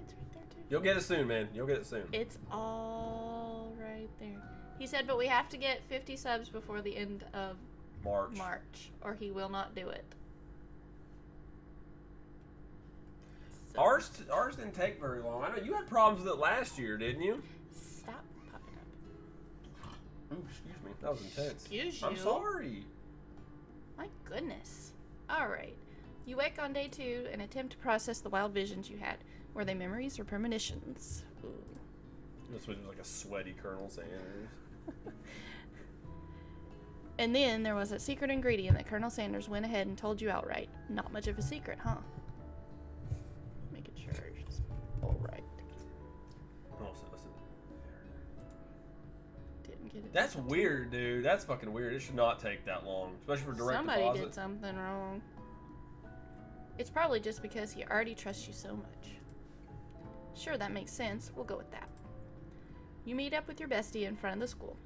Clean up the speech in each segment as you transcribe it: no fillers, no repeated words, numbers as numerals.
It's right there, too. You'll get it soon, man. You'll get it soon. It's all right there. He said, but we have to get 50 subs before the end of March, or he will not do it. So. Ours didn't take very long. I know you had problems with it last year, didn't you? Stop popping up. Ooh, excuse me. That was intense. Excuse you. I'm sorry. My goodness. All right. You wake on day 2 and attempt to process the wild visions you had. Were they memories or premonitions? Ooh. This was like a sweaty Colonel Sanders. And then there was a secret ingredient that Colonel Sanders went ahead and told you outright. Not much of a secret, huh? Making sure it's all right. Oh, Didn't get it. That's weird, dude. That's fucking weird. It should not take that long, especially for direct Somebody deposit. did something wrong. It's probably just because he already trusts you so much. Sure, that makes sense. We'll go with that. You meet up with your bestie in front of the school.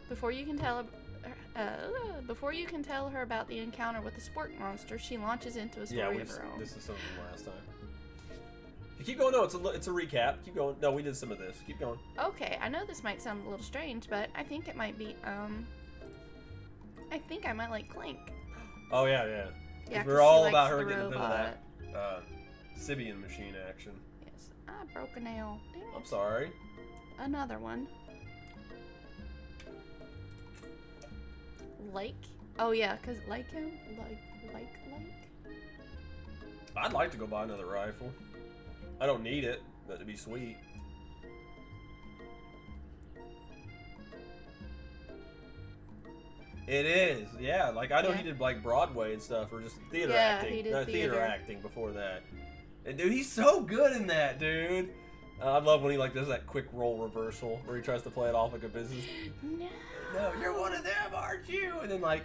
Before you can tell her about the encounter with the sport monster, she launches into a story of her own. This is something from last time. You keep going. No, it's a recap. Keep going. No, we did some of this. Keep going. Okay, I know this might sound a little strange, but I think it might be. I think I might like Clink. Oh yeah. Yeah, we're all she about likes her the getting a bit of robot. that Sibian machine action. Yes, I broke a nail. Dang it. I'm sorry. Another one. Lake? Oh yeah, cause like him, like. I'd like to go buy another rifle. I don't need it, but it'd be sweet. It is, yeah. Like I know he did like Broadway and stuff, or just theater acting. He did theater acting before that. And dude, he's so good in that, dude. I love when he like does that quick role reversal where he tries to play it off like a business. No, you're one of them, aren't you? And then like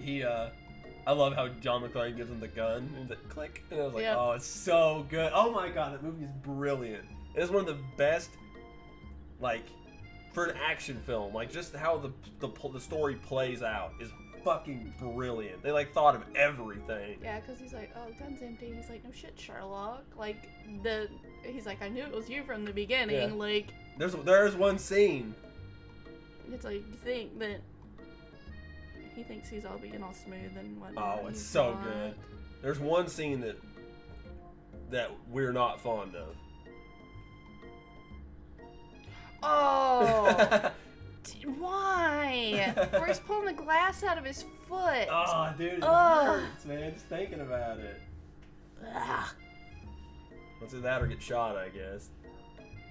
he, I love how John McClane gives him the gun and the click, and I was like, oh, it's so good. Oh my god, that movie is brilliant. It is one of the best, like, for an action film. Like just how the story plays out is fucking brilliant. They like thought of everything. Yeah, because he's like, oh, gun's empty. He's like, no shit, Sherlock. Like he's like, I knew it was you from the beginning. Yeah. Like there's one scene. It's like you think that he thinks he's all being all smooth and whatnot. Oh, it's so good. There's one scene that we're not fond of. Oh, why? Where he's pulling the glass out of his foot. Oh, dude, it hurts, man, just thinking about it. Ugh. What's it, that or get shot, I guess.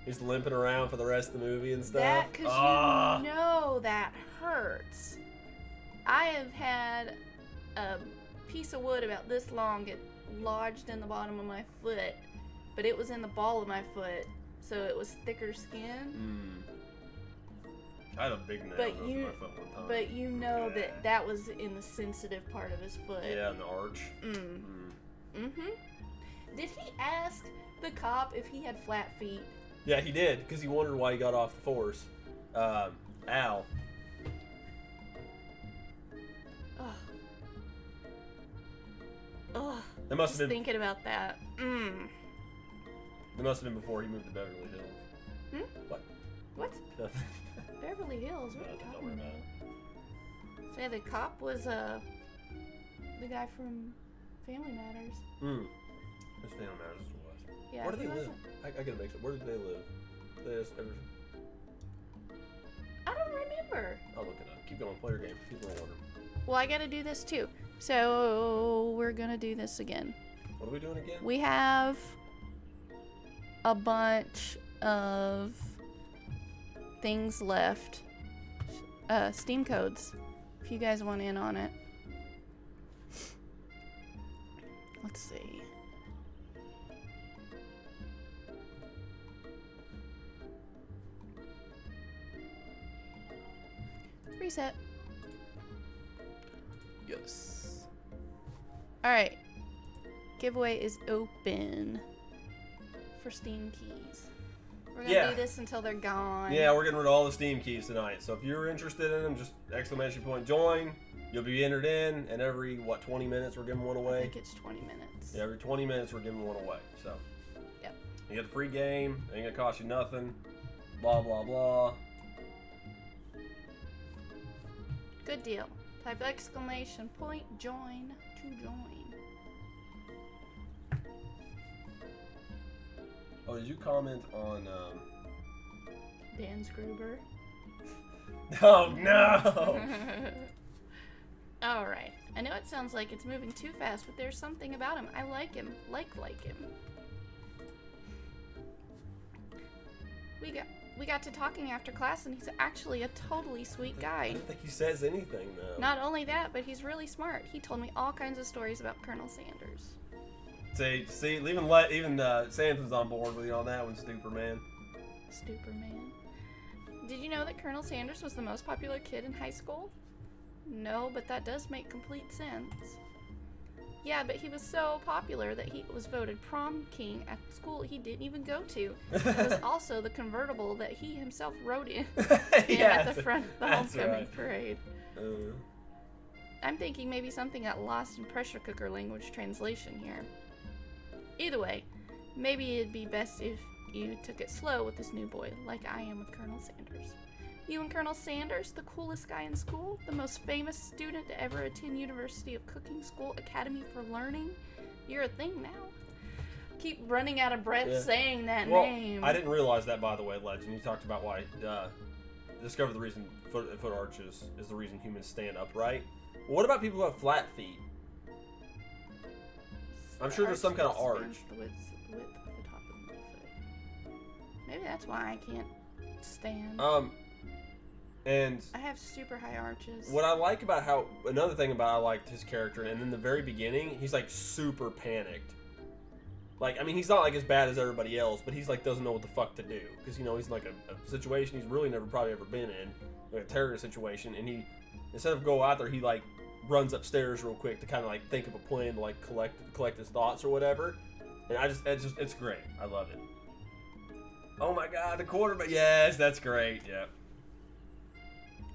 He's limping around for the rest of the movie and stuff. That, because you know that hurts. I have had a piece of wood about this long get lodged in the bottom of my foot, but it was in the ball of my foot, so it was thicker skin. I had a big nail go through my foot one time. But you know that was in the sensitive part of his foot. Yeah, in the arch. Did he ask the cop if he had flat feet? Yeah, he did, because he wondered why he got off the force. Al. Ugh. That must have been thinking about that. It must have been before he moved to Beverly Hills. What? Nothing. Beverly Hills? What are you talking about? Say the cop was the guy from Family Matters. His Family Matters is what it was. Yeah, Where do they live? I gotta make sure. Where do they live? I don't remember. I'll look it up. Keep going. Play your game. Keep going. Well, I gotta do this too. So we're gonna do this again. What are we doing again? We have a bunch of things left. Steam codes. If you guys want in on it. Let's see. Reset. Yes. Alright. Giveaway is open for Steam keys. We're gonna do this until they're gone. Yeah, we're getting rid of all the Steam keys tonight. So if you're interested in them, just exclamation point join. You'll be entered in, and every 20 minutes we're giving one away. I think it's 20 minutes. Yeah, every 20 minutes we're giving one away. So. Yep. You get a free game. Ain't gonna cost you nothing. Blah, blah, blah. Good deal. Type exclamation point join to join. Oh, did you comment on, Dan Gruber. Oh, no! Alright. I know it sounds like it's moving too fast, but there's something about him. I like him. Like him. We got to talking after class, and he's actually a totally sweet guy. I don't think he says anything, though. Not only that, but he's really smart. He told me all kinds of stories about Colonel Sanders. See, even Samson's on board with you on that one, Superman. Superman. Did you know that Colonel Sanders was the most popular kid in high school? No, but that does make complete sense. Yeah, but he was so popular that he was voted prom king at the school he didn't even go to. It was also the convertible that he himself rode in at the front of the homecoming parade. I'm thinking maybe something got lost in pressure cooker language translation here. Either way, maybe it'd be best if you took it slow with this new boy, like I am with Colonel Sanders. You and Colonel Sanders, the coolest guy in school, the most famous student to ever attend University of Cooking School Academy for Learning. You're a thing now. Keep running out of breath saying that name. I didn't realize that, by the way, Legend. You talked about why discover the reason foot arches is the reason humans stand upright. Well, what about people who have flat feet? I'm sure there's some kind of arch. The width of the top of my foot. Maybe that's why I can't stand. And I have super high arches. What I like about another thing about I liked his character, and in the very beginning, he's like super panicked. Like, I mean, he's not like as bad as everybody else, but he's like doesn't know what the fuck to do. Because, you know, he's in like a situation he's really probably ever been in, like a terrorist situation, and he, instead of go out there, he like runs upstairs real quick to kind of like think of a plan to like collect his thoughts or whatever. And it's great. I love it. Oh my god, the quarterback. Yes, that's great. Yep.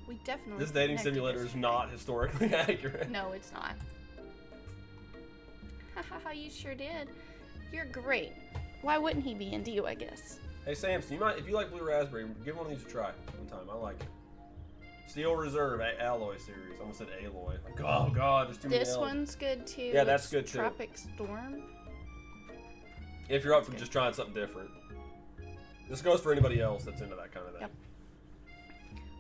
We definitely. This dating simulator is not historically accurate. No, it's not. Haha, you sure did. You're great. Why wouldn't he be into you, I guess? Hey, Samson, if you like Blue Raspberry, give one of these a try one time. I like it. Steel Reserve Alloy series. I almost said Alloy. Like, oh god, there's too many This one's good too. Yeah, that's good too. Tropic Storm. If you're up for just trying something different. This goes for anybody else that's into that kind of thing. Yep.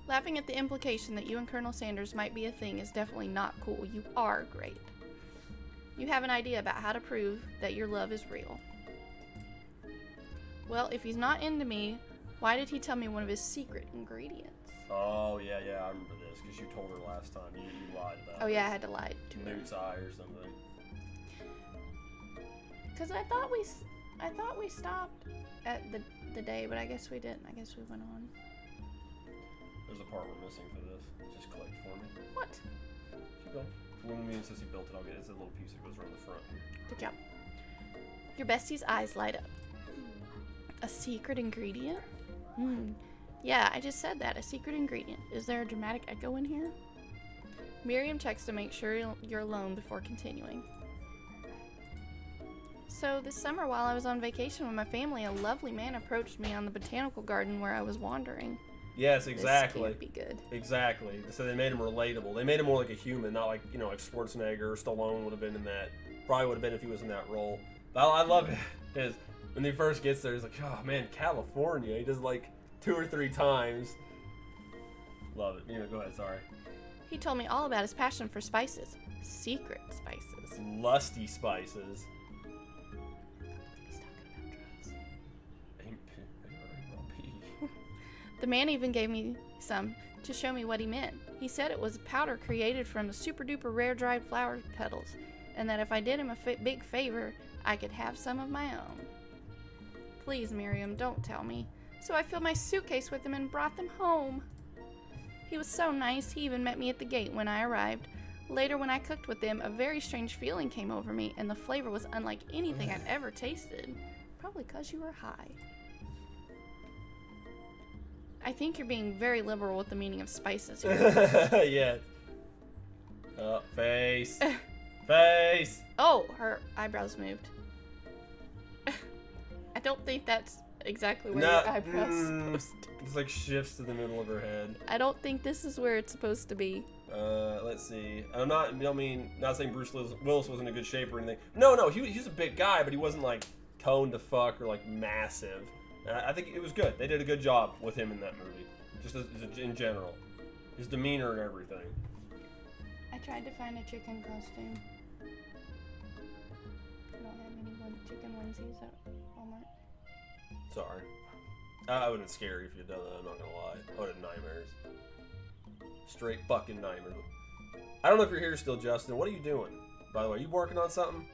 Laughing at the implication that you and Colonel Sanders might be a thing is definitely not cool. You are great. You have an idea about how to prove that your love is real. Well, if he's not into me, why did he tell me one of his secret ingredients? Oh, yeah, I remember this, because you told her last time. You lied about it. Oh, yeah, I had to lie to her. Newt's eye or something. Because I thought we stopped at the day, but I guess we didn't. I guess we went on. There's a part we're missing for this. Just click for me. What? Keep going. When me and Sissy built it, I'll get it's a little piece that goes around the front here. Good job. Your bestie's eyes light up. A secret ingredient? Yeah, I just said that. A secret ingredient. Is there a dramatic echo in here? Miriam checks to make sure you're alone before continuing. So this summer while I was on vacation with my family, a lovely man approached me on the botanical garden where I was wandering. Yes, exactly. This can't be good. Exactly. So they made him relatable. They made him more like a human, not like, you know, like Schwarzenegger or Stallone would have been in that. Probably would have been if he was in that role. But I love it. Because when he first gets there, he's like, oh man, California. He does like 2 or 3 times. Love it. You know, go ahead, sorry. He told me all about his passion for spices. Secret spices. Lusty spices. He's talking about drugs. Ain't The man even gave me some to show me what he meant. He said it was a powder created from the super duper rare dried flower petals, and that if I did him a big favor, I could have some of my own. Please, Miriam, don't tell me. So I filled my suitcase with them and brought them home. He was so nice, he even met me at the gate when I arrived. Later, when I cooked with them, a very strange feeling came over me, and the flavor was unlike anything I'd ever tasted. Probably because you were high. I think you're being very liberal with the meaning of spices here. Yes. Face. Face. Oh, her eyebrows moved. I don't think that's exactly where No, your eyebrow's supposed to be. It's like shifts to the middle of her head. I don't think this is where it's supposed to be. Let's see. Not saying Bruce Willis wasn't in good shape or anything. No, he's a big guy, but he wasn't like toned to fuck or like massive. I think it was good. They did a good job with him in that movie, just in general, his demeanor and everything. I tried to find a chicken costume. I don't have any chicken onesies at Walmart. Sorry. I would have been scary if you'd done that, I'm not gonna lie. I would have nightmares. Straight fucking nightmares. I don't know if you're here still, Justin. What are you doing? By the way, you working on something?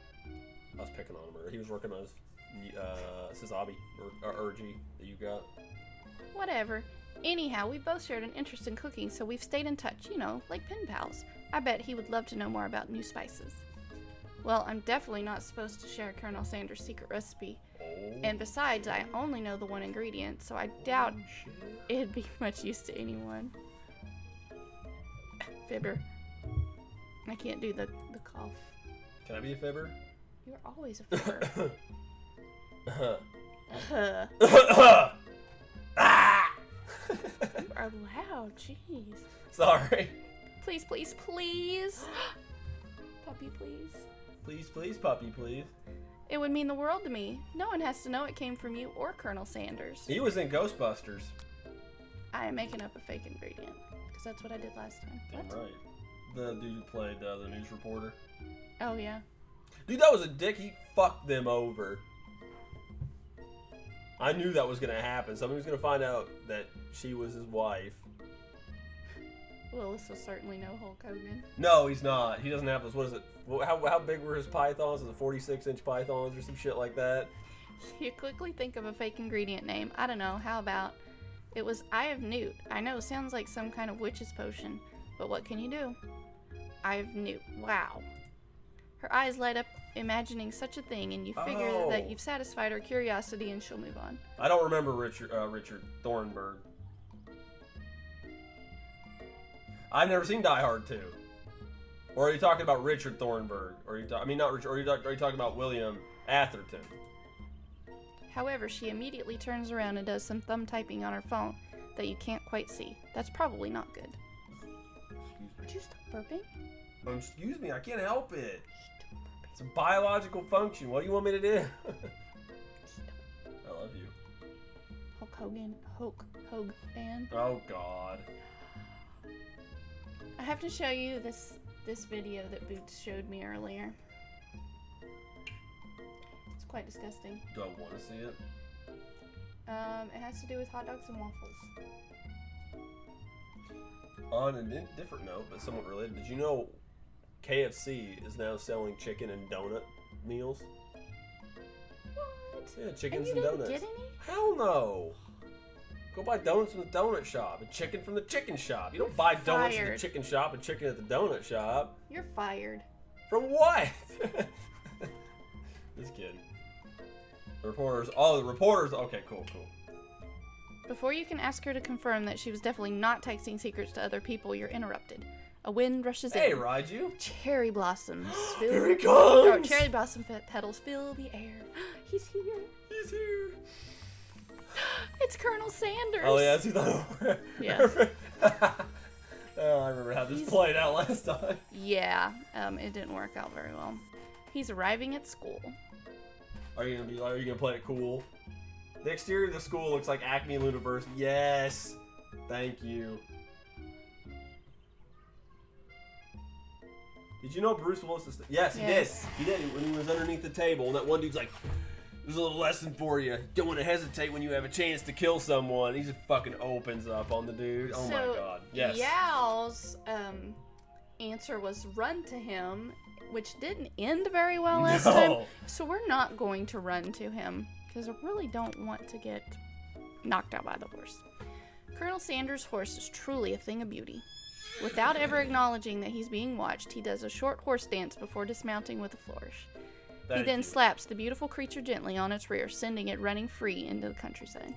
I was picking on him earlier. He was working on his hobby or urgy that you got. Whatever. Anyhow, we both shared an interest in cooking, so we've stayed in touch, you know, like pen pals. I bet he would love to know more about new spices. Well, I'm definitely not supposed to share Colonel Sanders' secret recipe. Oh. And besides, I only know the one ingredient, so I doubt it'd be much use to anyone. Fibber. I can't do the cough. Can I be a fibber? You're always a fibber. Ah! You are loud, jeez. Sorry. Please, please, please. Puppy, please. Please, please, puppy, please. It would mean the world to me. No one has to know it came from you or Colonel Sanders. He was in Ghostbusters. I am making up a fake ingredient, because that's what I did last time. Damn What? right. The dude who played the news reporter. Oh, yeah. Dude, that was a dick. He fucked them over. I knew that was going to happen. Somebody was going to find out that she was his wife. Willis will certainly know Hulk Hogan. No, he's not. He doesn't have those. What is it? How big were his pythons? Was it 46-inch pythons or some shit like that? You quickly think of a fake ingredient name. I don't know. How about it was Eye of Newt? I know, sounds like some kind of witch's potion. But what can you do? Eye of Newt. Wow. Her eyes light up imagining such a thing, and you figure that you've satisfied her curiosity and she'll move on. I don't remember Richard Thornburg. I've never seen Die Hard 2. Or are you talking about Richard Thornburg? Or are you not Richard? Or are you talking about William Atherton? However, she immediately turns around and does some thumb typing on her phone that you can't quite see. That's probably not good. Would you stop burping? Excuse me, I can't help it. It's a biological function. What do you want me to do? I love you. Hulk Hogan. Oh God. I have to show you this video that Boots showed me earlier. It's quite disgusting. Do I want to see it? It has to do with hot dogs and waffles. On a different note, but somewhat related, did you know KFC is now selling chicken and donut meals? What? Yeah, chickens and and didn't donuts. Get any? Hell no. Go buy donuts from the donut shop and chicken from the chicken shop. You don't buy donuts from the chicken shop and chicken at the donut shop. You're fired. From what? Just kidding. The reporters. Oh, the reporters. Okay, cool. Before you can ask her to confirm that she was definitely not texting secrets to other people, you're interrupted. A wind rushes in. Hey, Raiju. Cherry blossoms. Here he comes. Oh, cherry blossom petals fill the air. He's here. He's here. It's Colonel Sanders. Oh, yeah, that's who thought. Yes. Oh, I remember how this played out last time. Yeah, it didn't work out very well. He's arriving at school. Are you gonna play it cool? The exterior of the school looks like Acme University. Yes. Thank you. Did you know Bruce Willis is... Yes, he did. He did. When he was underneath the table, and that one dude's like, there's a little lesson for you. Don't want to hesitate when you have a chance to kill someone. He just fucking opens up on the dude. Oh my God. Yes. Yao's answer was run to him, which didn't end very well last time. So we're not going to run to him, because I really don't want to get knocked out by the horse. Colonel Sanders' horse is truly a thing of beauty. Without ever acknowledging that he's being watched, he does a short horse dance before dismounting with a flourish. He then slaps the beautiful creature gently on its rear, sending it running free into the countryside.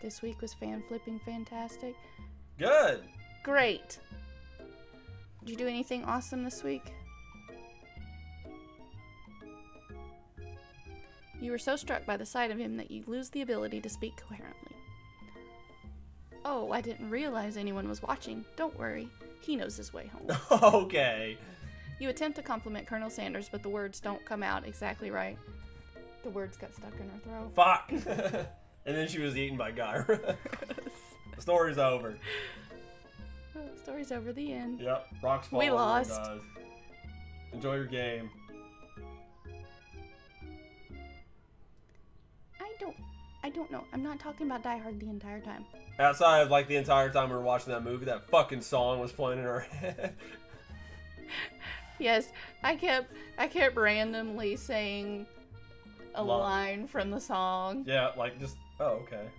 This week was fan flipping fantastic. Good. Great. Did you do anything awesome this week? You were so struck by the sight of him that you lose the ability to speak coherently. Oh, I didn't realize anyone was watching. Don't worry. He knows his way home. Okay. You attempt to compliment Colonel Sanders, but the words don't come out exactly right. The words got stuck in her throat. Fuck! And then she was eaten by Gyra. The story's over. Oh, story's over, the end. Yep. Rocks fall. We lost. Guys. Enjoy your game. I don't know. I'm not talking about Die Hard the entire time. Outside of like the entire time we were watching that movie, that fucking song was playing in our head. Yes, I kept randomly saying a line from the song. Yeah, like just, oh, okay.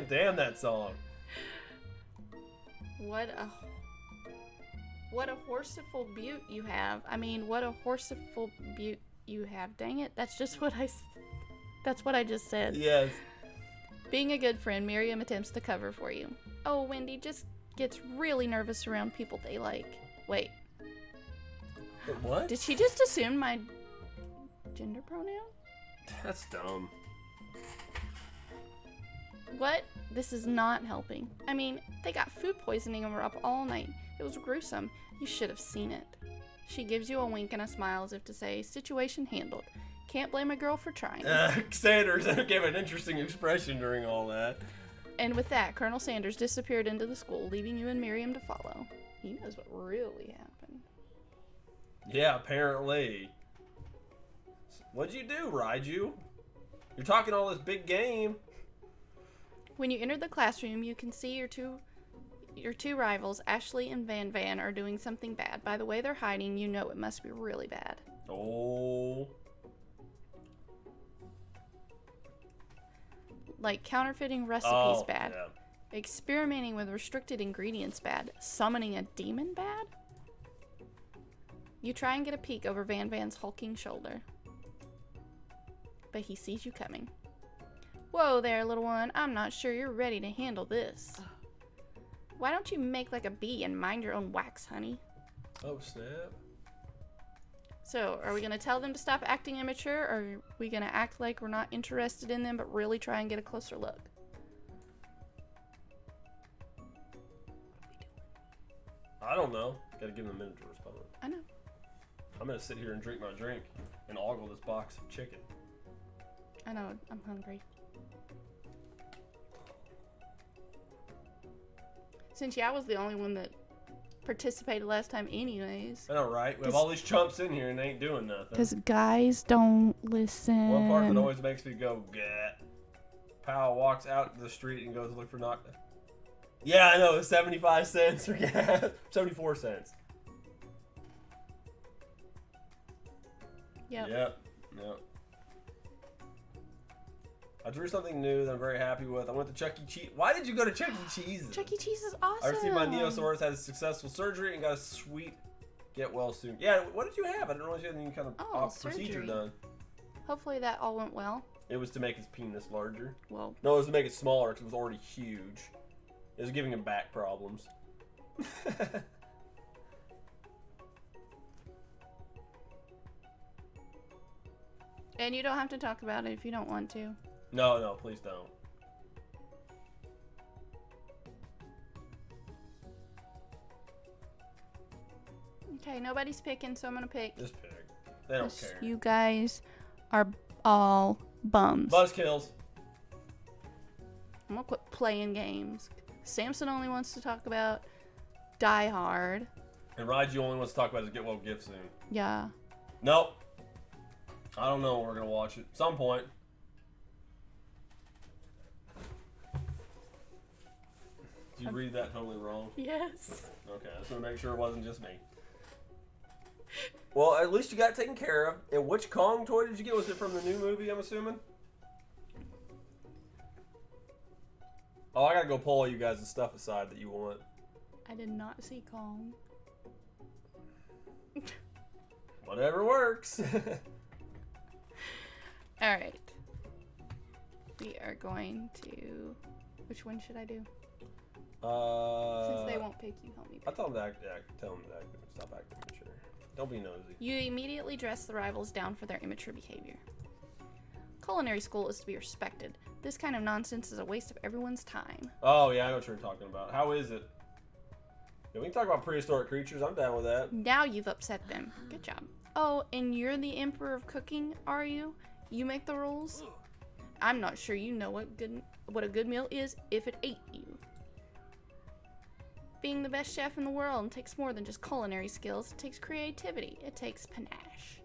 Damn that song. What a horseful beaut you have. I mean, what a horseful beaut you have. Dang it, that's what I just said. Yes. Being a good friend, Miriam attempts to cover for you. Oh, Wendy just gets really nervous around people they like. Wait. What? Did she just assume my gender pronoun? That's dumb. What? This is not helping. I mean, they got food poisoning and were up all night. It was gruesome. You should have seen it. She gives you a wink and a smile as if to say, situation handled. Can't blame a girl for trying. Sanders gave an interesting expression during all that. And with that, Colonel Sanders disappeared into the school, leaving you and Miriam to follow. He knows what really happened. Yeah, apparently. What'd you do, Raiju? You're talking all this big game. When you enter the classroom, you can see your two rivals, Ashley and Van Van, are doing something bad. By the way they're hiding, you know it must be really bad. Oh. Like counterfeiting recipes bad. Yeah. Experimenting with restricted ingredients bad. Summoning a demon bad? You try and get a peek over Van Van's hulking shoulder. But he sees you coming. Whoa there, little one. I'm not sure you're ready to handle this. Why don't you make like a bee and mind your own wax, honey? Oh, snap. So, are we going to tell them to stop acting immature, or are we going to act like we're not interested in them, but really try and get a closer look? I don't know. Gotta give them a minute to respond. I know. I'm gonna sit here and drink my drink and ogle this box of chicken. I know. I'm hungry. Since I was the only one that participated last time anyways. I know, right? We have all these chumps in here and they ain't doing nothing. Because guys don't listen. One part that always makes me go, get. Powell walks out to the street and goes look for knock. Yeah, I know, it's 75 cents for gas. 74 cents. Yep. Yep. I drew something new that I'm very happy with. I went to Chuck E. Cheese. Why did you go to Chuck E. Cheese? Chuck E. Cheese is awesome. I received my Neosaurus, had a successful surgery, and got a sweet get well soon. Yeah, what did you have? I didn't realize you had any kind of procedure done. Hopefully that all went well. It was to make his penis larger. Well. No, it was to make it smaller because it was already huge. It was giving him back problems. And you don't have to talk about it if you don't want to. No, please don't. Okay, nobody's picking, so I'm gonna pick. Just pick. They don't care. You guys are all bums. Buzzkills. I'm gonna quit playing games. Samson only wants to talk about Die Hard. And Raiju only wants to talk about his get well gift soon. Yeah. Nope. I don't know when we're gonna watch it. Some point. Did you read that totally wrong? Yes. Okay, I just want to make sure it wasn't just me. Well, at least you got it taken care of. And which Kong toy did you get? Was it from the new movie, I'm assuming? Oh, I gotta go pull all you guys' stuff aside that you want. I did not see Kong. Whatever works. Alright. We are going to... Which one should I do? Since they won't pick, you help me pick. I tell them to act, tell them to stop acting mature. Don't be nosy. You immediately dress the rivals down for their immature behavior. Culinary school is to be respected. This kind of nonsense is a waste of everyone's time. Oh, yeah, I know what you're talking about. How is it? Yeah, we can talk about prehistoric creatures. I'm down with that. Now you've upset them. Good job. Oh, and you're the emperor of cooking, are you? You make the rules? I'm not sure you know what a good meal is if it ate you. Being the best chef in the world takes more than just culinary skills. It takes creativity. It takes panache.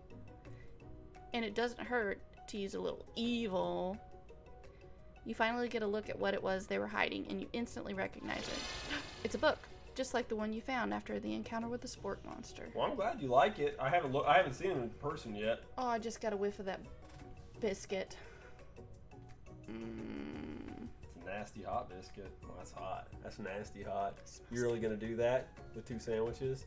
And it doesn't hurt to use a little evil. You finally get a look at what it was they were hiding, and you instantly recognize it. It's a book, just like the one you found after the encounter with the spork monster. Well, I'm glad you like it. I haven't seen it in person yet. Oh, I just got a whiff of that biscuit. It's a nasty hot biscuit. Oh, that's hot. That's nasty hot. You really gonna do that with 2 sandwiches?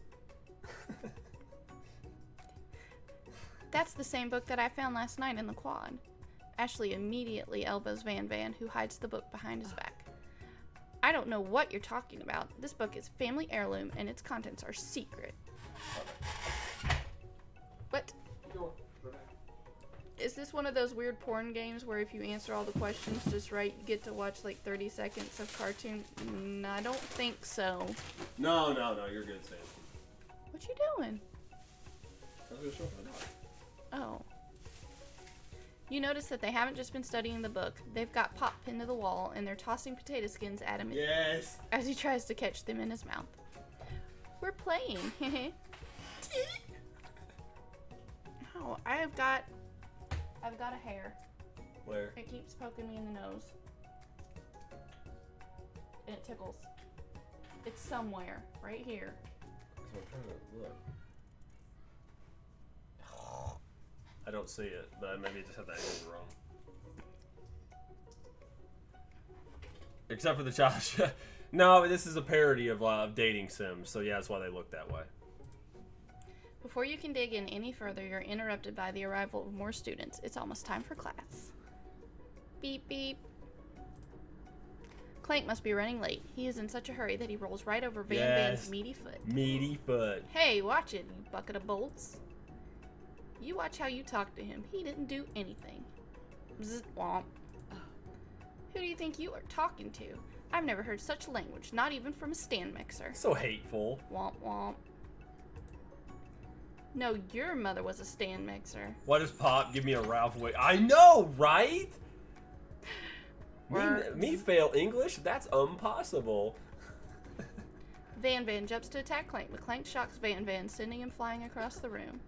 That's the same book that I found last night in the quad. Ashley immediately elbows Van, who hides the book behind his back. I don't know what you're talking about. This book is family heirloom, and its contents are secret. What? Is this one of those weird porn games where if you answer all the questions just right, you get to watch like 30 seconds of cartoon? I don't think so. No, you're good, Sam. What you doing? I was gonna show my dog. Oh. You notice that they haven't just been studying the book. They've got Pop pinned to the wall, and they're tossing potato skins at him Yes. as he tries to catch them in his mouth. We're playing. Oh, I've got a hair. Where? It keeps poking me in the nose. And it tickles. It's somewhere. Right here. That's what I'm trying to look. I don't see it, but maybe I just have that angle wrong. Except for the childish. No, this is a parody of dating sims, so yeah, that's why they look that way. Before you can dig in any further, you're interrupted by the arrival of more students. It's almost time for class. Beep, beep. Clank must be running late. He is in such a hurry that he rolls right over Van's meaty foot. Meaty foot. Hey, watch it, you bucket of bolts. You watch how you talk to him. He didn't do anything. Bzz, womp. Who do you think you are talking to? I've never heard such language, not even from a stand mixer. So hateful. Womp womp. No, your mother was a stand mixer. Why does Pop give me a Ralph Wick? I know, right? Me fail English? That's impossible. Van jumps to attack Clank, but Clank shocks Van, sending him flying across the room.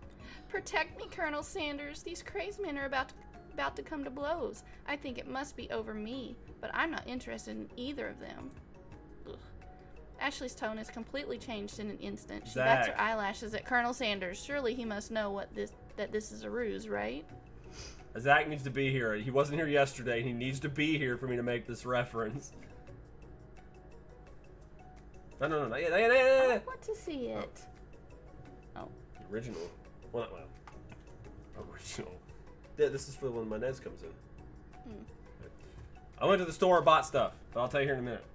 Protect me, Colonel Sanders. These crazed men are about to come to blows. I think it must be over me, but I'm not interested in either of them. Ugh. Ashley's tone has completely changed in an instant. She bats her eyelashes at Colonel Sanders. Surely he must know that this is a ruse, right? Zach needs to be here. He wasn't here yesterday. He needs to be here for me to make this reference. No. I want to see it. Oh. The original. Well, original. Yeah, this is for when my Nez comes in. I went to the store and bought stuff, but I'll tell you here in a minute.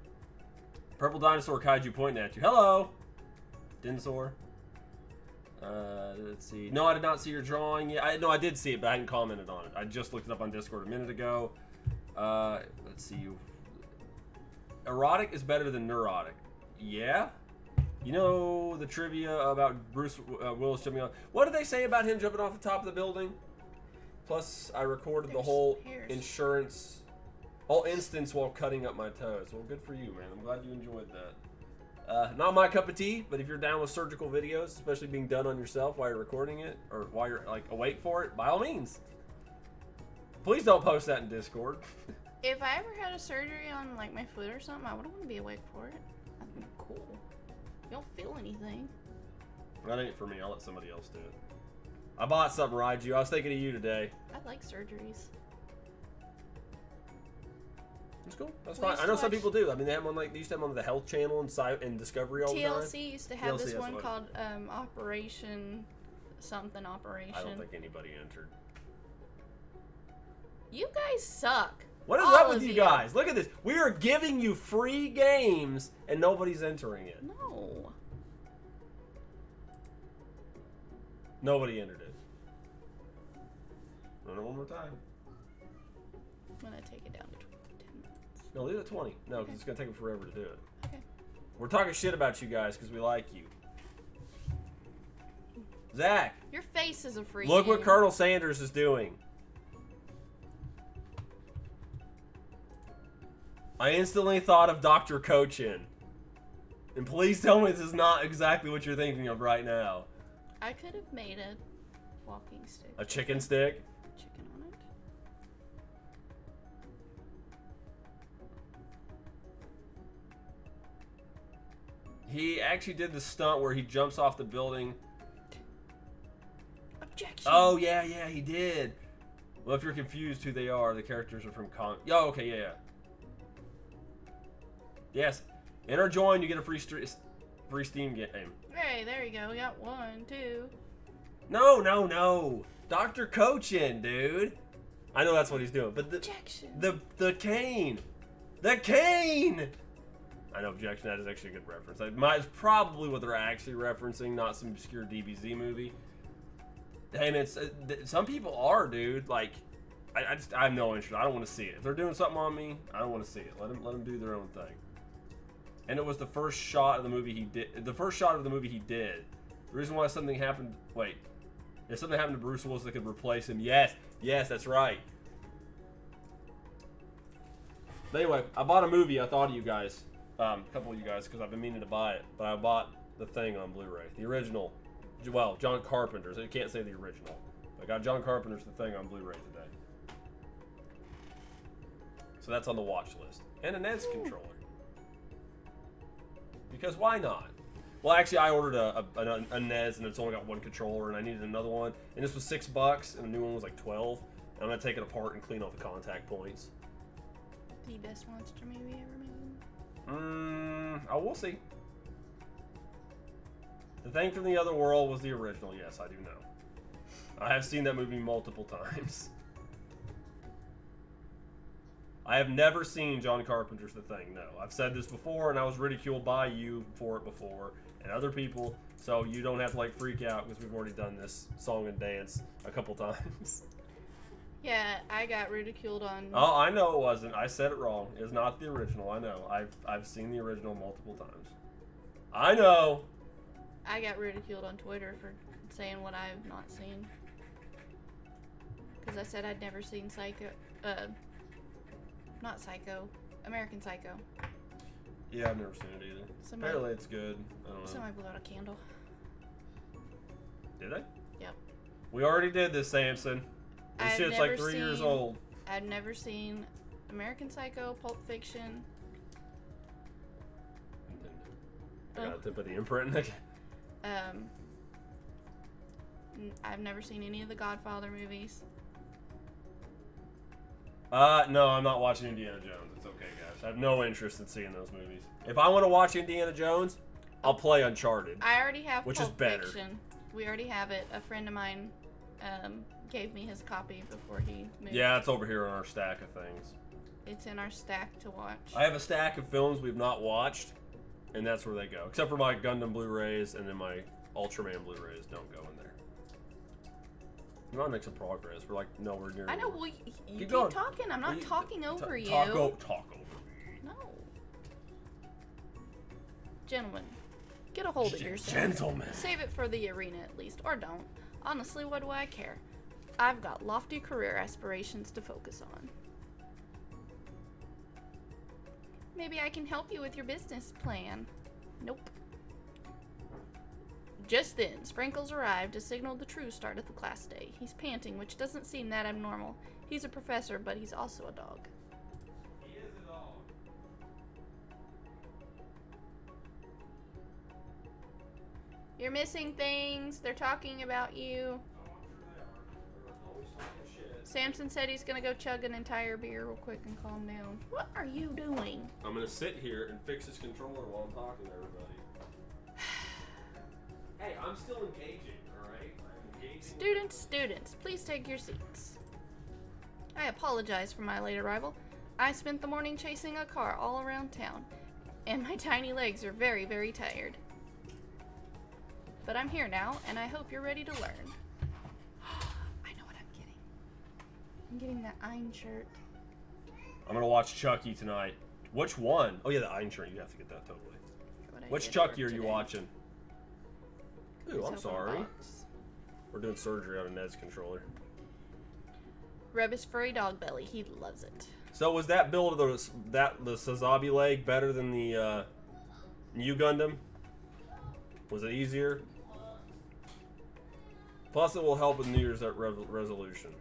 Purple dinosaur kaiju pointing at you. Hello! Dinosaur. Let's see. No, I did not see your drawing yet. No, I did see it, but I hadn't commented on it. I just looked it up on Discord a minute ago. Let's see. Erotic is better than neurotic. Yeah? You know the trivia about Bruce Willis jumping off. What did they say about him jumping off the top of the building? Plus, I recorded the whole instance while cutting up my toes. Well, good for you, man. I'm glad you enjoyed that. Not my cup of tea, but if you're down with surgical videos, especially being done on yourself while you're recording it, or while you're like awake for it, by all means. Please don't post that in Discord. If I ever had a surgery on like my foot or something, I wouldn't want to be awake for it. That'd be cool. You don't feel anything. That ain't for me. I'll let somebody else do it. I bought something, Raiju. I was thinking of you today. I like surgeries. It's cool. That's fine. I know some people do. I mean, they have them on they used to have them on the Health Channel and Discovery all the time. TLC used to have this one called Operation something Operation. I don't think anybody entered. You guys suck. What is up with you guys? Look at this. We are giving you free games and nobody's entering it. No. Nobody entered it. Run it one more time. I'm gonna take it down to 10 minutes. No, leave it at 20. No, because Okay. it's going to take them forever to do it. Okay. We're talking shit about you guys because we like you. Zach, Your face is a freak. look what Colonel Sanders is doing. I instantly thought of Dr. Cochin. And please tell me this is not exactly what you're thinking of right now. I could have made a walking stick. A chicken stick? Chicken on it. He actually did the stunt where he jumps off the building. Objection. Oh, yeah, he did. Well, if you're confused who they are, the characters are from Oh, okay, yeah. Yes. Enter join, you get a free Steam game. Hey, there you go. We got 1, 2. No. Dr. Cochin, dude. I know that's what he's doing, but Objection. the cane. The cane! I know, objection, that is actually a good reference. It's probably what they're actually referencing, not some obscure DBZ movie. Hey, man, some people are, dude. Like, I have no interest. I don't want to see it. If they're doing something on me, I don't want to see it. Let them do their own thing. And it was the first shot of the movie he did. The first shot of the movie he did. The reason why something happened. Wait, if something happened to Bruce Willis that could replace him. Yes, that's right. But anyway, I bought a movie. I thought of you guys, a couple of you guys, because I've been meaning to buy it. But I bought The Thing on Blu-ray, the original. Well, John Carpenter's. I can't say the original. I got John Carpenter's The Thing on Blu-ray today. So that's on the watch list. And a NES controller. Because why not? Well, actually, I ordered a NES and it's only got one controller, and I needed another one. And this was $6, and the new one was like 12. And I'm gonna take it apart and clean all the contact points. The best monster movie ever made. I will see. The Thing from the Other World was the original. Yes, I do know. I have seen that movie multiple times. I have never seen John Carpenter's The Thing, no. I've said this before, and I was ridiculed by you for it before, and other people, so you don't have to, like, freak out, because we've already done this song and dance a couple times. Yeah, I got ridiculed on... Oh, I know it wasn't. I said it wrong. It's not the original, I know. I've seen the original multiple times. I know! I got ridiculed on Twitter for saying what I've not seen. Because I said I'd never seen not Psycho. American Psycho. Yeah, I've never seen it either. Apparently it's good. I don't know. Somebody blew out a candle. Did I? Yep. We already did this, Samson. This shit's like 3 years old. I've never seen American Psycho, Pulp Fiction. I got a tip of the imprint. I've never seen any of the Godfather movies. No, I'm not watching Indiana Jones. It's okay, guys. I have no interest in seeing those movies. If I want to watch Indiana Jones, I'll play Uncharted. I already have which Pulp is better. Fiction. We already have it. A friend of mine gave me his copy before he moved. Yeah, it's over here on our stack of things. It's in our stack to watch. I have a stack of films we've not watched, and that's where they go. Except for my Gundam Blu-rays, and then my Ultraman Blu-rays don't go in there. I'm gonna make some progress. We're like nowhere near. I know. Well, you keep going. talking. I'm not talking over you. Talk over me. No. Gentlemen, get a hold of yourself. Gentlemen. Save it for the arena at least, or don't. Honestly, what do I care? I've got lofty career aspirations to focus on. Maybe I can help you with your business plan. Nope. Just then, Sprinkles arrived to signal the true start of the class day. He's panting, which doesn't seem that abnormal. He's a professor, but he's also a dog. He is a dog. You're missing things. They're talking about you. Samson said he's gonna go chug an entire beer real quick and calm down. What are you doing? I'm gonna sit here and fix this controller while I'm talking to everybody. Hey, I'm still engaging, alright? I'm engaging. Students, please take your seats. I apologize for my late arrival. I spent the morning chasing a car all around town, and my tiny legs are very, very tired. But I'm here now, and I hope you're ready to learn. I know what I'm getting. I'm getting that Ein shirt. I'm gonna watch Chucky tonight. Which one? Oh yeah, the Ein shirt. You have to get that totally. Which Chucky are you watching? Ooh, I'm sorry. We're doing surgery on a Ned's controller. Rub his furry dog belly. He loves it. So was that build of the Sazabi leg better than the new Gundam? Was it easier? Plus, it will help with New Year's resolution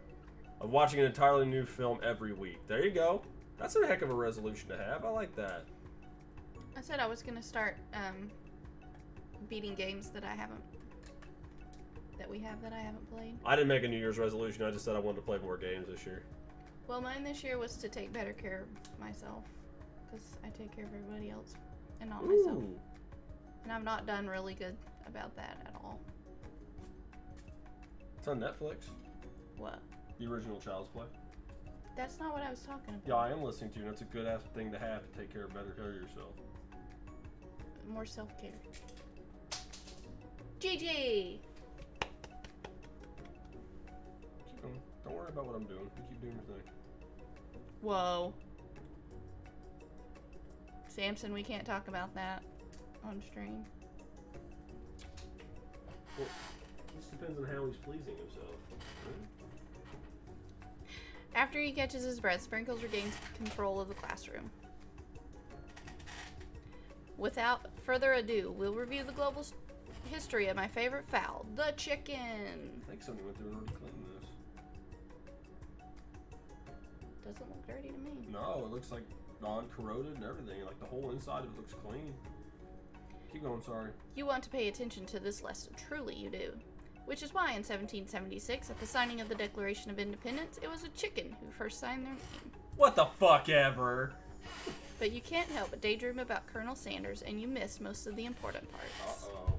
of watching an entirely new film every week. There you go. That's a heck of a resolution to have. I like that. I said I was gonna start beating games that we have that I haven't played. I didn't make a New Year's resolution. I just said I wanted to play more games this year. Well, mine this year was to take better care of myself, because I take care of everybody else and not myself. And I've not done really good about that at all. It's on Netflix. What? The original Child's Play. That's not what I was talking about. Yeah, I am listening to you, and it's a good ass thing to have to take better care of yourself. More self-care. GG! Keep going. Don't worry about what I'm doing. You keep doing your thing. Whoa. Samson, we can't talk about that on stream. Well, this depends on how he's pleasing himself. Right? After he catches his breath, Sprinkles regains control of the classroom. Without further ado, we'll review the global history of my favorite fowl, the chicken. I think somebody went through and already cleaned this. Doesn't look dirty to me. No, it looks like non-corroded and everything. Like the whole inside of it looks clean. Keep going, sorry. You want to pay attention to this lesson. Truly you do. Which is why in 1776, at the signing of the Declaration of Independence, it was a chicken who first signed their name. What the fuck ever? But you can't help but daydream about Colonel Sanders, and you miss most of the important parts. Uh-oh.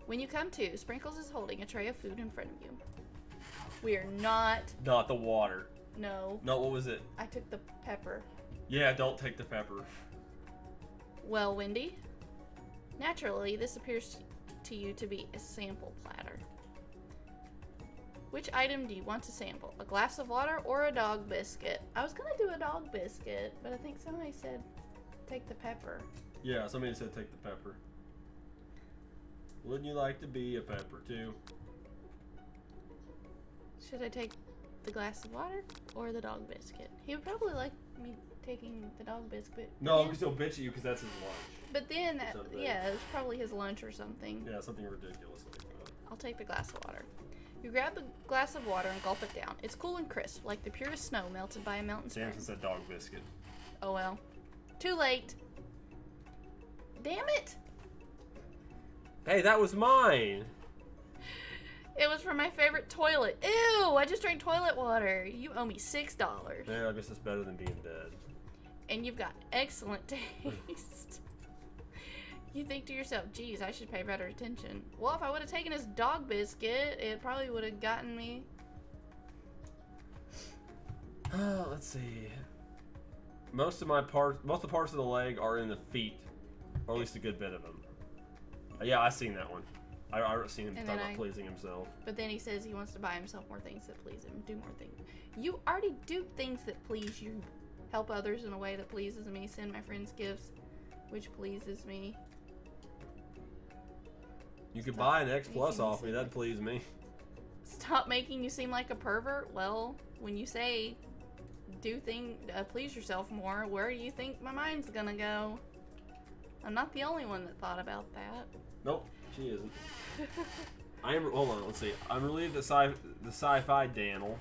When you come to, Sprinkles is holding a tray of food in front of you. We are not... Not the water. No. No, what was it? I took the pepper. Yeah, don't take the pepper. Well, Wendy, naturally, this appears to you to be a sample platter. Which item do you want to sample? A glass of water or a dog biscuit? I was gonna do a dog biscuit, but I think somebody said take the pepper. Yeah, somebody said take the pepper. Wouldn't you like to be a pepper too? Should I take the glass of water or the dog biscuit? He would probably like me taking the dog biscuit. No, because he'll bitch at you because that's his lunch. But then, yeah, it's probably his lunch or something. Yeah, something ridiculous like that. I'll take the glass of water. You grab the glass of water and gulp it down. It's cool and crisp, like the purest snow melted by a mountain spring. Samson said dog biscuit. Oh well. Too late. Damn it! Hey, that was mine! It was from my favorite toilet. Ew! I just drank toilet water. You owe me $6. Yeah, I guess it's better than being dead. And you've got excellent taste. You think to yourself, geez, I should pay better attention. Well, if I would have taken his dog biscuit, it probably would have gotten me. Let's see. Most of the parts of the leg are in the feet, or at least a good bit of them. Yeah, I seen that one. I've seen him talk about pleasing himself. But then he says he wants to buy himself more things that please him, do more things. You already do things that please you. Help others in a way that pleases me. Send my friends gifts, which pleases me. You could buy an X Plus off me. That'd please me. Stop making you seem like a pervert. Well, when you say do things, please yourself more, where do you think my mind's gonna go? I'm not the only one that thought about that. Nope, she isn't. Hold on, let's see. I'm relieved that the sci-fi Daniel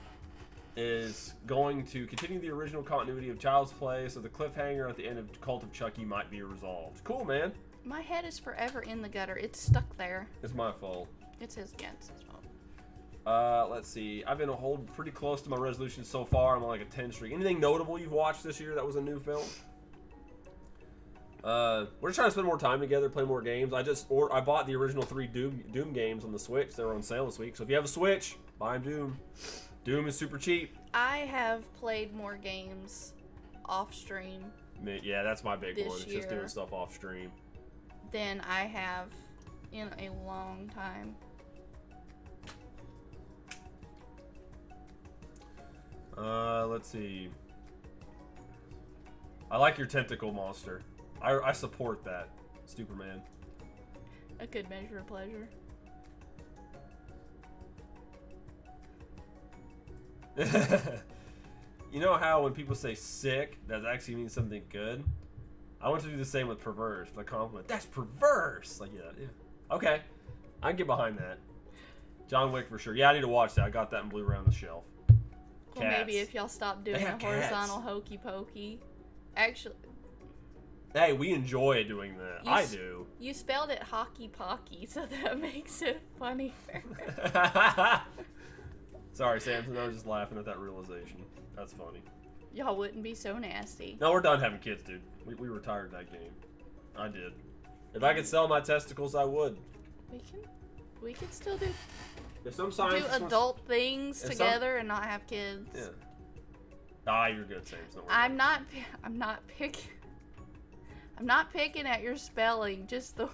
is going to continue the original continuity of Child's Play, so the cliffhanger at the end of Cult of Chucky might be resolved. Cool, man. My head is forever in the gutter. It's stuck there. It's my fault. It's his fault. Let's see. I've been holding pretty close to my resolution so far. I'm on like a 10 streak. Anything notable you've watched this year that was a new film? We're just trying to spend more time together, play more games. I bought the original 3 Doom games on the Switch. They were on sale this week. So if you have a Switch, buy Doom. Doom is super cheap. I have played more games off stream. Yeah, that's my big one. It's year. just doing stuff off stream. Than I have in a long time. Let's see. I like your tentacle monster. I support that, Superman. A good measure of pleasure. You know how when people say sick, that actually means something good? I want to do the same with perverse. The compliment. That's perverse! Like, yeah. Okay. I can get behind that. John Wick for sure. Yeah, I need to watch that. I got that in Blu-ray on the shelf. Well, maybe if y'all stop doing the horizontal hokey pokey. Actually. Hey, we enjoy doing that. I do. You spelled it hockey pocky, so that makes it funnier. Sorry, Samson. I was just laughing at that realization. That's funny. Y'all wouldn't be so nasty. No, we're done having kids, dude. We retired that game. I did. If I could sell my testicles, I would. We can still do adult things together and not have kids. Yeah. Ah, you're good, Samson. I'm not picking at your spelling. Just the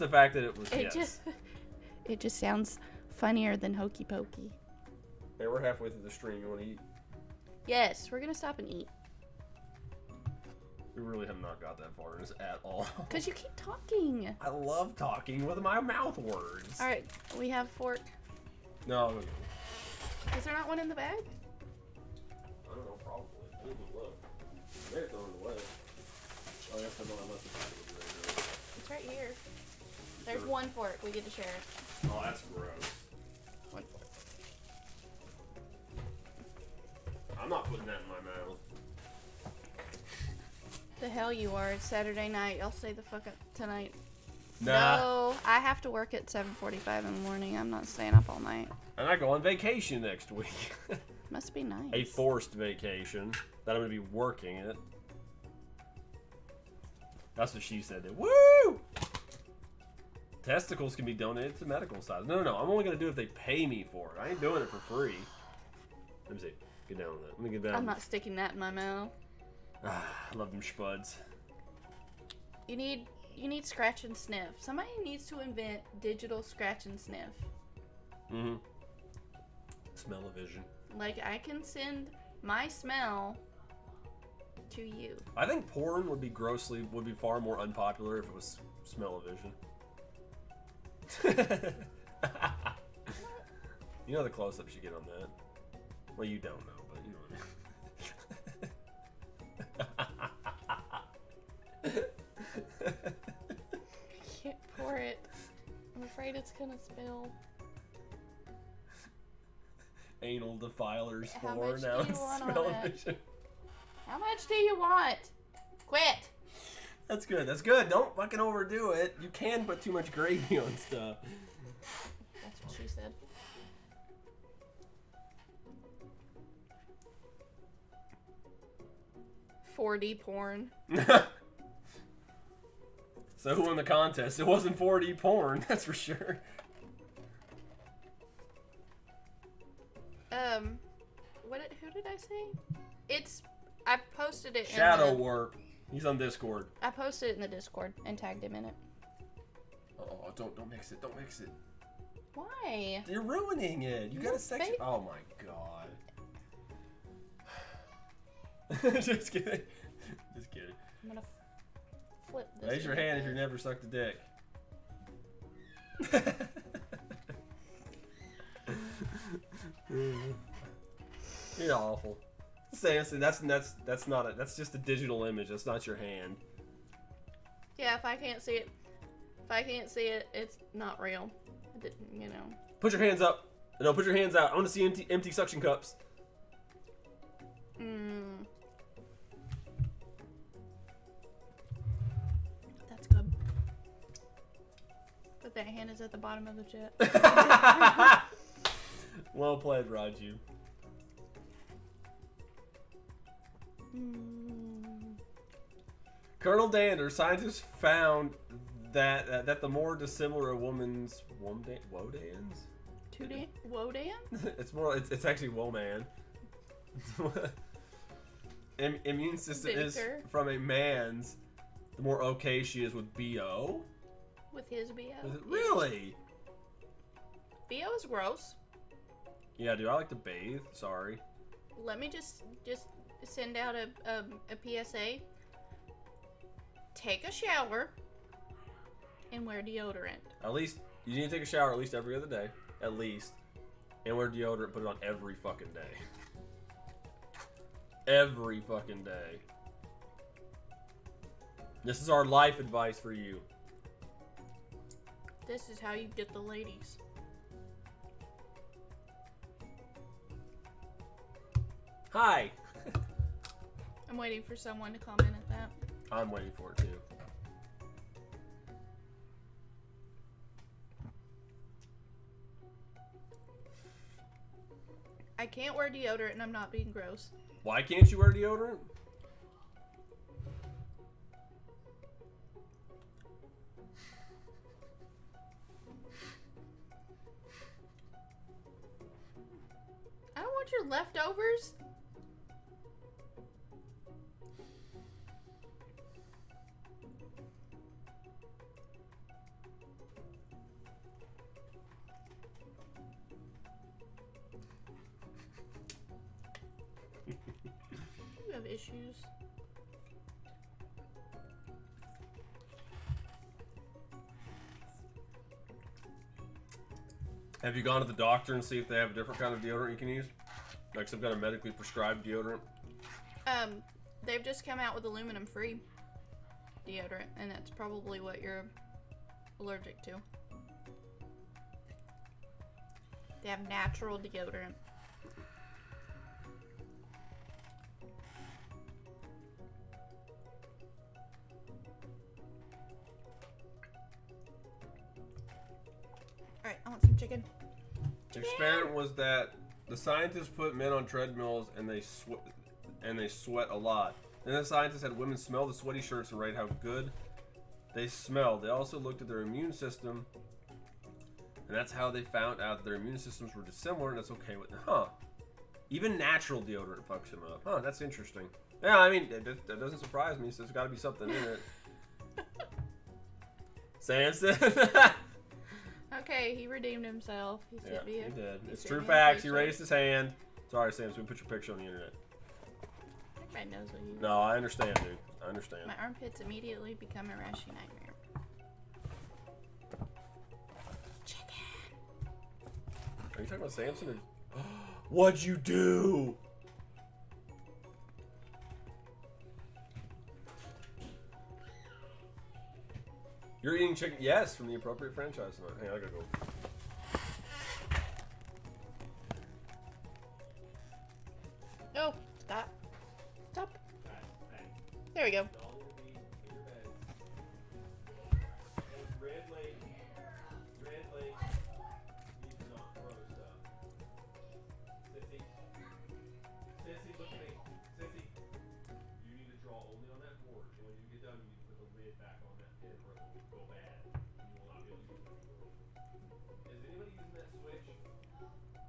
fact that it was. It just sounds funnier than hokey pokey. Hey, we're halfway through the stream. You want to eat? Yes, we're gonna stop and eat. We really have not got that far in this at all. Cause you keep talking. I love talking with my mouth words. All right, we have fork. No. Is there not one in the bag? I don't know, probably. I didn't look. Maybe it's thrown away. Oh, yes, I know I left it. It's right here. There's one fork. We get to share it. Oh, that's gross. One fork. I'm not putting that in my mouth. The hell you are. It's Saturday night. Y'all stay the fuck up tonight. Nah. No, I have to work at 7:45 in the morning. I'm not staying up all night. And I go on vacation next week. Must be nice. A forced vacation that I'm going to be working it. That's what she said. Woo! Testicles can be donated to medical sites. No. I'm only going to do it if they pay me for it. I ain't doing it for free. Let me see. Get down with that. Let me get down. I'm not sticking that in my mouth. I love them spuds. You need scratch and sniff. Somebody needs to invent digital scratch and sniff. Mm-hmm. Smell-o-vision. Like, I can send my smell to you. I think porn would be far more unpopular if it was smell-o-vision. You know the close-ups you get on that. Well, you don't know, but you know what I mean. I can't pour it. I'm afraid it's gonna spill. Anal defilers How for much now. do you want on Smell-o-vision. How much do you want? Quit. That's good. That's good. Don't fucking overdo it. You can put too much gravy on stuff. That's what she said. .4D porn. So who won the contest? It wasn't 4D porn, that's for sure. Who did I say? I posted it Shadow Warp. He's on Discord. I posted it in the Discord and tagged him in it. Oh, don't mix it. Don't mix it. Why? You're ruining it. You got a section. Oh my god. Just kidding. Just kidding. I'm gonna flip this. Raise your hand if you've never sucked a dick. You're awful. Samson, that's not it. That's just a digital image. That's not your hand. Yeah, if I can't see it, it's not real. I didn't, you know. Put your hands up. No, put your hands out. I want to see empty suction cups. That's good. But that hand is at the bottom of the jet. Well played, Raju. Colonel Dander, scientists found that the more dissimilar a woman's Wodans? Wodan? It's actually woman. Immune system is from a man's, the more okay she is with BO. with his BO. Is it really? BO is gross. Yeah, dude, I like to bathe. Sorry. Let me just send out a PSA. Take a shower and wear deodorant. At least, you need to take a shower at least every other day. At least. And wear deodorant, put it on every fucking day. Every fucking day. This is our life advice for you. This is how you get the ladies. Hi. I'm waiting for someone to comment at that. I'm waiting for it too. I can't wear deodorant and I'm not being gross. Why can't you wear deodorant? I don't want your leftovers. You have issues. Have you gone to the doctor and see if they have a different kind of deodorant you can use? Like some kind of medically prescribed deodorant? They've just come out with aluminum-free deodorant, and that's probably what you're allergic to. They have natural deodorant. Alright, I want some chicken. The experiment was that the scientists put men on treadmills and they sweat a lot. Then the scientists had women smell the sweaty shirts and rate how good they smelled. They also looked at their immune system, and that's how they found out that their immune systems were dissimilar, and that's okay with them. Huh. Even natural deodorant fucks them up. Huh, that's interesting. Yeah, I mean, that doesn't surprise me, so there's got to be something in it. Samson? Okay, he redeemed himself. He Yeah, sent me he did. he It's sent true me a facts. He picture. raised his hand. Sorry, Samson, we put your picture on the internet. Everybody knows what you No, I understand, dude. I understand. My armpits immediately become a rashy nightmare. Chicken. Are you talking about Samson or... What'd you do? You're eating chicken? Yes, from the appropriate franchise tonight. Hey, I gotta go. Oh, stop. Stop. There we go.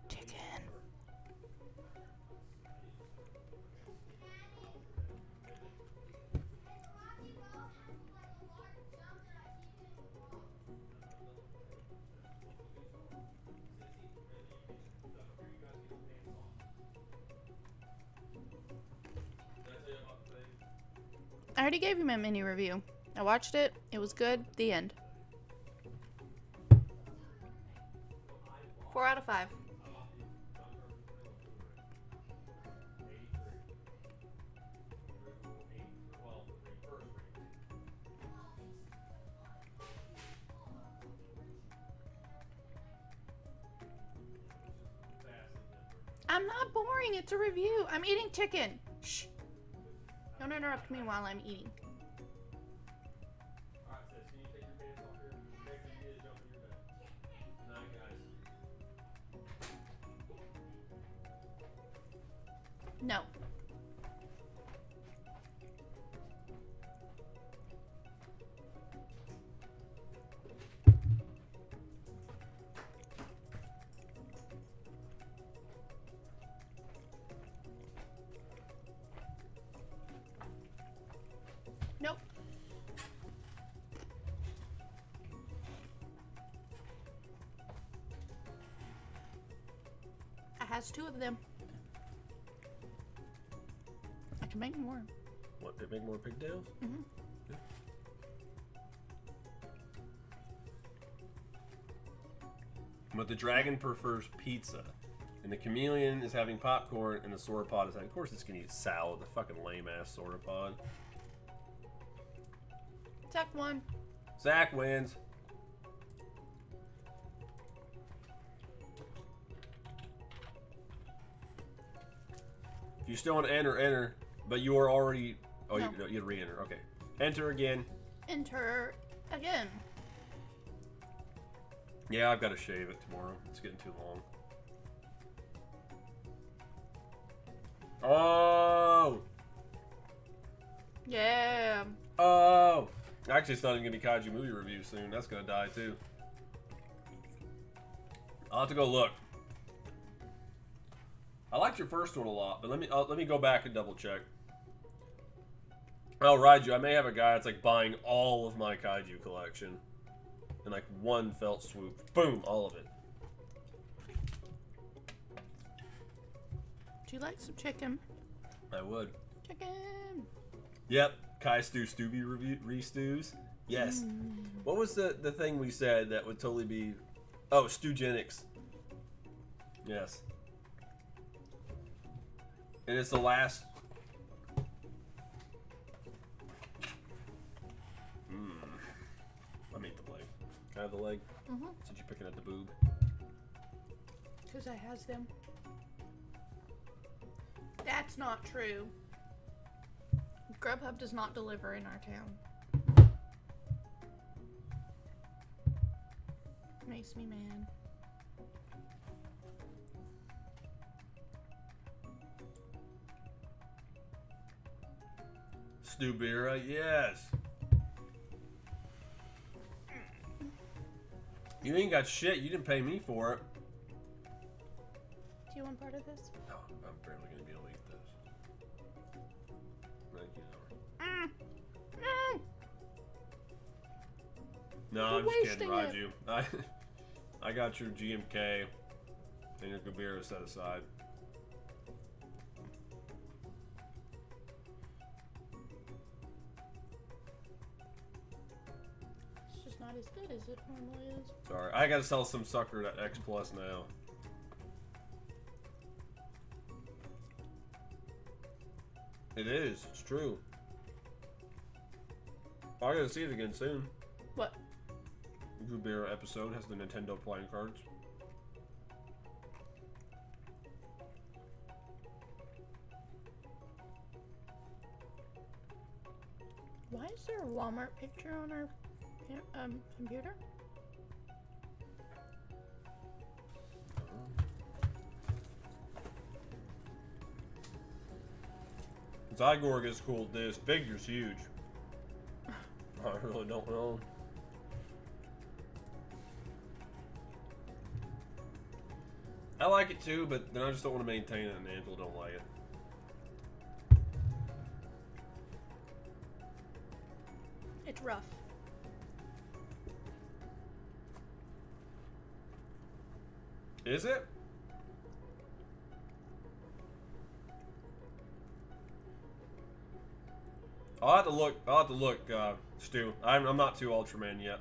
Chicken. I already gave him a mini review. I watched it. It was good. The end. 4 out of 5. I'm not boring. It's a review. I'm eating chicken. Shh. Don't interrupt me while I'm eating. No. Nope. has 2 of them. I can make more. What, they make more pigtails? Mm-hmm. Yeah. But the dragon prefers pizza. And the chameleon is having popcorn, and the sauropod is having... Of course it's gonna eat salad, the fucking lame-ass sauropod. Zach won. Zach wins. If you still want to enter, but you are already... Oh, No. you had to re-enter. Okay. Enter again. Enter again. Yeah, I've got to shave it tomorrow. It's getting too long. Oh! Yeah. Oh! Actually, it's not even going to be Kaiju movie review soon. That's going to die, too. I'll have to go look. I liked your first one a lot, but let me go back and double check. I'll ride you. I may have a guy that's like buying all of my Kaiju collection in like one felt swoop. Boom, all of it. Do you like some chicken? I would. Chicken. Yep. Kai Stew Stuvie re-stews. Yes. What was the thing we said that would totally be... Oh, Stewgenics. Yes. And it's the last... Let me eat the leg. Can I have the leg? Mm-hmm. Since you're picking at the boob. Because I has them. That's not true. Grubhub does not deliver in our town. Makes me mad. Stubira, yes. You ain't got shit. You didn't pay me for it. Do you want part of this? No, I'm barely gonna be able to eat this. Thank you, No, You're I'm just kidding, wasting Raju. I got your GMK and your Gabira set aside. It's just not as good as it normally is. Sorry, I gotta sell some sucker at X Plus now. It is. It's true. I gotta see it again soon. What? Gubera episode has the Nintendo playing cards. Why is there a Walmart picture on our computer? Zygorg is cool. This figure's huge. I really don't know. I like it too, but then I just don't want to maintain it, and Angela don't like it. It's rough. Is it? I'll have to look, Stu. I'm not too Ultraman yet.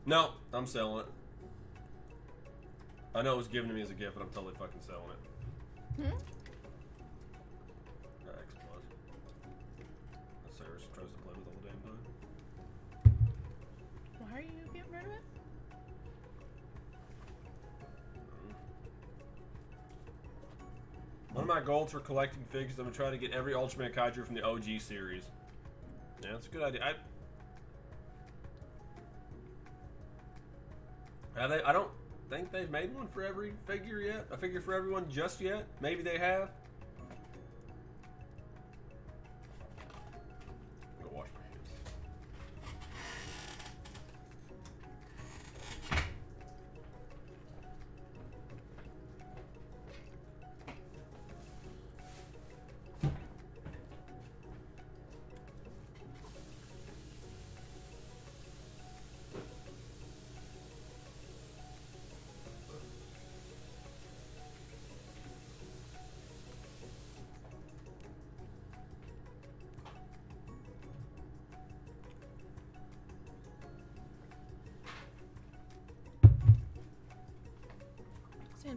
No, I'm selling it. I know it was given to me as a gift, but I'm totally fucking selling it. Hmm? X Plus. That Cyrus tries to play with all the damn time. Why are you getting rid of it? One of my goals for collecting figures, I'm gonna try to get every Ultraman Kaiju from the OG series. Yeah, that's a good idea. I don't think they've made one for every figure yet. A figure for everyone just yet. Maybe they have. Go wash my hands.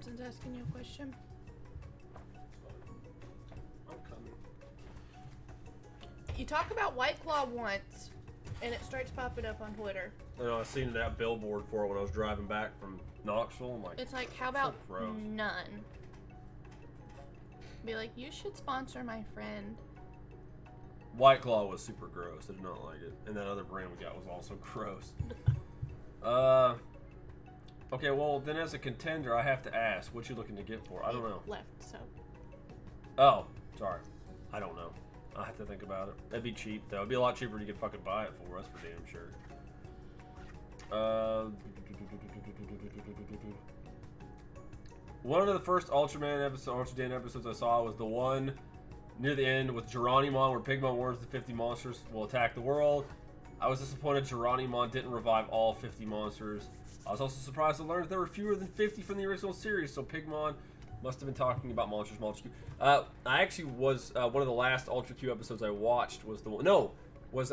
Samson's asking you a question. I'm coming. You talk about White Claw once, and it starts popping up on Twitter. I know, I seen that billboard for it when I was driving back from Knoxville. I'm like, It's like, how about so gross. none? Be like, you should sponsor my friend. White Claw was super gross. I did not like it. And that other brand we got was also gross. Okay, well, then as a contender, I have to ask, what you looking to get for? I don't know. Left, so. Oh, sorry. I don't know. I'll have to think about it. That'd be cheap, though. It'd be a lot cheaper to get fucking buy it for us, for damn sure. One of the first Ultra Dan episodes I saw was the one near the end with Geronimon, where Pigmon warns the 50 monsters will attack the world. I was disappointed Geronimon didn't revive all 50 monsters. I was also surprised to learn that there were fewer than 50 from the original series, so Pigmon must have been talking about Monsters from Ultra Q. I actually was, one of the last Ultra Q episodes I watched was the one, it was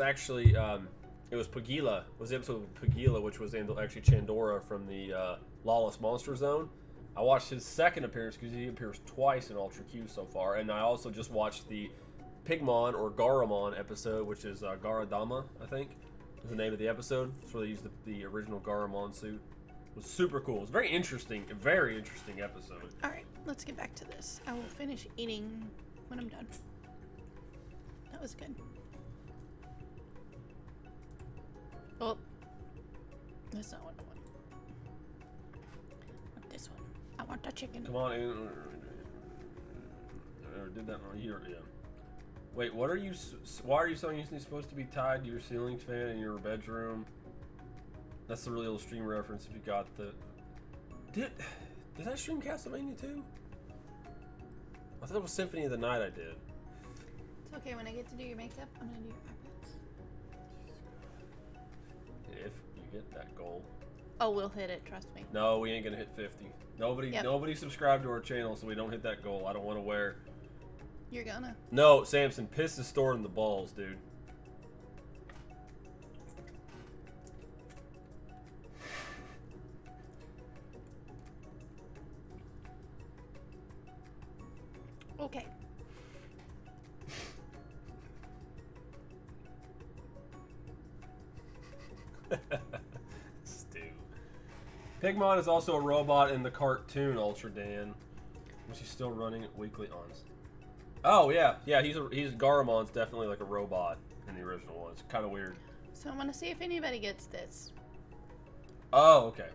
Pagila, was the episode with Pagila, which was actually Chandora from the Lawless Monster Zone. I watched his second appearance because he appears twice in Ultra Q so far, and I also just watched the Pigmon or Garamon episode, which is Garadama, I think, is the name of the episode. It's where they used the original Garamon suit. It was super cool. It was very interesting episode. Alright, let's get back to this. I will finish eating when I'm done. That was good. Oh, that's not what I want. I want this one. I want the chicken. Come on in. I did that on here, yeah. Wait, what are you? Why are you saying you're supposed to be tied to your ceiling fan in your bedroom? That's the really old stream reference. If you got the, did I stream Castlevania too? I thought it was Symphony of the Night. I did. It's okay. When I get to do your makeup, I'm gonna do your eyebrows. If you get that goal. Oh, we'll hit it. Trust me. No, we ain't gonna hit 50. Nobody subscribed to our channel, so we don't hit that goal. I don't want to wear. You're gonna. No, Samson, piss is stored in the balls, dude. Okay. Stu. Pigmon is also a robot in the cartoon Ultra Dan, which is still running weekly on. Oh yeah, he's Garamon's definitely like a robot in the original one. It's kind of weird. So I'm gonna see if anybody gets this. Oh, okay.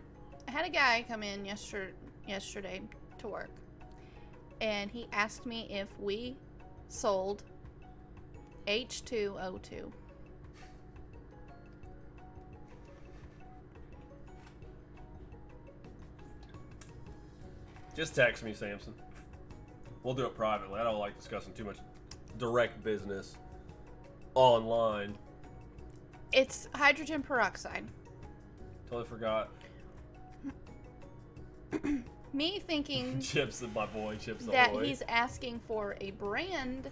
I had a guy come in yesterday to work, and he asked me if we sold H2O2. Just text me, Samson. We'll do it privately. I don't like discussing too much direct business online. It's hydrogen peroxide. Totally forgot. Me thinking Chips, my boy, Chips that Ahoy. he's asking for a brand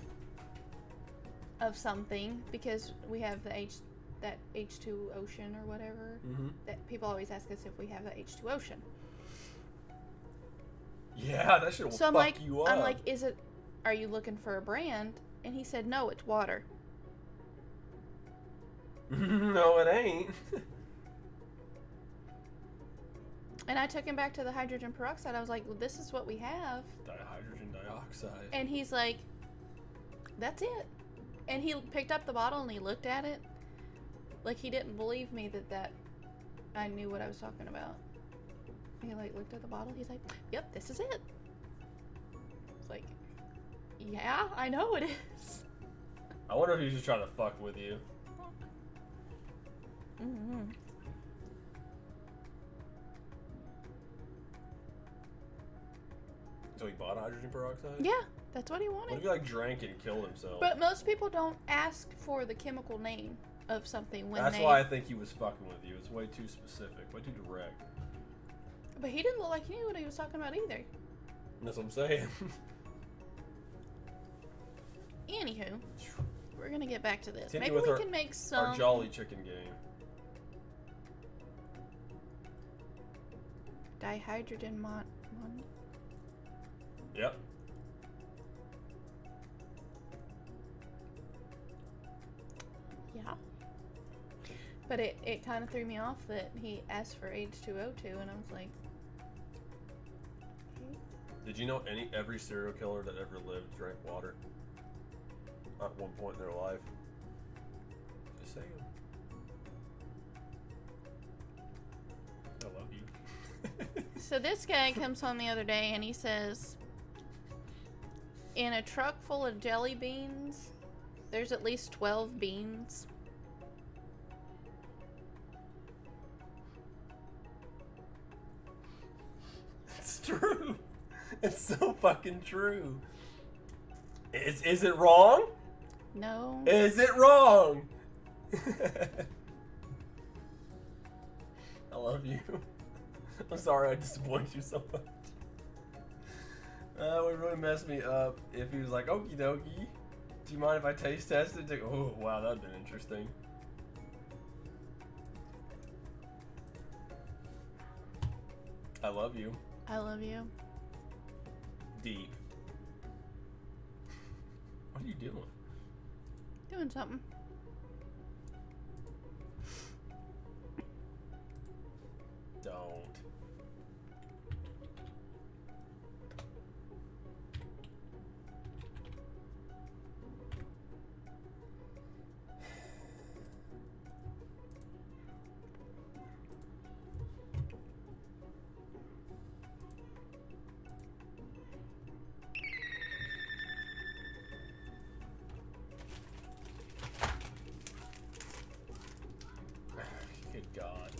of something because we have that H2 Ocean or whatever. Mm-hmm. That people always ask us if we have the H2 Ocean. Yeah, that shit will So fuck you up. I'm like, are you looking for a brand? And he said, no, it's water. No, it ain't. And I took him back to the hydrogen peroxide. I was like, well, this is what we have. Hydrogen dioxide. And he's like, that's it. And he picked up the bottle and he looked at it. Like he didn't believe me that I knew what I was talking about. He like looked at the bottle. He's like, yep, this is it. It's like, yeah, I know it is. I wonder if he's just trying to fuck with you. Mm-hmm. So he bought hydrogen peroxide? Yeah, that's what he What wanted. if he like drank it and killed himself? But most people don't ask for the chemical name of something when That's they... why I think he was fucking with you. It's way too specific, way too direct. But he didn't look like he knew what he was talking about either. That's what I'm saying. Anywho, we're gonna get back to this. Continue Maybe with we can make Our some Jolly Chicken game. dihydrogen Yep. Yeah. But it kind of threw me off that he asked for H2O2, and I was like, Did you know every serial killer that ever lived drank water at one point in their life? Just saying. I love you. So this guy comes home the other day and he says, in a truck full of jelly beans, there's at least 12 beans. It's true. It's so fucking true. Is it wrong? No. Is it wrong? I love you. I'm sorry I disappointed you so much. It would really mess me up if he was like, okie dokie. Do you mind if I taste test it? Oh, wow, that'd been interesting. I love you. I love you. Deep. What are you doing? Doing something. Don't. Good God.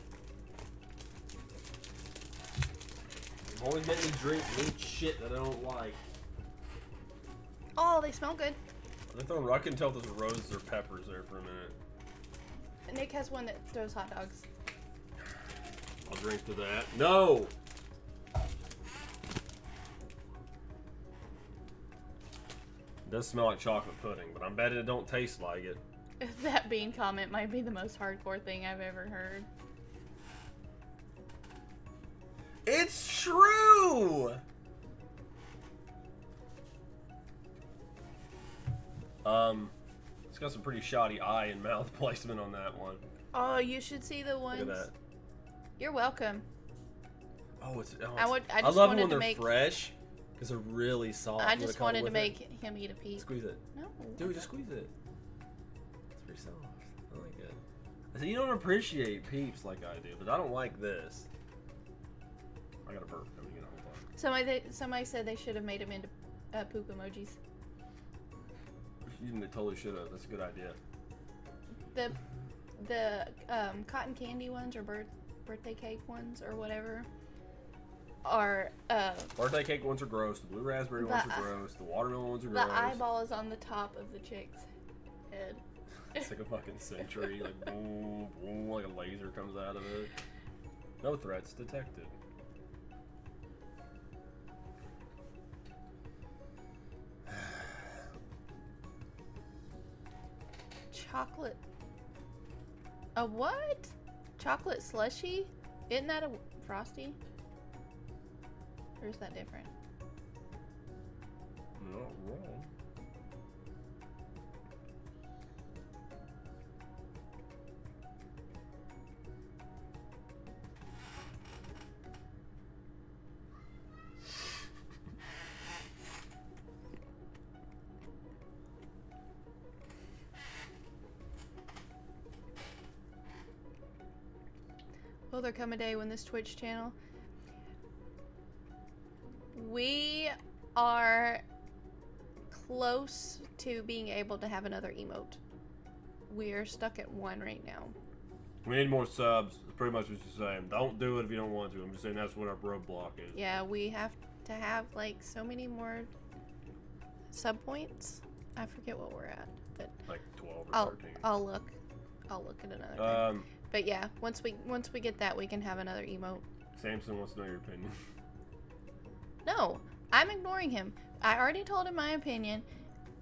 I'm always making me drink weird shit that I don't like. Oh, they smell good. I can tell if there's roses or peppers there for a minute. Nick has one that throws hot dogs. I'll drink to that. No! It does smell like chocolate pudding, but I'm betting it don't taste like it. That bean comment might be the most hardcore thing I've ever heard. It's true! It's got some pretty shoddy eye and mouth placement on that one. Oh, you should see the ones. Look at that. You're welcome. Oh, I I just love wanted them when to they're make. fresh, because they're really soft. I just wanted to make him eat a piece. Squeeze it. No. Dude, just squeeze it. It's pretty soft. I like it. I said, you don't appreciate Peeps like I do, but I don't like this. I got a burp. I'm gonna hold on. Somebody said they should have made him into poop emojis. They totally should have. That's a good idea. The cotton candy ones or birthday cake ones or whatever are Birthday cake ones are gross. The blue raspberry ones are gross. The watermelon ones are gross. the eyeball is on the top of the chick's head. It's like a fucking sentry, like boom, boom, like a laser comes out of it. No threats detected. Chocolate. A what? Chocolate slushy? Isn't that a Frosty? Or is that different? Not wrong. Will there come a day when this Twitch channel? We are close to being able to have another emote. We are stuck at 1 right now. We need more subs. That's pretty much what you're saying. Don't do it if you don't want to. I'm just saying that's what our roadblock is. Yeah, we have to have like so many more sub points. I forget what we're at, but Like 12 or 13. I'll look at another time. But yeah, once we get that, we can have another emote. Samson wants to know your opinion. No, I'm ignoring him. I already told him my opinion,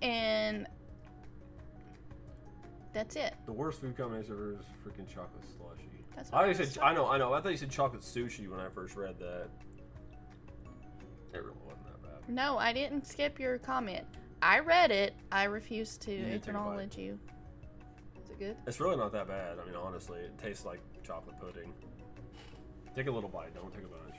and that's it. The worst food combination ever is freaking chocolate slushy. That's I what already said, I know. I thought you said chocolate sushi when I first read that. It really wasn't that bad. No, I didn't skip your comment. I read it. I refuse to You need to take a bite. acknowledge you. Is it good? It's really not that bad. I mean, honestly, it tastes like chocolate pudding. Take a little bite. Don't take a bunch.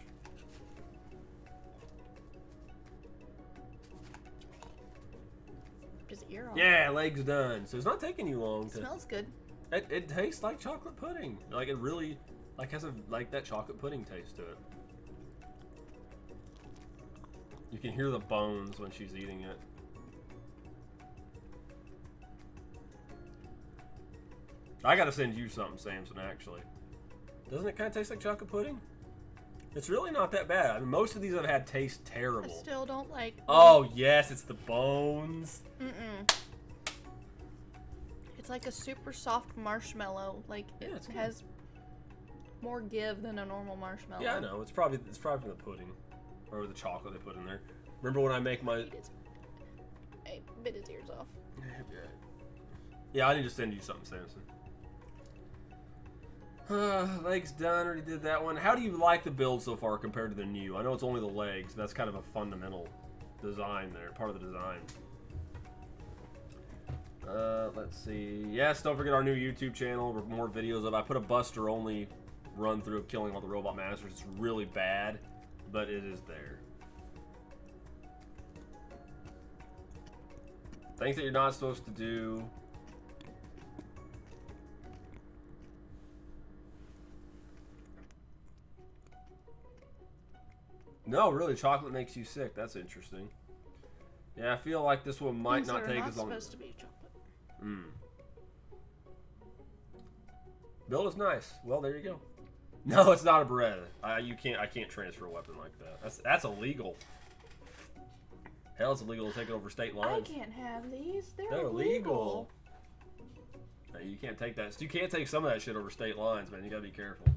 Is it your own? Yeah, leg's done. So it's not taking you long It to. smells good. It tastes like chocolate pudding. Like it really, like has a like that chocolate pudding taste to it. You can hear the bones when she's eating it. I gotta send you something, Samson, actually. Doesn't it kind of taste like chocolate pudding? It's really not that bad. I mean, most of these I've had taste I terrible. still don't like. Oh, yes, it's the bones. Mm-mm. It's like a super soft marshmallow. Like, it Yeah, it's good. has more give than a normal marshmallow. Yeah, I know. It's probably from the pudding. Or the chocolate they put in there. Remember when I make my... I bit his ears off. Yeah, I need to send you something, Samson. Legs done, already did that one. How do you like the build so far compared to the new? I know it's only the legs, but that's kind of a fundamental design there, part of the design. Let's see. Yes, don't forget our new YouTube channel with more videos of. I put a Buster only run through of killing all the robot masters. It's really bad, but it is there. Things that you're not supposed to do. No, really, chocolate makes you sick. That's interesting. Yeah, I feel like this one might not take as long. It's supposed to be chocolate. Mm. Build is nice. Well, there you go. No, it's not a Beretta. I can't transfer a weapon like that. That's illegal. Hell, it's illegal to take it over state lines. I can't have these. They're illegal. Hey, you can't take that. You can't take some of that shit over state lines, man. You gotta be careful.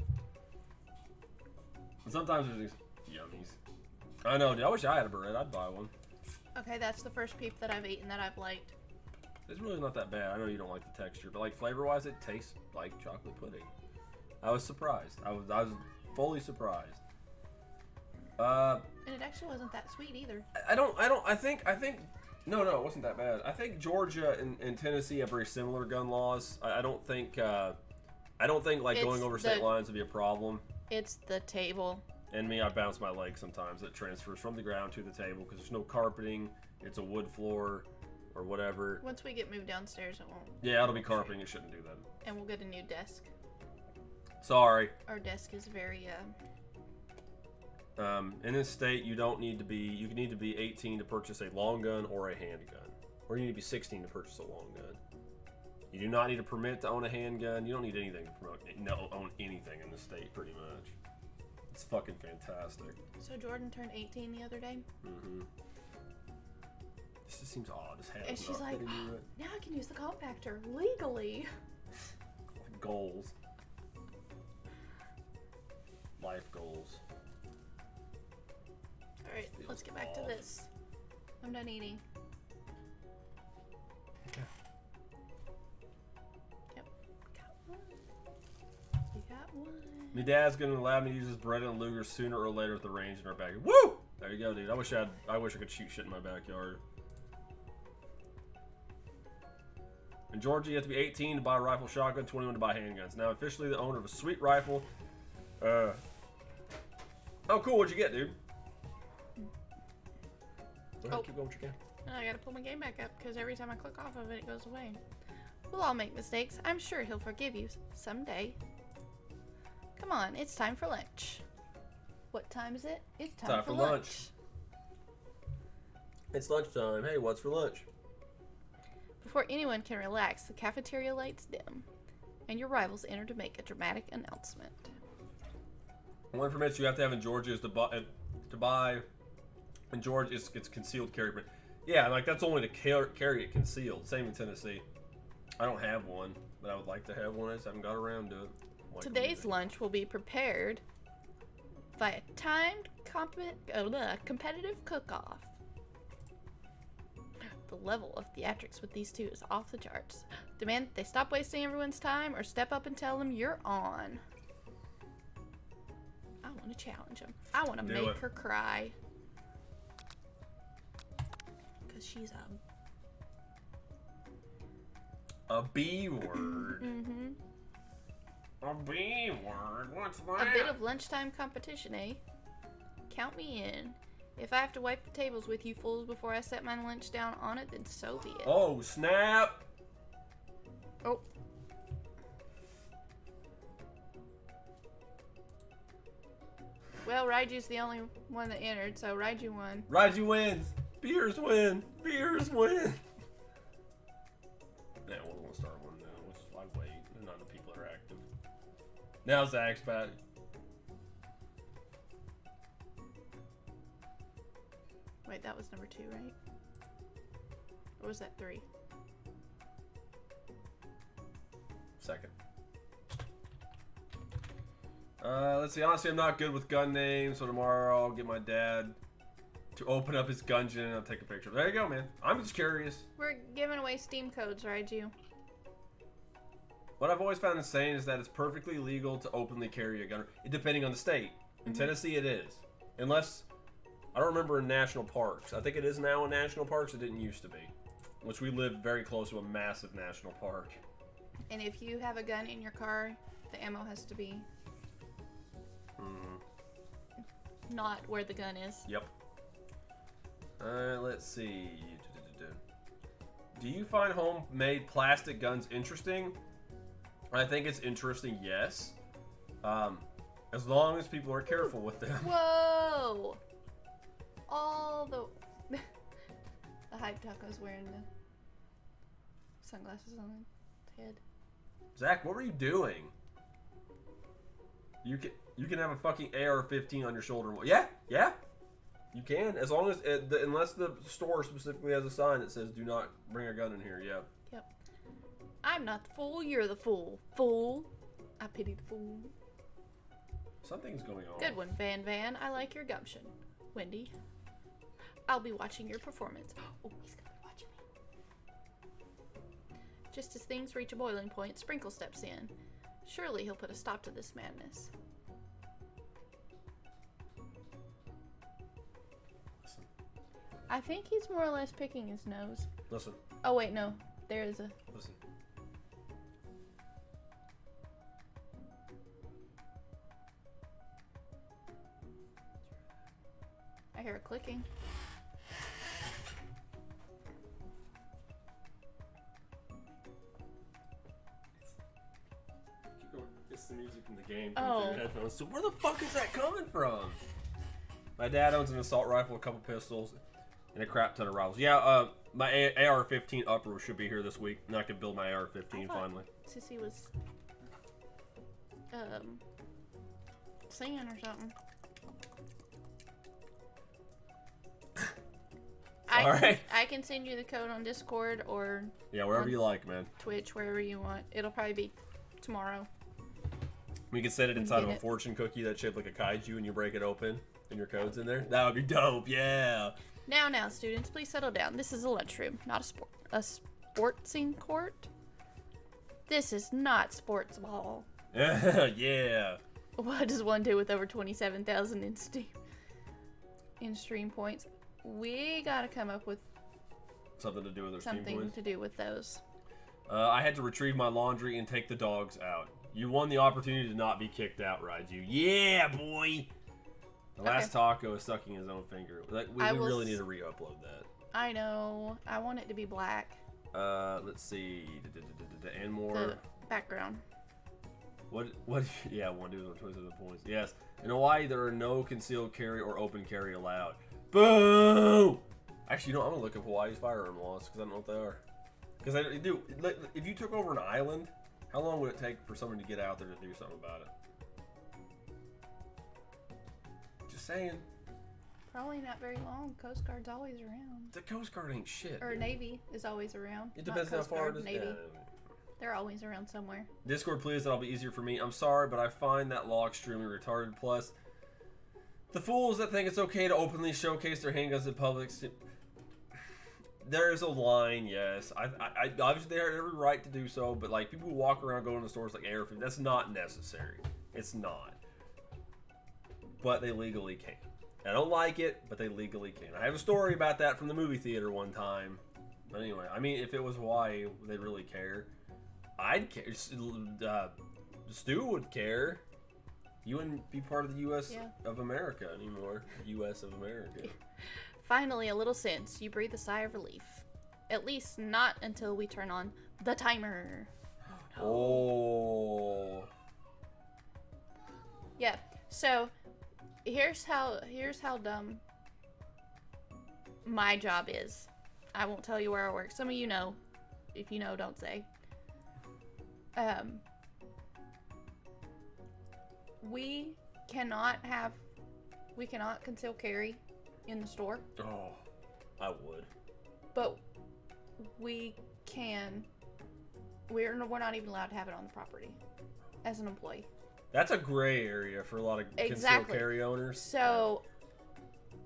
And sometimes there's these yummies. I know, dude. I wish I had a Beretta. I'd buy one. Okay, that's the first peep that I've eaten that I've liked. It's really not that bad. I know you don't like the texture, but like flavor-wise, it tastes like chocolate pudding. I was surprised. I was fully surprised. And it actually wasn't that sweet either. I think no, it wasn't that bad. I think Georgia and Tennessee have very similar gun laws. I don't think like going over state lines would be a problem. It's the table. And me, I bounce my leg sometimes. It transfers from the ground to the table because there's no carpeting. It's a wood floor or whatever. Once we get moved downstairs, it won't. Yeah, it'll be carpeting. It shouldn't do that. And we'll get a new desk. Sorry. Our desk is very in this state, you need to be 18 to purchase a long gun or a handgun. Or you need to be 16 to purchase a long gun. You do not need a permit to own a handgun. You don't need anything to own anything in this state, pretty much. It's fucking fantastic. So Jordan turned 18 the other day. Mm-hmm. This just seems odd as hell. And she's like, oh, now I can use the compactor legally. Goals. Life goals. Alright, let's get back to this. I'm done eating. Okay. Yep. Got one. We got one. My dad's gonna allow me to use his Beretta and Luger sooner or later at the range in our backyard. Woo! There you go, dude. I wish I could shoot shit in my backyard. In Georgia, you have to be 18 to buy a rifle, shotgun, 21 to buy handguns. Now officially the owner of a sweet rifle. Oh, cool. What'd you get, dude? Go ahead, keep going what you can. I gotta pull my game back up because every time I click off of it, it goes away. We'll all make mistakes. I'm sure he'll forgive you someday. Come on, it's time for lunch. What time is it? It's time for lunch. It's lunchtime. Hey, what's for lunch? Before anyone can relax, the cafeteria lights dim, and your rivals enter to make a dramatic announcement. One permits you have to have in Georgia is to buy. In Georgia, it's concealed carry permit. Yeah, like that's only to carry it concealed. Same in Tennessee. I don't have one, but I would like to have one. I just haven't got around to it. Today's lunch will be prepared by a timed competitive cook-off. The level of theatrics with these two is off the charts. Demand that they stop wasting everyone's time or step up and tell them you're on. I want to challenge them. I want to make her cry. Because she's A B word. Mm-hmm. A B word? What's that? A bit of lunchtime competition, eh? Count me in. If I have to wipe the tables with you fools before I set my lunch down on it, then so be it. Oh, snap! Oh. Well, Raiju's the only one that entered, so Raiju won. Raiju wins! Beers win! Beers win! Yeah, we're gonna start one now, which is why I wait. None of the people are active. Now Zach's back. Wait, that was number 2, right? Or was that 3? Second. Let's see. Honestly, I'm not good with gun names, so tomorrow I'll get my dad to open up his gungeon and I'll take a picture. There you go, man. I'm just curious. We're giving away Steam codes, Raiju. What I've always found insane is that it's perfectly legal to openly carry a gun, depending on the state. In Tennessee, it is. Unless, I don't remember in national parks. I think it is now in national parks. It didn't used to be. Which we live very close to a massive national park. And if you have a gun in your car, the ammo has to be not where the gun is. Yep. Let's see. Do you find homemade plastic guns interesting? I think it's interesting, yes. As long as people are careful with them. Whoa! All the hype taco's wearing the sunglasses on his head. Zach, what were you doing? You can have a fucking AR-15 on your shoulder. Yeah, you can, as long as unless the store specifically has a sign that says "Do not bring a gun in here." Yeah. Yep. I'm not the fool. You're the fool. Fool. I pity the fool. Something's going on. Good one, Van Van. I like your gumption. Wendy. I'll be watching your performance. Oh, he's gonna be watching me. Just as things reach a boiling point, Sprinkle steps in. Surely he'll put a stop to this madness. Listen. I think he's more or less picking his nose. Listen. Oh wait, no. There is a... Listen. I hear a clicking. Keep going. It's the music in the game. Oh. Headphones. So where the fuck is that coming from? My dad owns an assault rifle, a couple pistols, and a crap ton of rifles. Yeah, my AR-15 upper should be here this week, and I can build my AR-15 finally. Sissy was singing or something. Alright. I can send you the code on Discord or Yeah, wherever you like, man. Twitch, wherever you want. It'll probably be tomorrow. We can set it inside of a fortune cookie that's shaped like a kaiju, and you break it open, and your code's in there. That would be dope, yeah. Now, students, please settle down. This is a lunchroom, not a sportsing court. This is not sports ball. Yeah. What does one do with over 27,000 in stream points? We gotta come up with Something to do with their stream something points. to do with those. I had to retrieve my laundry and take the dogs out. You won the opportunity to not be kicked out, Raiju. Yeah, boy! The last taco is sucking his own finger. Like, we really need to re-upload that. I know. I want it to be black. Let's see. And more. The background. What? Yeah, one dude on 27 points. Yes. In Hawaii, there are no concealed carry or open carry allowed. Boo! Actually, you know, I'm gonna look up Hawaii's firearm laws because I don't know what they are. Because if you took over an island, how long would it take for someone to get out there to do something about it? Just saying. Probably not very long. Coast Guard's always around. The Coast Guard ain't shit. Or dude. Navy is always around. It depends how far it is. Navy. Yeah. They're always around somewhere. Discord, please. That'll be easier for me. I'm sorry, but I find that law extremely retarded. Plus, the fools that think it's okay to openly showcase their handguns in public. There is a line, yes. I obviously they have every right to do so, but like people who walk around going to stores like AR-15, that's not necessary. It's not. But they legally can. I don't like it, but they legally can. I have a story about that from the movie theater one time. But anyway, I mean, if it was Hawaii, they'd really care. I'd care. Stu would care. You wouldn't be part of the U.S. of America anymore. U.S. of America. Finally, a little sense. You breathe a sigh of relief. At least not until we turn on the timer. Oh. Yeah. So, here's how dumb my job is. I won't tell you where I work. Some of you know. If you know, don't say. We cannot conceal carry in the store. Oh, I would. But we can. We're not even allowed to have it on the property as an employee. That's a gray area for a lot of concealed carry owners. So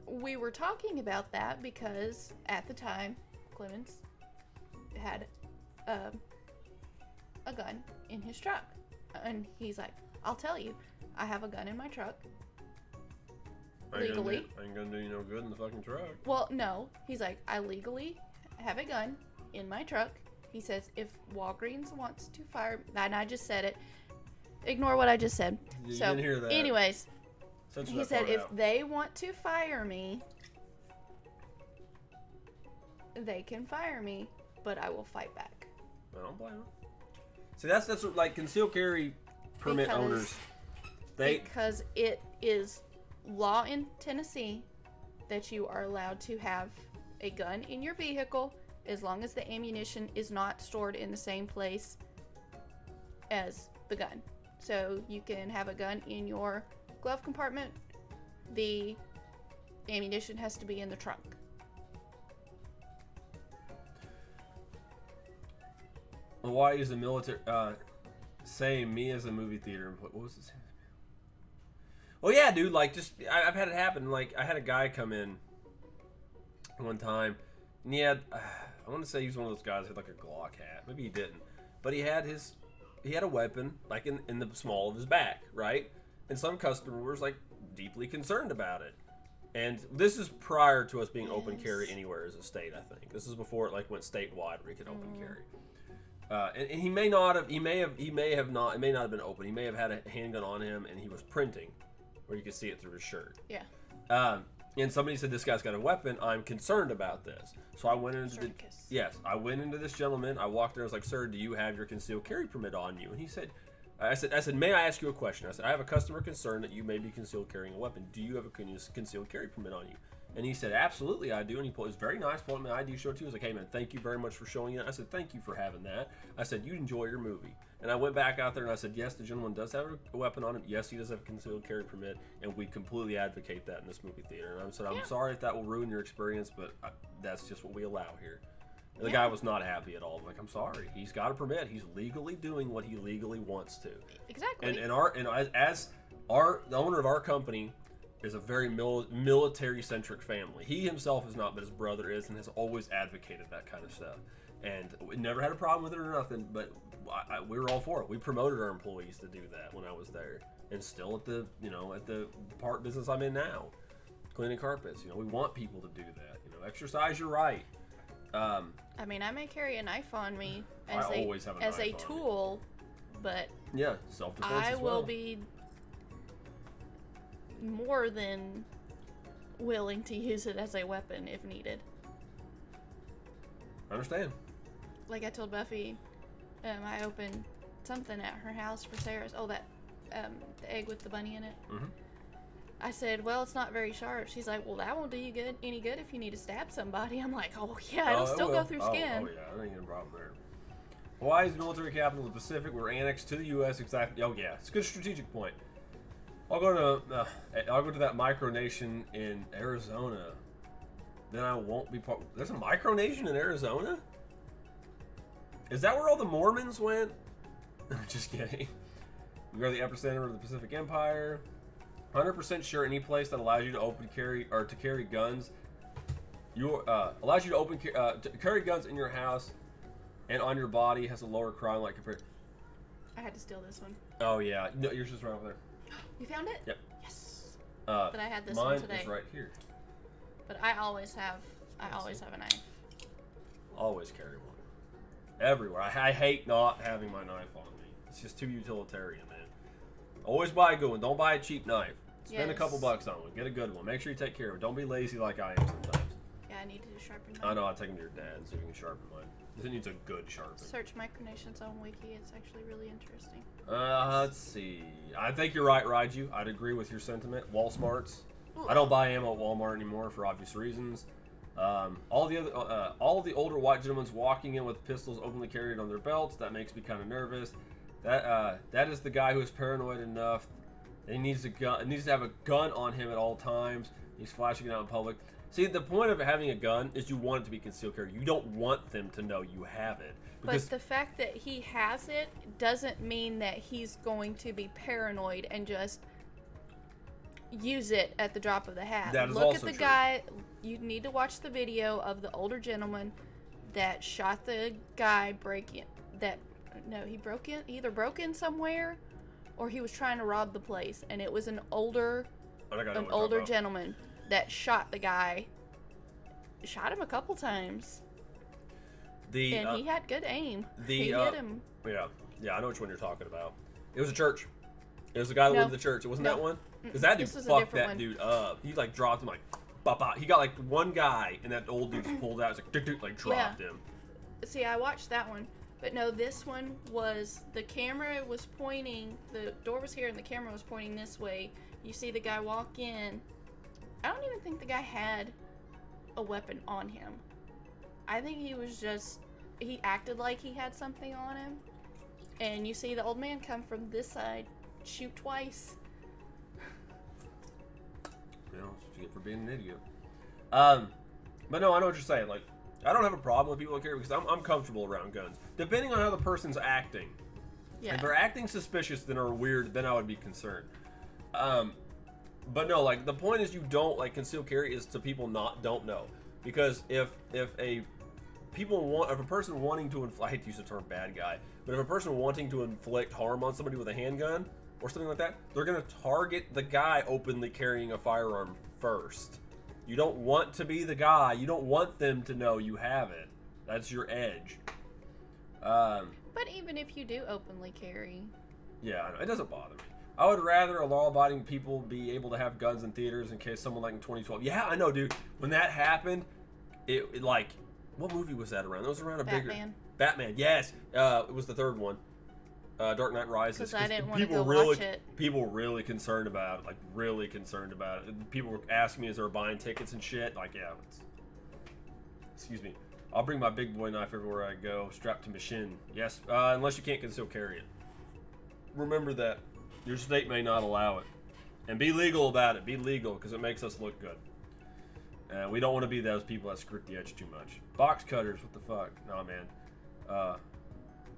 we were talking about that because at the time, Clemens had a gun in his truck. And he's like, I'll tell you, I have a gun in my truck. Legally. Ain't gonna do you no good in the fucking truck. Well, no. He's like, I legally have a gun in my truck. He says, if Walgreens wants to fire me, and I just said it. Ignore what I just said. You didn't hear that. Anyways, Censor he that said, part if out. they want to fire me, they can fire me, but I will fight back. I don't blame him. See, that's what, like, concealed carry permit owners. Because it is law in Tennessee that you are allowed to have a gun in your vehicle as long as the ammunition is not stored in the same place as the gun. So you can have a gun in your glove compartment. The ammunition has to be in the trunk. Hawaii is a military. Same. Me as a movie theater. What was this? Well, yeah, dude. Like, I've had it happen. Like, I had a guy come in one time, and he had. I want to say he was one of those guys who had like a Glock hat. Maybe he didn't, but he had a weapon like in the small of his back, right? And some customer was like deeply concerned about it. And this is prior to us being open carry anywhere as a state. I think this is before it like went statewide where you could open carry. And he may not have not. It may not have been open. He may have had a handgun on him, and he was printing, where you could see it through his shirt. Yeah. And somebody said, "This guy's got a weapon. I'm concerned about this." So I went into I went into this gentleman. I walked there. I was like, "Sir, do you have your concealed carry permit on you?" And he said, "I said, may I ask you a question?" I said, "I have a customer concerned that you may be concealed carrying a weapon. Do you have a concealed carry permit on you?" And he said, "Absolutely, I do." And he was very nice, pulled my ID, showed it to you. I was like, "Hey, man, thank you very much for showing it." I said, "Thank you for having that." I said, "You enjoy your movie." And I went back out there and I said, "Yes, the gentleman does have a weapon on him. Yes, he does have a concealed carry permit, and we completely advocate that in this movie theater." And I said, "I'm sorry if that will ruin your experience, but that's just what we allow here." And the guy was not happy at all. I'm like, "I'm sorry. He's got a permit. He's legally doing what he legally wants to." Exactly. The owner of our company is a very military-centric family. He himself is not, but his brother is, and has always advocated that kind of stuff. And we never had a problem with it or nothing, but we were all for it. We promoted our employees to do that when I was there, and still at the part business I'm in now, cleaning carpets. We want people to do that. Exercise your right. I mean, I may carry a knife on me as always have a as knife a on tool, but yeah, self-defense I as well. will be more than willing to use it as a weapon if needed. I understand. Like I told Buffy, I opened something at her house for Sarah's. Oh, that the egg with the bunny in it. Mm-hmm. I said, "Well, it's not very sharp." She's like, "Well, that won't do you any good if you need to stab somebody." I'm like, "Oh yeah, it'll still go through skin." Oh yeah, there ain't no problem there. Hawaii's military capital of the Pacific. We're annexed to the U.S. Exactly. Oh yeah, it's a good strategic point. I'll go to that micronation in Arizona. Then I won't be part. There's a micronation in Arizona. Is that where all the Mormons went? Just kidding. We are the epicenter of the Pacific Empire. 100% sure any place that allows you to open carry or to carry guns, allows you to carry guns in your house and on your body has a lower crime like compared. I had to steal this one. Oh yeah, no, yours is right over there. You found it? Yep. Yes. But I had this mine one today. is right here. But I always have a knife. Always carry one. Everywhere. I hate not having my knife on me. It's just too utilitarian, man. Always buy a good one. Don't buy a cheap knife. Spend a couple bucks on one. Get a good one. Make sure you take care of it. Don't be lazy like I am sometimes. Yeah, I need to sharpen mine. I know. I'll take them to your dad so you can sharpen mine. It needs a good sharpen. Search Micronations on Wiki. It's actually really interesting. Let's see. I think you're right, Raiju. I'd agree with your sentiment. Wall smarts. I don't buy ammo at Walmart anymore for obvious reasons. All the older white gentlemen walking in with pistols openly carried on their belts. That makes me kind of nervous. That is the guy who is paranoid enough. He needs a gun. Needs to have a gun on him at all times. He's flashing it out in public. See, the point of having a gun is you want it to be concealed carry. You don't want them to know you have it. But the fact that he has it doesn't mean that he's going to be paranoid and just use it at the drop of the hat. That is Look also at the true. guy. You need to watch the video of the older gentleman that shot the guy breaking. He broke in. Either broke in somewhere, or he was trying to rob the place, and it was an older gentleman that shot the guy. Shot him a couple times. And he had good aim. He hit him. Yeah, I know which one you're talking about. It was a church. It was the guy that lived in the church. It wasn't that one? Because that dude fucked that dude up. He like dropped him like, bop, bop. He got like one guy, and that old dude just pulled out. It's like dropped him. See, I watched that one. But no, this one was, the camera was pointing, the door was here and the camera was pointing this way. You see the guy walk in. I don't even think the guy had a weapon on him. I think he was just, he acted like he had something on him. And you see the old man come from this side, shoot twice. You know, that's what you get for being an idiot. But no, I know what you're saying. Like, I don't have a problem with people that carry because I'm comfortable around guns. Depending on how the person's acting. Yeah. If they're acting suspicious, then are weird, then I would be concerned. But no, like the point is you don't like conceal carry is to people don't know. Because if a person wanting to inflict, I hate to use the term bad guy, but if a person wanting to inflict harm on somebody with a handgun or something like that, they're gonna target the guy openly carrying a firearm first. You don't want to be the guy. You don't want them to know you have it. That's your edge. But even if you do openly carry. Yeah, I know. It doesn't bother me. I would rather law-abiding people be able to have guns in theaters in case someone like in 2012. Yeah, I know, dude. When that happened, it like, what movie was that around? It was around a bigger... Batman, yes. It was the third one. Dark Knight Rises. Because I didn't want to go watch it. People were really concerned about it. Like, really concerned about it. People were asking me as they were buying tickets and shit. Like, yeah. Excuse me. I'll bring my big boy knife everywhere I go, strapped to my shin. Yes, unless you can't conceal carry it. Remember that. Your state may not allow it. And be legal about it. Be legal, because it makes us look good. We don't want to be those people that skirt the edge too much. Box cutters, what the fuck? Nah, man.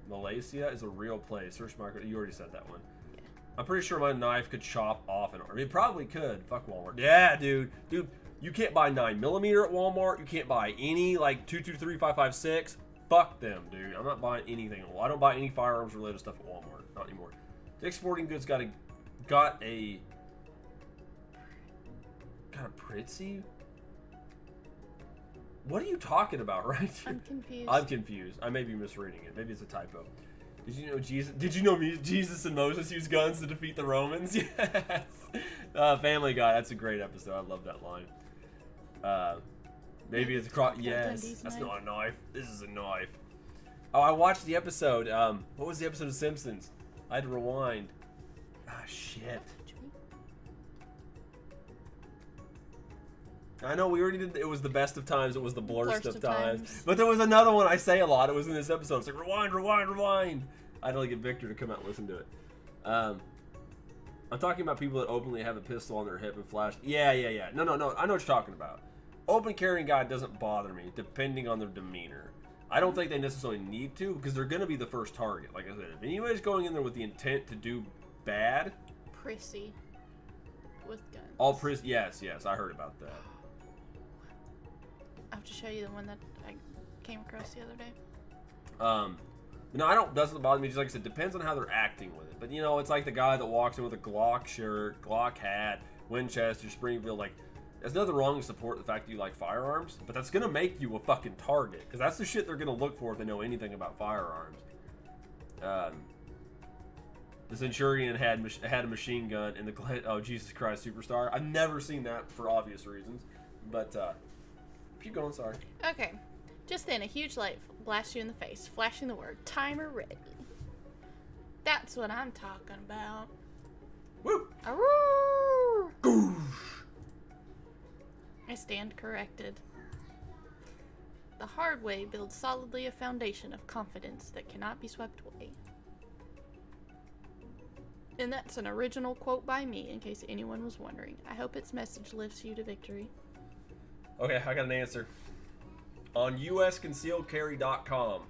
Malaysia is a real place. Search market. You already said that one. Yeah. I'm pretty sure my knife could chop off an arm. It probably could. Fuck Walmart. Yeah, dude. Dude, you can't buy 9mm at Walmart. You can't buy any like 223, 5.56. Fuck them, dude. I'm not buying anything. I don't buy any firearms related stuff at Walmart. Not anymore. Dick's Sporting Goods got a kind of Pritzy. What are you talking about, right? I'm confused. I'm confused. I may be misreading it. Maybe it's a typo. Did you know Jesus? Did you know Jesus and Moses used guns to defeat the Romans? Yes. Family Guy. That's a great episode. I love that line. Maybe it's yes. That's not a knife. This is a knife. Oh, I watched the episode. What was the episode of Simpsons? I had to rewind. Ah, shit. I know we already did. It was the best of times. It was the blurst of times. But there was another one I say a lot. It was in this episode. It's like rewind, rewind, rewind. I had to like get Victor to come out and listen to it. I'm talking about people that openly have a pistol on their hip and flash. Yeah. No. I know what you're talking about. Open carrying guy doesn't bother me, depending on their demeanor. I don't think they necessarily need to, because they're going to be the first target. Like I said, if anybody's going in there with the intent to do bad. Prissy. With guns. All prissy. Yes. I heard about that. I have to show you the one that I came across the other day. No, doesn't bother me. Just like I said, depends on how they're acting with it. But you know, it's like the guy that walks in with a Glock shirt, Glock hat, Winchester, Springfield, like, there's nothing wrong to support the fact that you like firearms, but that's gonna make you a fucking target, because that's the shit they're gonna look for if they know anything about firearms. The Centurion had a machine gun in the oh Jesus Christ Superstar. I've never seen that for obvious reasons, but keep going. Sorry. Okay, just then a huge light blasts you in the face, flashing the word "timer ready." That's what I'm talking about. Woo! Arroo! I stand corrected. The hard way builds solidly a foundation of confidence that cannot be swept away. And that's an original quote by me, in case anyone was wondering. I hope its message lifts you to victory. Okay, I got an answer. On usconcealedcarry.com,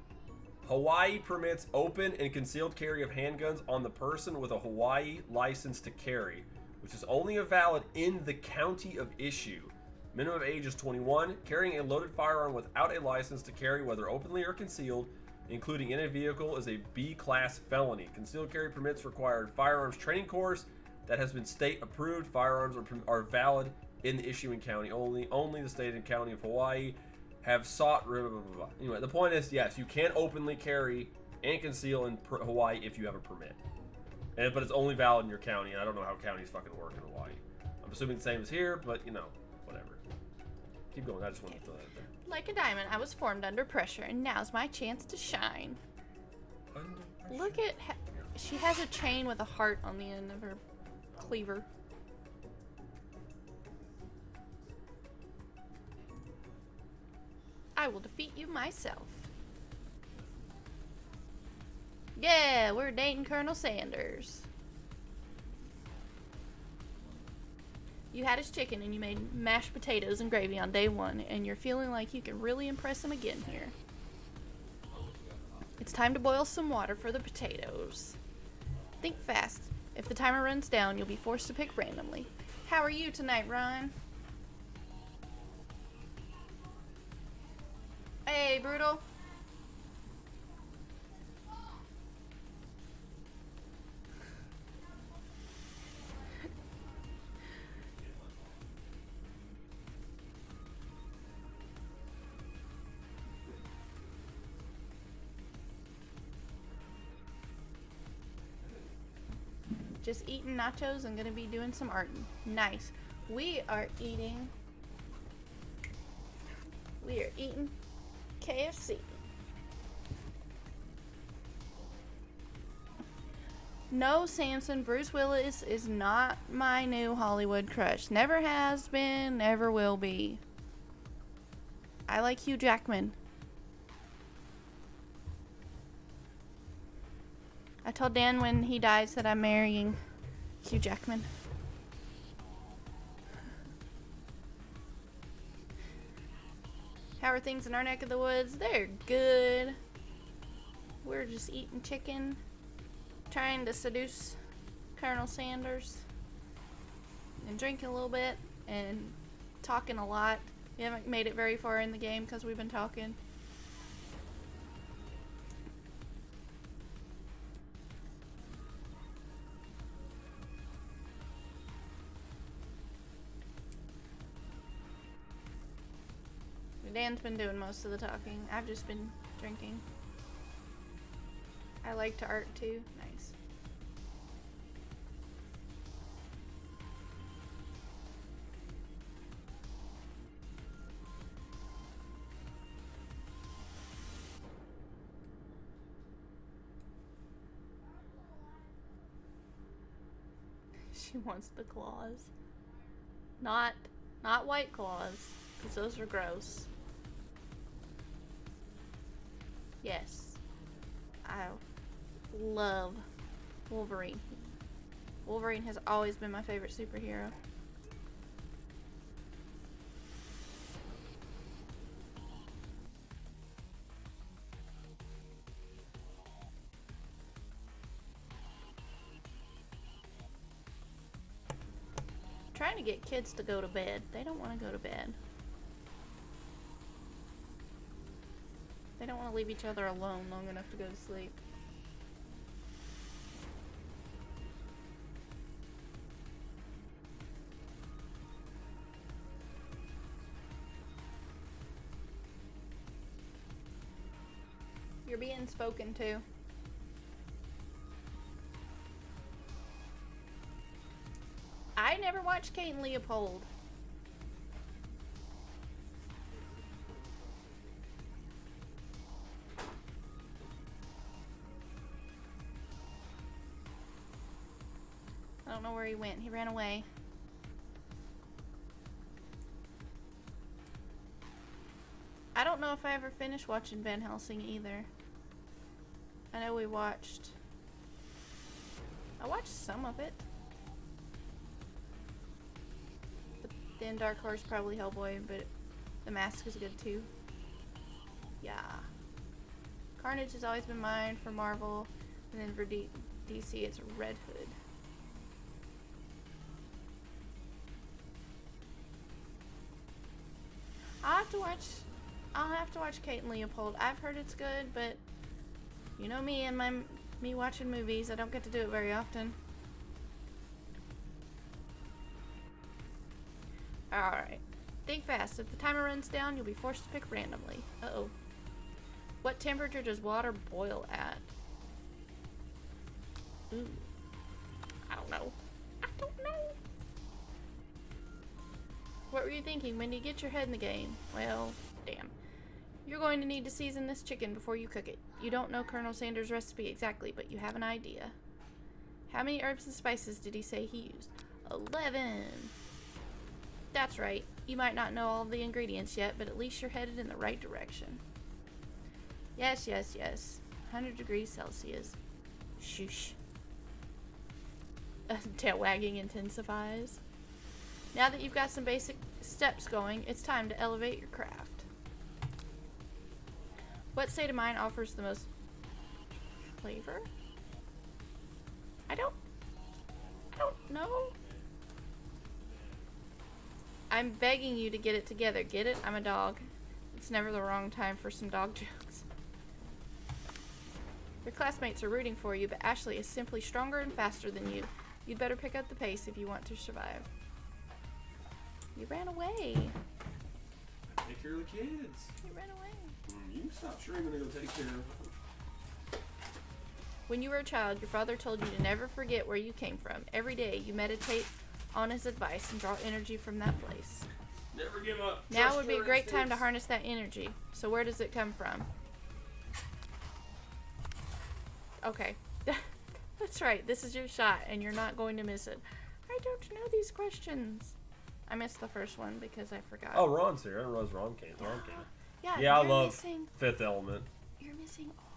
Hawaii permits open and concealed carry of handguns on the person with a Hawaii license to carry, which is only valid in the county of issue. Minimum age is 21. Carrying a loaded firearm without a license to carry, whether openly or concealed, including in a vehicle, is a B-class felony. Concealed carry permits required firearms training course that has been state approved. Firearms are valid in the issuing county only. Only the state and county of Hawaii have sought. Blah, blah, blah, blah. Anyway, the point is, yes, you can openly carry and conceal in Hawaii if you have a permit, but it's only valid in your county. And I don't know how counties fucking work in Hawaii. I'm assuming the same as here, but you know, whatever. Keep going. I just wanted to throw that there. Like a diamond, I was formed under pressure, and now's my chance to shine. Look at she has a chain with a heart on the end of her cleaver. I will defeat you myself. Yeah, we're dating Colonel Sanders. You had his chicken and you made mashed potatoes and gravy on day one, and you're feeling like you can really impress him again here. It's time to boil some water for the potatoes. Think fast. If the timer runs down, you'll be forced to pick randomly. How are you tonight, Ryan? Hey, Brutal. Just eating nachos and gonna be doing some arting. Nice. We are eating KFC. No, Samson, Bruce Willis is not my new Hollywood crush. Never has been, never will be. I like Hugh Jackman. I told Dan when he dies that I'm marrying Hugh Jackman. How are things in our neck of the woods? They're good. We're just eating chicken, trying to seduce Colonel Sanders, and drinking a little bit, and talking a lot. We haven't made it very far in the game because we've been talking. Dan's been doing most of the talking. I've just been drinking. I like to art too. Nice. She wants the claws. Not white claws, because those are gross. Yes. I love Wolverine. Wolverine has always been my favorite superhero. Trying to get kids to go to bed. They don't want to go to bed. They don't want to leave each other alone long enough to go to sleep. You're being spoken to. I never watched Kate and Leopold. I don't know where he went. He ran away. I don't know if I ever finished watching Van Helsing either. I know I watched some of it. But then Dark Horse probably Hellboy, but The Mask is good too. Yeah. Carnage has always been mine for Marvel, and then for DC it's Red Hood. I'll have to watch Kate and Leopold. I've heard it's good, but you know me and me watching movies, I don't get to do it very often. Alright. Think fast. If the timer runs down, you'll be forced to pick randomly. Uh-oh. What temperature does water boil at? Ooh. I don't know. What were you thinking? When do you get your head in the game? Well, damn. You're going to need to season this chicken before you cook it. You don't know Colonel Sanders' recipe exactly, but you have an idea. How many herbs and spices did he say he used? 11. That's right. You might not know all the ingredients yet, but at least you're headed in the right direction. Yes, yes, yes. 100 degrees Celsius. Shoosh. Tail wagging intensifies. Now that you've got some basic steps going, it's time to elevate your craft. What state of mind offers the most flavor? I don't know. I'm begging you to get it together. Get it? I'm a dog. It's never the wrong time for some dog jokes. Your classmates are rooting for you, but Ashley is simply stronger and faster than you. You'd better pick up the pace if you want to survive. You ran away. Take care of the kids. You ran away. You stop streaming and go take care of them. When you were a child, your father told you to never forget where you came from. Every day, you meditate on his advice and draw energy from that place. Never give up. Now would be a great time to harness that energy. So where does it come from? Okay. That's right. This is your shot, and you're not going to miss it. I don't know these questions. I missed the first one because I forgot. Oh, Ron's here. I didn't realize Ron came. Yeah, I love Fifth Element. You're missing all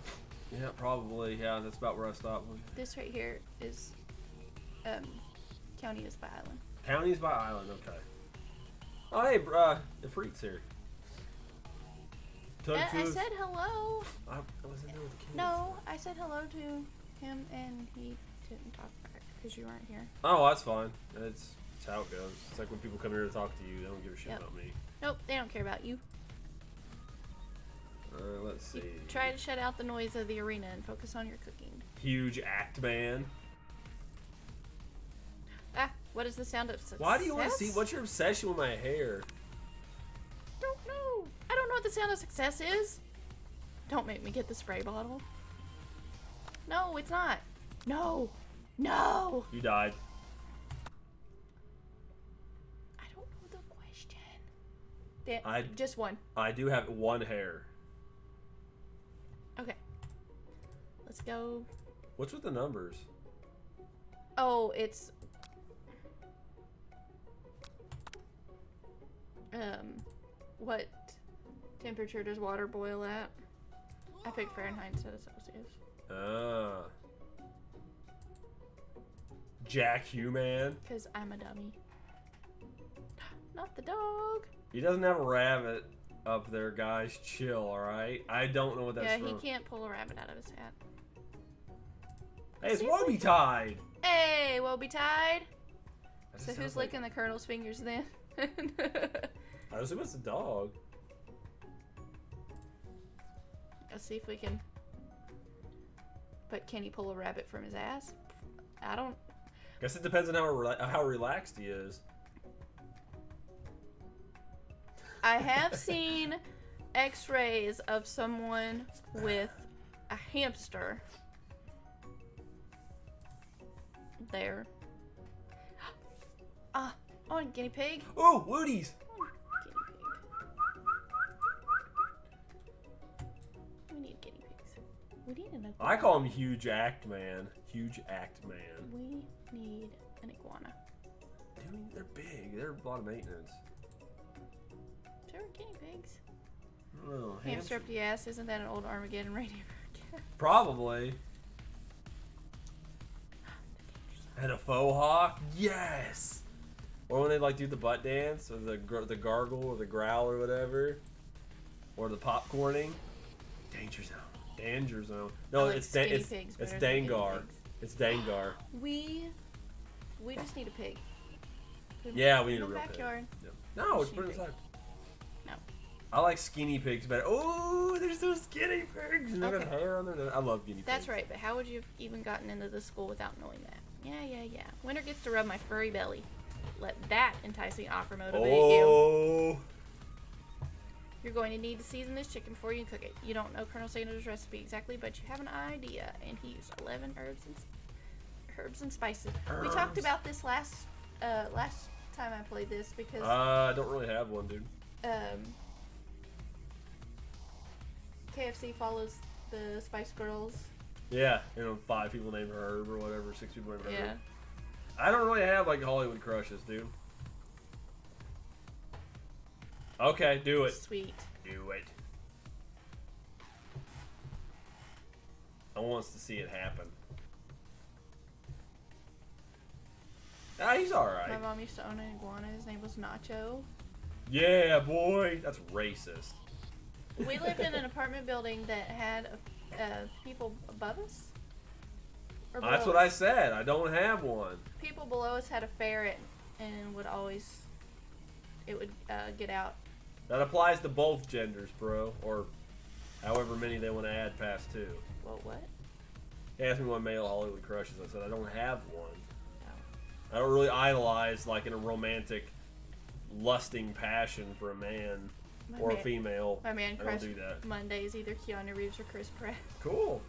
this. Yeah, probably. Yeah, that's about where I stopped. This right here is County is by Island. Counties by Island, okay. Oh, hey, bruh. The freak's here. I said hello. I was in there with the kids. No, I said hello to him and he didn't talk back because you weren't here. Oh, that's fine. It's how it goes. It's like when people come here to talk to you, they don't give a shit about me. Nope, they don't care about you. Let's see. Try to shut out the noise of the arena and focus on your cooking. Huge act man. Ah, what is the sound of success? Why do you want to see? What's your obsession with my hair? Don't know. I don't know what the sound of success is. Don't make me get the spray bottle. No, it's not. No. No. You died. I don't know the question. Just one. I do have one hair. Okay. Let's go. What's with the numbers? Oh, it's what temperature does water boil at? I picked Fahrenheit instead of Celsius. Jack Human. Because I'm a dummy. Not the dog. He doesn't have a rabbit up there, guys. Chill, alright? I don't know what that's from. Yeah, he can't pull a rabbit out of his hat. Hey, it's Woby Tide! Hey, Woby Tide! So who's licking the Colonel's fingers then? I assume it's a dog. Let's see if we can... But can he pull a rabbit from his ass? I don't... Guess it depends on how relaxed he is. I have seen X-rays of someone with a hamster. There. I want a guinea pig. Oh, Woody's. We need guinea pigs. We need an iguana. I call him Huge Act Man. Huge Act Man. We need an iguana. Dude, they're big. They're a lot of maintenance. Sure, guinea pigs. Oh, Hamster up the ass. Isn't that an old Armageddon radio? Probably. And a faux hawk? Yes! Or when they like do the butt dance, or the gargle, or the growl, or whatever. Or the popcorning. Danger zone. Danger zone. No, like it's pigs better than Dangar. guinea pigs. It's Dangar. We just need a pig. Yeah, we need In a the real backyard. pig. Yeah. No, it's Sheep put pig. inside. No. I like skinny pigs better. Oh, there's those skinny pigs. And they got Okay. hair on them. I love guinea pigs. That's right, but how would you have even gotten into this school without knowing that? Yeah. Winter gets to rub my furry belly. Let that enticing offer motivate you. Oh. You're going to need to season this chicken before you cook it. You don't know Colonel Sanders' recipe exactly, but you have an idea, and he used 11 herbs and spices. We talked about this last time I played this because I don't really have one, dude. KFC follows the Spice Girls. Yeah, 5 people named Herb or whatever, 6 people named Herb. Yeah. I don't really have like Hollywood crushes, dude. Okay, do it. Sweet. Do it. I want us to see it happen. He's alright. My mom used to own an iguana. His name was Nacho. Yeah, boy. That's racist. We lived in an apartment building that had people above us. Or below That's what us. I said. I don't have one. People below us had a ferret and would always, it would get out. That applies to both genders, bro. Or however many they want to add past 2. Well, what? He asked me what male Hollywood crushes. I said I don't have one. No. I don't really idolize like in a romantic, lusting passion for a man or a female. My man I crush don't do that. Mondays, either Keanu Reeves or Chris Pratt. Cool.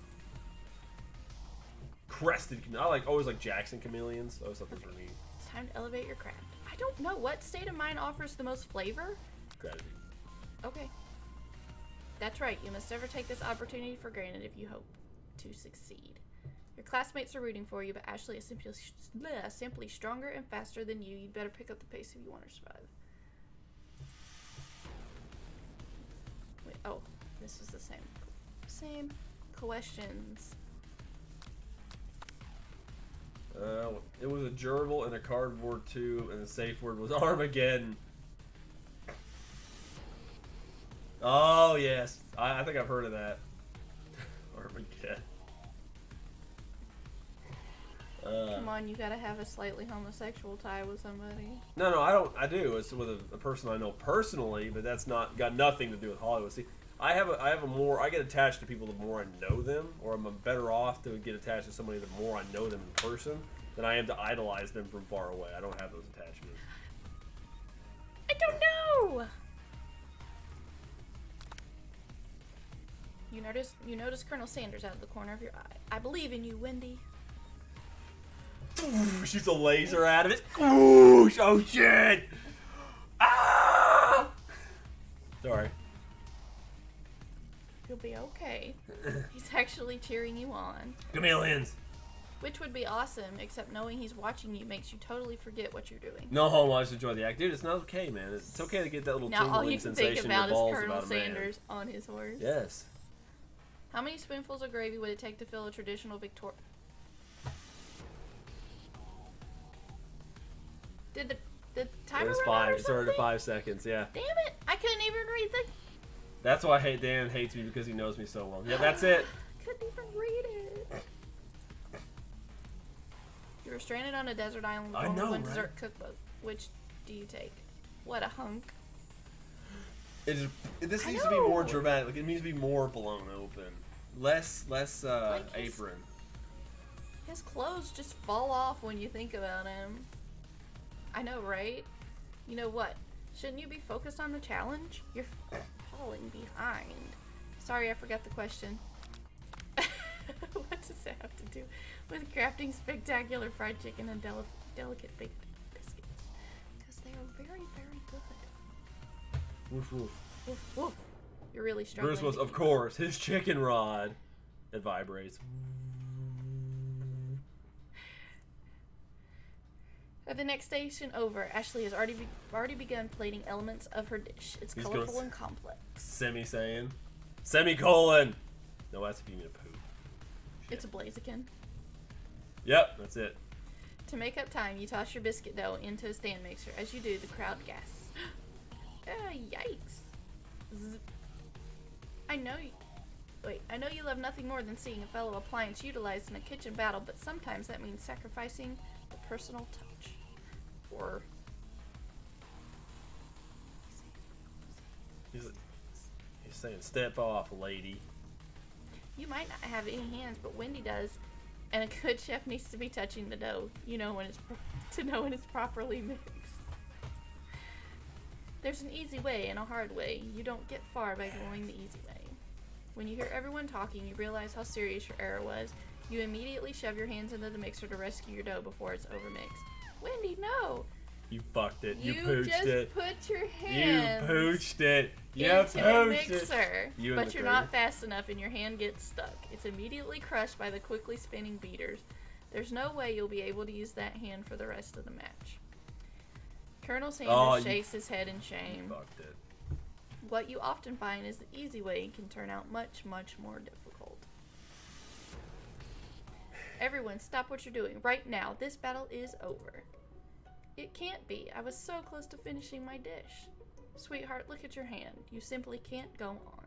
Crested. I always like Jackson chameleons. I always thought those were neat. It's time to elevate your craft. I don't know what state of mind offers the most flavor. Gratitude. Okay. That's right. You must never take this opportunity for granted if you hope to succeed. Your classmates are rooting for you, but Ashley is simply stronger and faster than you. You better pick up the pace if you want to survive. Wait, oh, this is the same questions. It was a gerbil and a cardboard tube, and the safe word was Armageddon. Oh, yes. I think I've heard of that. Armageddon. Come on, you gotta have a slightly homosexual tie with somebody. No, I don't. I do. It's with a person I know personally, but that's got nothing to do with Hollywood. See, I get attached to people the more I know them, or I'm better off to get attached to somebody the more I know them in person than I am to idolize them from far away. I don't have those attachments. I don't know. You notice Colonel Sanders out of the corner of your eye. I believe in you, Wendy. Shoots a laser out of it. Ooh, oh shit! Ah! Sorry. You'll be okay. He's actually cheering you on. Chameleons. Which would be awesome, except knowing he's watching you makes you totally forget what you're doing. No homo. I just enjoy the act, dude. It's not okay, man. It's okay to get that little Now all tingling you can sensation think in your about is balls Colonel about a man. Sanders on his horse. Yes. How many spoonfuls of gravy would it take to fill a traditional Victoria? Did the timer It's run out 5. or It started something? at 5 seconds. Yeah. Damn it! I couldn't even read the. That's why Dan hates me, because he knows me so well. Yeah, that's it. Couldn't even read it. You were stranded on a desert island with I only know, one right? dessert cookbook. Which do you take? What a hunk. This I needs to be more know. dramatic. Like, it needs to be more blown open. Less Like his- apron. His clothes just fall off when you think about him. I know, right? You know what? Shouldn't you be focused on the challenge? You're falling behind. Sorry, I forgot the question. What does that have to do with crafting spectacular fried chicken and delicate baked biscuits? Because they are very, very good. Woof woof. Woof, woof. You're really struggling. Bruce was, of course, his chicken rod. It vibrates. At the next station over, Ashley has already begun plating elements of her dish. It's colorful and complex. Semi-saying. Semicolon. No, that's if you need a poop. Shit. It's a blaziken. Yep, that's it. To make up time, you toss your biscuit dough into a stand mixer. As you do, the crowd gasps. Yikes. Zzz. I know you love nothing more than seeing a fellow appliance utilized in a kitchen battle, but sometimes that means sacrificing the personal touch. Or... He's saying, step off, lady. You might not have any hands, but Wendy does, and a good chef needs to be touching the dough. You know when it's properly mixed. There's an easy way and a hard way. You don't get far by going the easy way. When you hear everyone talking, you realize how serious your error was. You immediately shove your hands into the mixer to rescue your dough before it's overmixed. Wendy, no! You fucked it. You pooched just it. Put your hands. You pooched it. You into pooched the mixer, it. but you're not fast enough and your hand gets stuck. It's immediately crushed by the quickly spinning beaters. There's no way you'll be able to use that hand for the rest of the match. Colonel Sanders shakes his head in shame. You fucked it. What you often find is the easy way can turn out much, much more difficult. Everyone, stop what you're doing right now. This battle is over. It can't be. I was so close to finishing my dish. Sweetheart, look at your hand. You simply can't go on.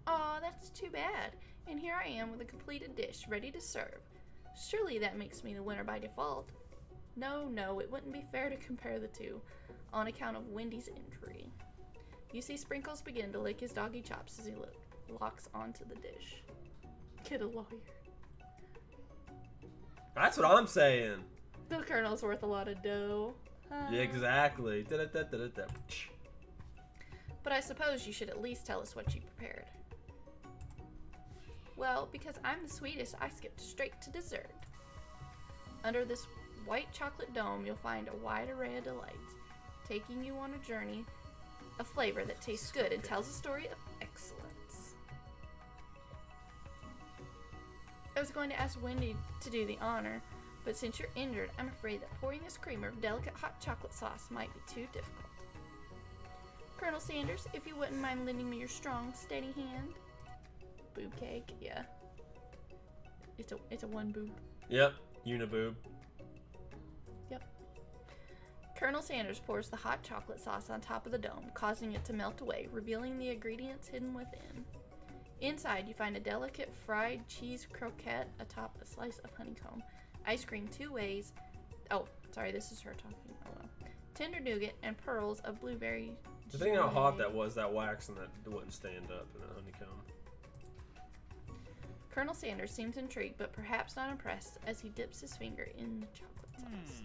Aw, that's too bad. And here I am with a completed dish, ready to serve. Surely that makes me the winner by default. No, it wouldn't be fair to compare the two, on account of Wendy's injury. You see Sprinkles begin to lick his doggy chops as he locks onto the dish. Get a lawyer. That's what I'm saying. The Colonel's worth a lot of dough. Yeah, exactly. Da-da-da-da-da-da. But I suppose you should at least tell us what you prepared. Well, because I'm the sweetest, I skipped straight to dessert. Under this white chocolate dome, you'll find a wide array of delights, taking you on a journey of flavor that tastes good and tells a story of excellence. I was going to ask Wendy to do the honor, but since you're injured, I'm afraid that pouring this creamer of delicate hot chocolate sauce might be too difficult. Colonel Sanders, if you wouldn't mind lending me your strong, steady hand. Boob cake, yeah. It's a one boob. Yep, uniboob. Yep. Colonel Sanders pours the hot chocolate sauce on top of the dome, causing it to melt away, revealing the ingredients hidden within. Inside, you find a delicate fried cheese croquette atop a slice of honeycomb, ice cream 2 ways. Oh, sorry, this is her talking. Oh well. Tender nougat and pearls of blueberry. The thing how hot that was, that wax and that wouldn't stand up in that honeycomb. Colonel Sanders seems intrigued, but perhaps not impressed, as he dips his finger in the chocolate sauce.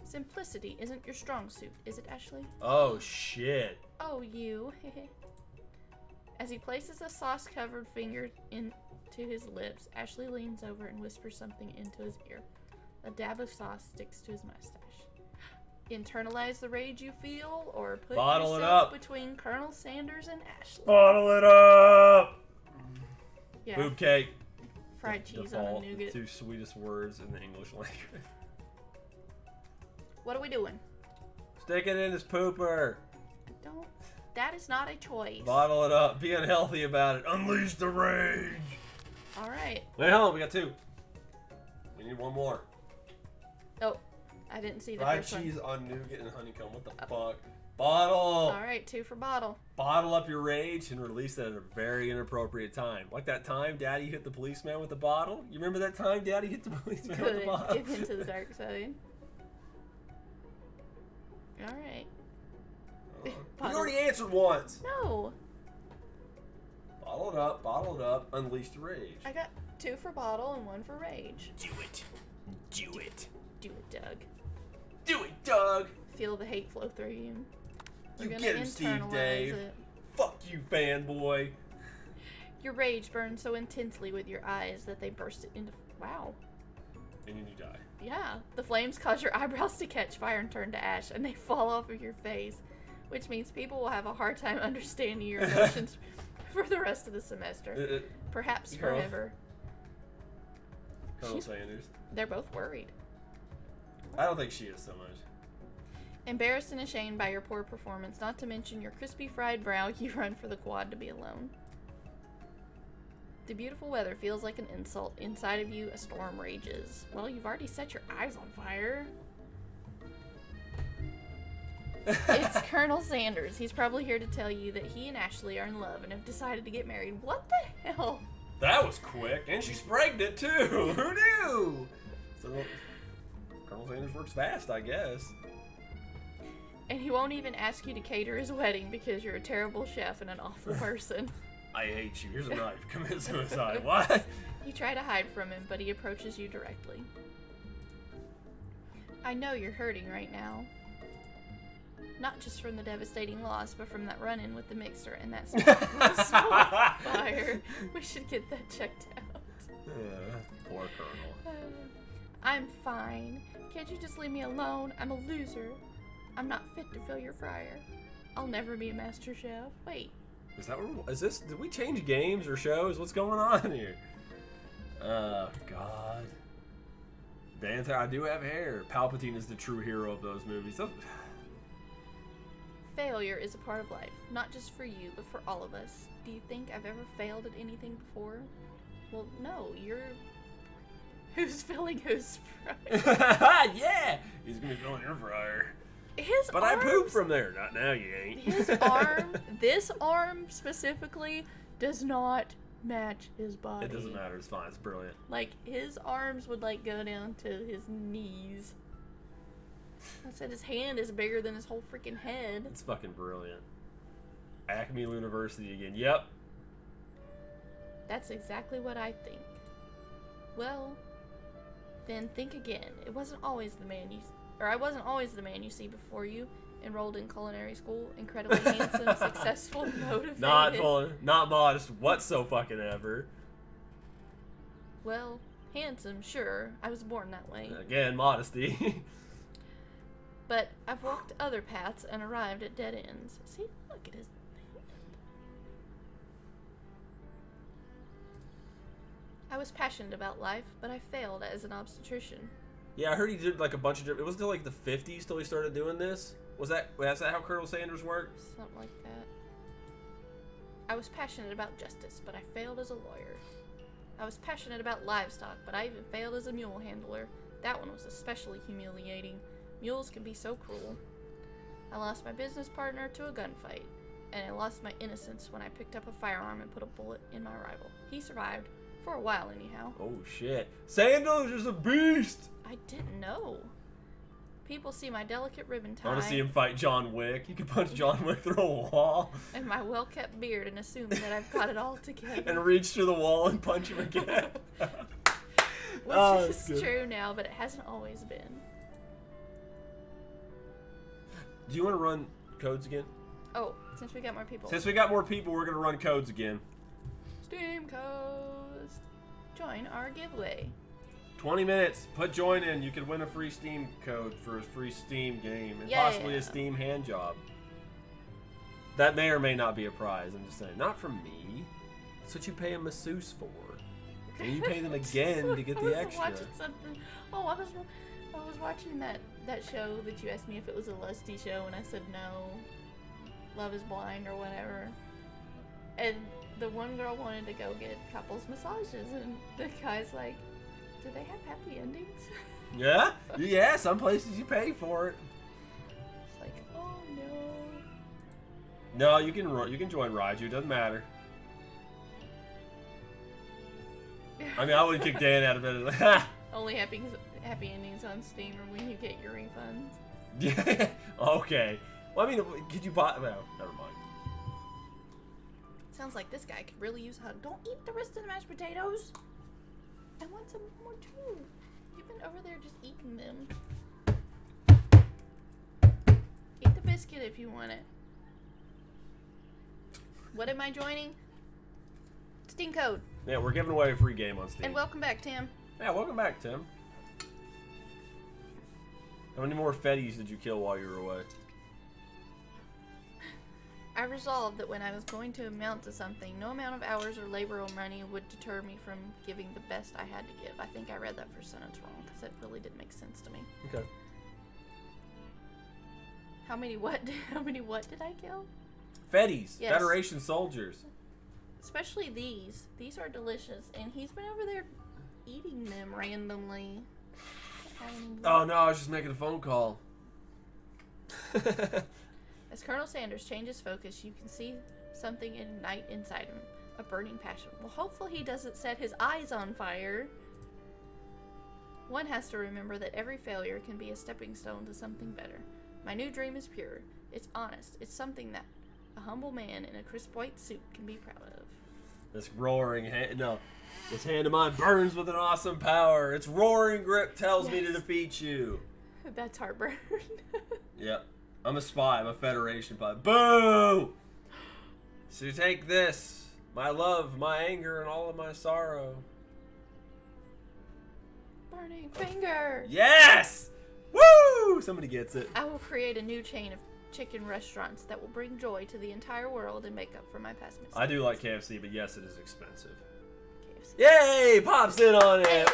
Simplicity isn't your strong suit, is it, Ashley? Oh, shit. Oh, you. As he places a sauce-covered finger into his lips, Ashley leans over and whispers something into his ear. A dab of sauce sticks to his mustache. Internalize the rage you feel, or put yourself between Colonel Sanders and Ashley. Bottle it up! Yeah. Boob cake. Fried cheese on a nougat. The 2 sweetest words in the English language. What are we doing? Stick it in his pooper. Don't. That is not a choice. Bottle it up. Be unhealthy about it. Unleash the rage. All right. Wait, hold on. We got 2. We need 1 more. Oh, I didn't see the Fried first one. cheese on nougat and honeycomb. What the fuck? Bottle. All right, 2 for bottle. Bottle up your rage and release it at a very inappropriate time. Like that time Daddy hit the policeman with the bottle. You remember that time Daddy hit the policeman with the bottle? Give into the dark side. All right. You already answered once. No. Bottle it up, unleash the rage. I got 2 for bottle and 1 for rage. Do it. Do it. Do it, Doug. Do it, Doug. Feel the hate flow through you. You get him, Steve Dave. Fuck you, fanboy. Your rage burns so intensely with your eyes that they burst into... Wow. And then you die. Yeah. The flames cause your eyebrows to catch fire and turn to ash, and they fall off of your face, which means people will have a hard time understanding your emotions for the rest of the semester. Perhaps forever. Colonel Sanders. They're both worried. I don't think she is so much. Embarrassed and ashamed by your poor performance, not to mention your crispy fried brow, you run for the quad to be alone. The beautiful weather feels like an insult. Inside of you, a storm rages. Well, you've already set your eyes on fire. It's Colonel Sanders. He's probably here to tell you that he and Ashley are in love and have decided to get married. What the hell? That was quick. And she's pregnant, too. Who knew? So, Colonel Sanders works fast, I guess. And he won't even ask you to cater his wedding because you're a terrible chef and an awful person. I hate you. Here's a knife. Commit suicide. What? You try to hide from him, but he approaches you directly. I know you're hurting right now. Not just from the devastating loss, but from that run-in with the mixer and that smell fire. We should get that checked out. Poor Colonel. I'm fine. Can't you just leave me alone? I'm a loser. I'm not fit to fill your fryer. I'll never be a master chef. Wait. Is that what, is this? Did we change games or shows? What's going on here? God. I do have hair. Palpatine is the true hero of those movies. Failure is a part of life, not just for you, but for all of us. Do you think I've ever failed at anything before? Well, no, you're... Who's filling whose fryer? Yeah! He's gonna be filling your fryer. But I pooped from there. Not now, you ain't. His arm, this arm specifically, does not match his body. It doesn't matter. It's fine. It's brilliant. Like, his arms would, like, go down to his knees. I said his hand is bigger than his whole freaking head. It's fucking brilliant. Acme University again. Yep. That's exactly what I think. Well, then think again. I wasn't always the man you see before you. Enrolled in culinary school, incredibly handsome, successful, motivated. Not modest whatsoever. Well, handsome, sure. I was born that way. Again, modesty. But I've walked other paths and arrived at dead ends. See, look at his hand. I was passionate about life, but I failed as an obstetrician. Yeah, I heard he did like a bunch of different... It was until like the 50s till he started doing this? Was that how Colonel Sanders worked? Something like that. I was passionate about justice, but I failed as a lawyer. I was passionate about livestock, but I even failed as a mule handler. That one was especially humiliating. Mules can be so cruel. I lost my business partner to a gunfight, and I lost my innocence when I picked up a firearm and put a bullet in my rival. He survived, for a while anyhow. Oh shit. Sanders is a beast! I didn't know. People see my delicate ribbon tie. I want to see him fight John Wick. You can punch John Wick through a wall. And my well-kept beard and assume that I've got it all together. And reach through the wall and punch him again. Which is true now, but it hasn't always been. Do you want to run codes again? Oh, since we got more people. Since we got more people, we're going to run codes again. Steam codes. Join our giveaway. 20 minutes. Put join in. You could win a free Steam code for a free Steam game. And possibly a Steam hand job. That may or may not be a prize. I'm just saying. Not from me. That's what you pay a masseuse for. And you pay them again to get the extra. Watching something. Oh, I was watching that show that you asked me if it was a lusty show, and I said no. Love is Blind or whatever. And the one girl wanted to go get couples massages, and the guy's like, do they have happy endings? Yeah? Yeah, some places you pay for it. It's like, oh No, no. you can join Raiju, doesn't matter. I mean, I would kick Dan out of bed. Only happy endings on Steam or when you get your refunds. Yeah. Okay. Well, I mean, could you buy? Well, never mind. Sounds like this guy could really use a hug. Don't eat the rest of the mashed potatoes. I want some more too. You've been over there just eating them. Eat the biscuit if you want it. What am I joining? Steam Code. Yeah, we're giving away a free game on Steam. And welcome back, Tim. Yeah, welcome back, Tim. How many more Fetties did you kill while you were away? I resolved that when I was going to amount to something, no amount of hours or labor or money would deter me from giving the best I had to give. I think I read that first sentence wrong, because it really didn't make sense to me. Okay. How many what did I kill? Fetties. Yes. Federation soldiers. Especially these. These are delicious, and he's been over there eating them randomly. Oh no, I was just making a phone call. As Colonel Sanders changes focus, you can see something ignite inside him. A burning passion. Well, hopefully he doesn't set his eyes on fire. One has to remember that every failure can be a stepping stone to something better. My new dream is pure. It's honest. It's something that a humble man in a crisp white suit can be proud of. This roaring hand, no, this hand of mine burns with an awesome power. Its roaring grip tells me to defeat you. That's heartburn. Yep. I'm a spy. I'm a Federation spy. Boo! So take this, my love, my anger, and all of my sorrow. Burning finger. Yes! Woo! Somebody gets it. I will create a new chain of chicken restaurants that will bring joy to the entire world and make up for my past mistakes. I do like KFC, but yes, it is expensive. KFC. Yay! Pops in on it.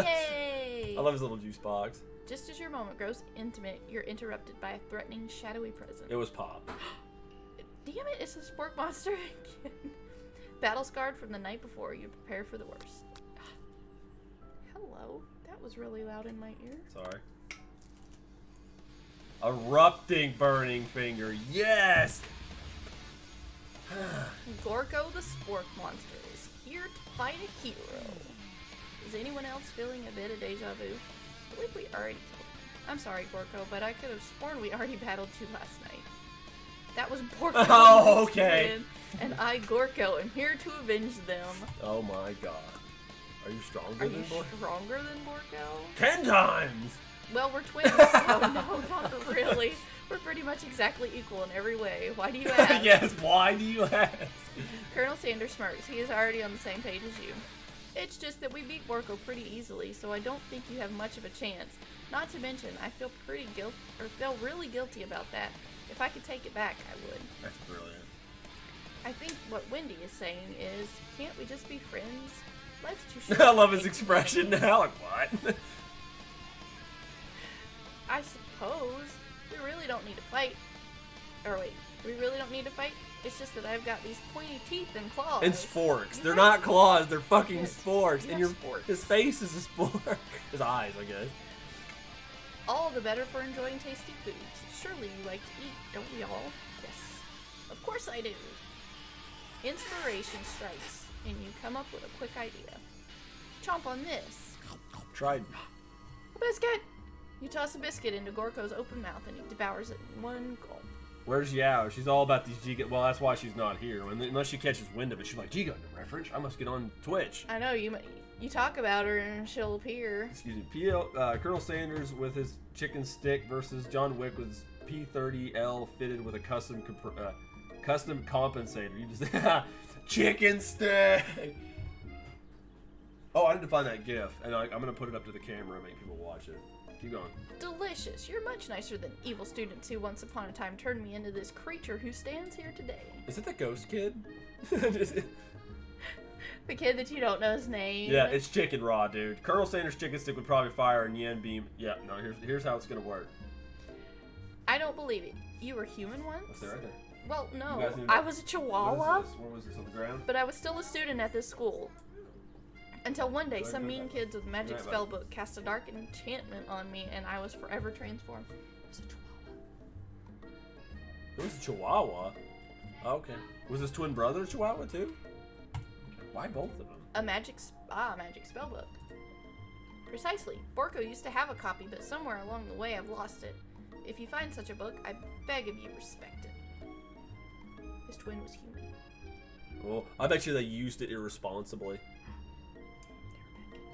Yay! I love his little juice box. Just as your moment grows intimate, you're interrupted by a threatening, shadowy presence. It was Pop. Damn it, it's the spork monster again. Battle scarred from the night before, you prepare for the worst. Hello. That was really loud in my ear. Sorry. Erupting burning finger. Yes! Gorko the spork monster is here to fight a hero. Is anyone else feeling a bit of deja vu? I believe we already killed him. I'm sorry, Gorko, but I could have sworn we already battled you last night. That was Gorko. Oh, okay. And I, Gorko, am here to avenge them. Oh my god. Are you stronger Are than you Gorko? stronger than Gorko? 10 times! Well, we're twins, so no, not really. We're pretty much exactly equal in every way. Why do you ask? Yes, why do you ask? Colonel Sanders smirks. He is already on the same page as you. It's just that we beat Gorko pretty easily, so I don't think you have much of a chance. Not to mention, I feel really guilty about that. If I could take it back, I would. That's brilliant. I think what Wendy is saying is, can't we just be friends? Life's too short. I love his expression now. Like, what? I suppose. We really don't need to fight. Or wait, we really don't need to fight? It's just that I've got these pointy teeth and claws. And sporks. They're not claws, they're fucking sporks. And sporks. his face is a spork. His eyes, I guess. All the better for enjoying tasty foods. Surely you like to eat, don't we all? Yes. Of course I do. Inspiration strikes, and you come up with a quick idea. Chomp on this. Tried. A biscuit! You toss a biscuit into Gorko's open mouth, and he devours it in one gulp. Where's Yao? She's all about these G-Gundam. Well, that's why she's not here. Unless she catches wind of it, she's like, G-Gundam reference? I must get on Twitch. I know, you talk about her and she'll appear. Excuse me. Colonel Sanders with his chicken stick versus John Wick with his P-30L fitted with a custom compensator. You just chicken stick. Oh, I need to find that GIF, and I'm gonna put it up to the camera and make people watch it. Keep going. Delicious. You're much nicer than evil students who once upon a time turned me into this creature who stands here today. Is it the ghost kid? The kid that you don't know his name. Yeah, it's chicken raw, dude. Colonel Sanders' chicken stick would probably fire a yen beam. Yeah, no, here's how it's gonna work. I don't believe it. You were human once? What's that right there? Well, You no. guys need to- I was a chihuahua, What is this? What was this on the ground? but I was still a student at this school. Until one day, Go some mean back. kids with a magic Right, spell book cast a dark enchantment on me, and I was forever transformed. It was a chihuahua. It was a chihuahua. Oh, okay. Was his twin brother a chihuahua too? Why both of them? A magic spell book. Precisely. Borko used to have a copy, but somewhere along the way I've lost it. If you find such a book, I beg of you, respect it. His twin was human. Well, I bet you they used it irresponsibly.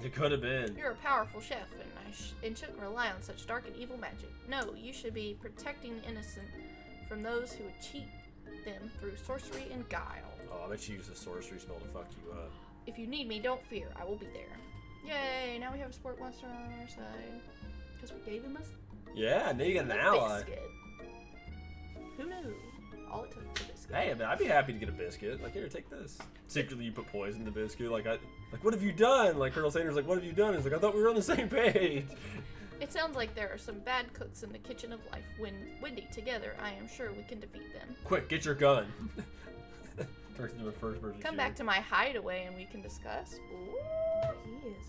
It could have been. You're a powerful chef, and shouldn't rely on such dark and evil magic. No, you should be protecting the innocent from those who would cheat them through sorcery and guile. Oh, I bet you use the sorcery spell to fuck you up. If you need me, don't fear. I will be there. Yay! Now we have a sport monster on our side. Because we gave him a Yeah, now you got an ally. biscuit. Who knew? All it took was a biscuit. Hey, man, I'd be happy to get a biscuit. Like, here, take this. Secretly, you put poison in the biscuit. Like, what have you done? Like, Colonel Sanders, like, what have you done? He's like, I thought we were on the same page. It sounds like there are some bad cooks in the kitchen of life. When Wendy, together, I am sure we can defeat them. Quick, get your gun. Turns into a first-person Come shooter. back to my hideaway and we can discuss. Ooh, he is.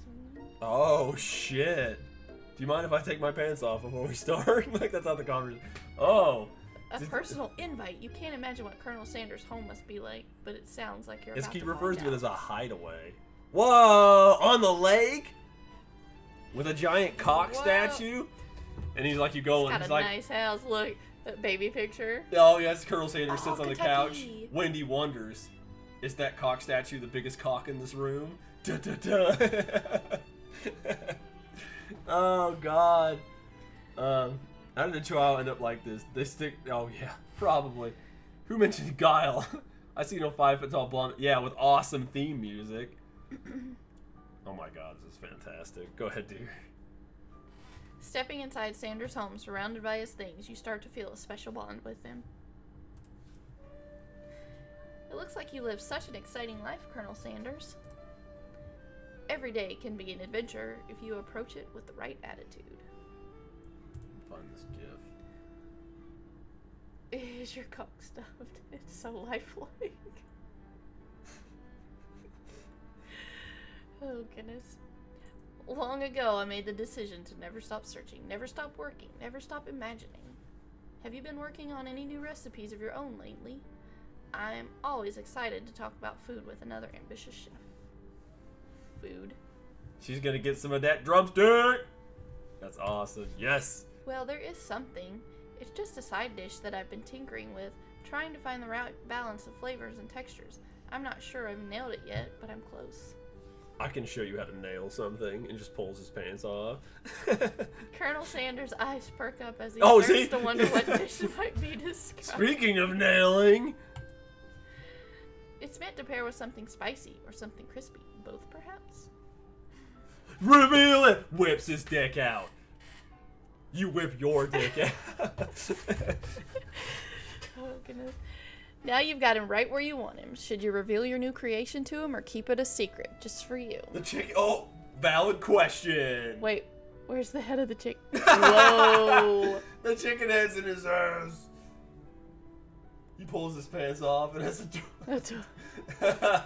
Oh, shit. Do you mind if I take my pants off before we start? Like, that's not the conversation. Oh. A personal invite. You can't imagine what Colonel Sanders' home must be like, but it sounds like you're It's, about he to refers find to it out. as a hideaway. Whoa! On the lake? With a giant cock Whoa. statue? And he's like, you go, It's and got he's a like, nice house. Look, that baby picture. oh, yes, Colonel Sanders Oh, sits on the Kentucky. couch. Wendy wonders, is that cock statue the biggest cock in this room? Da, da, da. Oh, God. How did the trial end up like this? They stick, oh, yeah, probably. Who mentioned Guile? I see no 5-foot-tall blonde. Yeah, with awesome theme music. Oh, my God, this is fantastic. Go ahead, dear. Stepping inside Sanders' home, surrounded by his things, you start to feel a special bond with him. It looks like you live such an exciting life, Colonel Sanders. Every day can be an adventure if you approach it with the right attitude. Find this gif. Is your cock stuffed? It's so lifelike. Oh, goodness. Long ago, I made the decision to never stop searching, never stop working, never stop imagining. Have you been working on any new recipes of your own lately? I'm always excited to talk about food with another ambitious chef. Food. She's gonna get some of that drumstick! That's awesome. Yes! Well, there is something. It's just a side dish that I've been tinkering with, trying to find the right balance of flavors and textures. I'm not sure I've nailed it yet, but I'm close. I can show you how to nail something, and just pulls his pants off. Colonel Sanders' eyes perk up as he Oh, starts see? to wonder what dish might be discussed. Speaking of nailing, It's meant to pair with something spicy or something crispy. Both, perhaps? reveal it! Whips his dick out. You whip your dick out. Oh, goodness. Now you've got him right where you want him. Should you reveal your new creation to him or keep it a secret, just for you? The chicken. Oh, valid question. Wait, where's the head of the chick? Whoa! The chicken head's in his ass. He pulls his pants off and has a. That's a-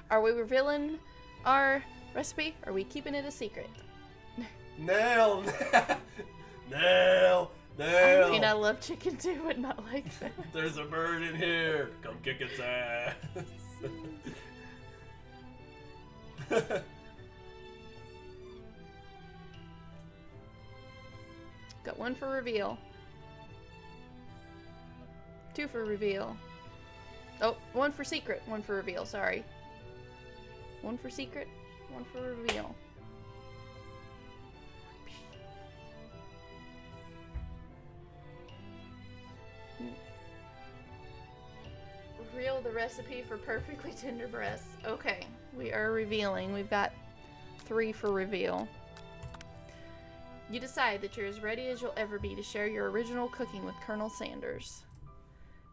Are we revealing our recipe? Or are we keeping it a secret? Nail. Nail. Nail. I mean, I love chicken too, but not like that. There's a bird in here. Come kick its ass. Got one for reveal. Two for reveal. Oh, one for secret, one for reveal, sorry. One for secret, one for reveal. Reveal the recipe for perfectly tender breasts. Okay, we are revealing. We've got 3 for reveal. You decide that you're as ready as you'll ever be to share your original cooking with Colonel Sanders.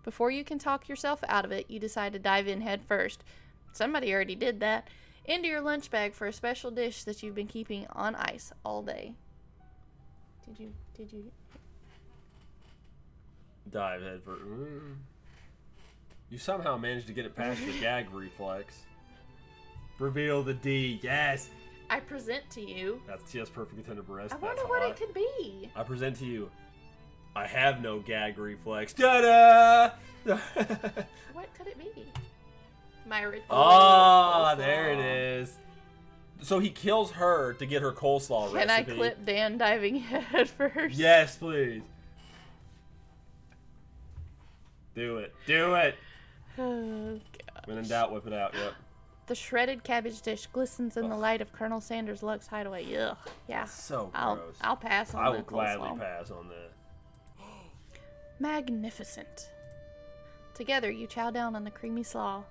Before you can talk yourself out of it, you decide to dive in head first. Somebody already did that. Into your lunch bag for a special dish that you've been keeping on ice all day. Did you? Dive head for. You somehow managed to get it past your gag reflex. Reveal the D. Yes. I present to you. That's just perfectly tender breast. I wonder That's what hot. it could be. I present to you. I have no reflex. Da-da! What could it be? My Oh, there it is. So he kills her to get her coleslaw Can I recipe. clip Dan diving head first? Yes, please. Do it. Do it. Oh, When in doubt, whip it out. Yep. the shredded cabbage dish glistens in the light of Colonel Sanders' Luxe hideaway. Ugh. Yeah. So I'll gross. pass on I the will gladly coleslaw. pass on that. Magnificent. Together, you chow down on the creamy slaw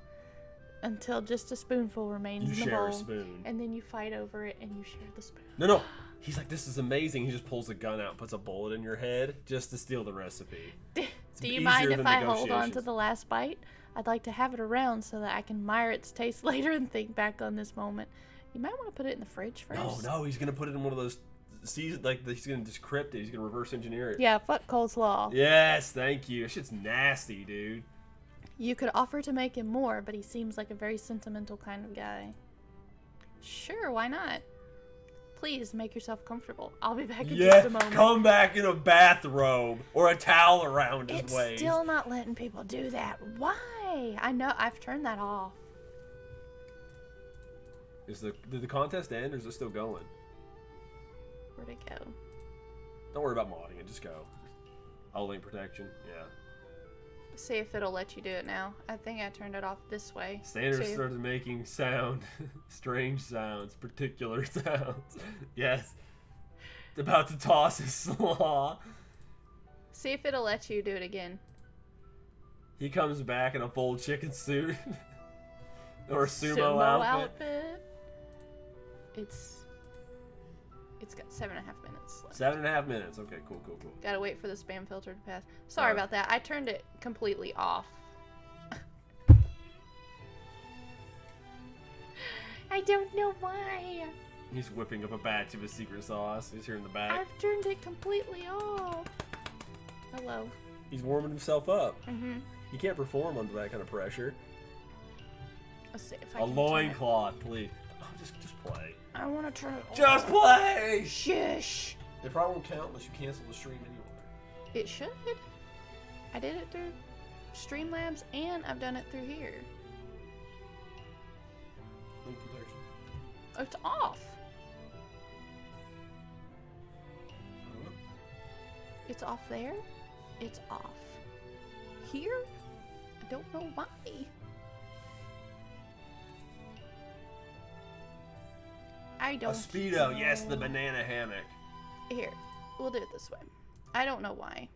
until just a spoonful remains in the share bowl. a spoon. And then you fight over it and you share the spoon. No. He's like, this is amazing. He just pulls a gun out and puts a bullet in your head just to steal the recipe. Do you mind if I hold on to the last bite? I'd like to have it around so that I can admire its taste later and think back on this moment. You might want to put it in the fridge first. No, he's gonna put it in one of those. He's gonna decrypt it. He's gonna reverse engineer it. Yeah, fuck coleslaw. Yes, thank you. That shit's nasty, dude. You could offer to make him more, but he seems like a very sentimental kind of guy. Sure, why not? Please make yourself comfortable. I'll be back in just a moment. Come back in a bathrobe or a towel around his waist. It's still not letting people do that. Why? I know, I've turned that off. Did the contest end or is it still going? Where'd it go? Don't worry about modding it, just go. Link protection, yeah. See if it'll let you do it now. I think I turned it off this way. Sanders started making strange sounds, particular sounds. Yes. About to toss his slaw. See if it'll let you do it again. He comes back in a full chicken suit. Or a sumo outfit. It's got 7.5 minutes left. 7.5 minutes. Okay, cool. Gotta wait for the spam filter to pass. Sorry about that. I turned it completely off. I don't know why. He's whipping up a batch of his secret sauce. He's here in the back. I've turned it completely off. Hello. He's warming himself up. Mm-hmm. You can't perform under that kind of pressure. Let's see if I A can loincloth, please. Oh, just play. I want to turn it off. Just play! Shush. It probably won't count unless you cancel the stream anyway. It should. I did it through Streamlabs and I've done it through here. Link protection. Oh, it's off. I don't know. It's off there. It's off here. I don't know why. I don't A Speedo, know. yes, the banana hammock. Here, we'll do it this way. I don't know why.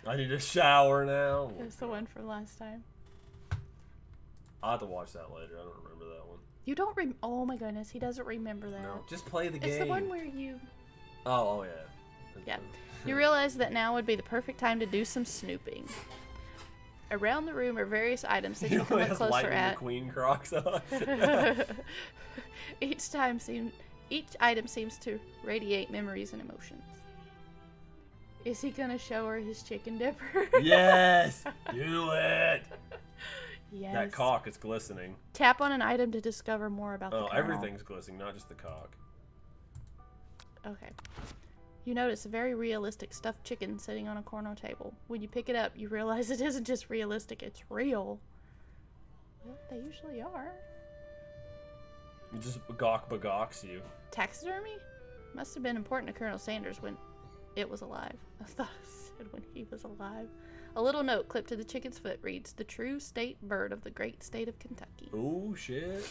I need a shower now. It's the one from last time. I'll have to watch that later. I don't remember that one. You don't oh my goodness, he doesn't remember that. No, just play the game. It's the one where you... Oh yeah. Yeah. You realize that now would be the perfect time to do some snooping. Around the room are various items that you can look closer at. McQueen Crocs on. Each item seems to radiate memories and emotions. Is he gonna show her his chicken dipper? Yes! Do it! Yes. That cock is glistening. Tap on an item to discover more about the kernel. Everything's glistening, not just the cock. Okay. You notice a very realistic stuffed chicken sitting on a corner table. When you pick it up, you realize it isn't just realistic, it's real. Well, they usually are. It just bagocks you. Taxidermy? Must have been important to Colonel Sanders when it was alive. I thought I said when he was alive. A little note clipped to the chicken's foot reads, "The true state bird of the great state of Kentucky." Ooh, shit.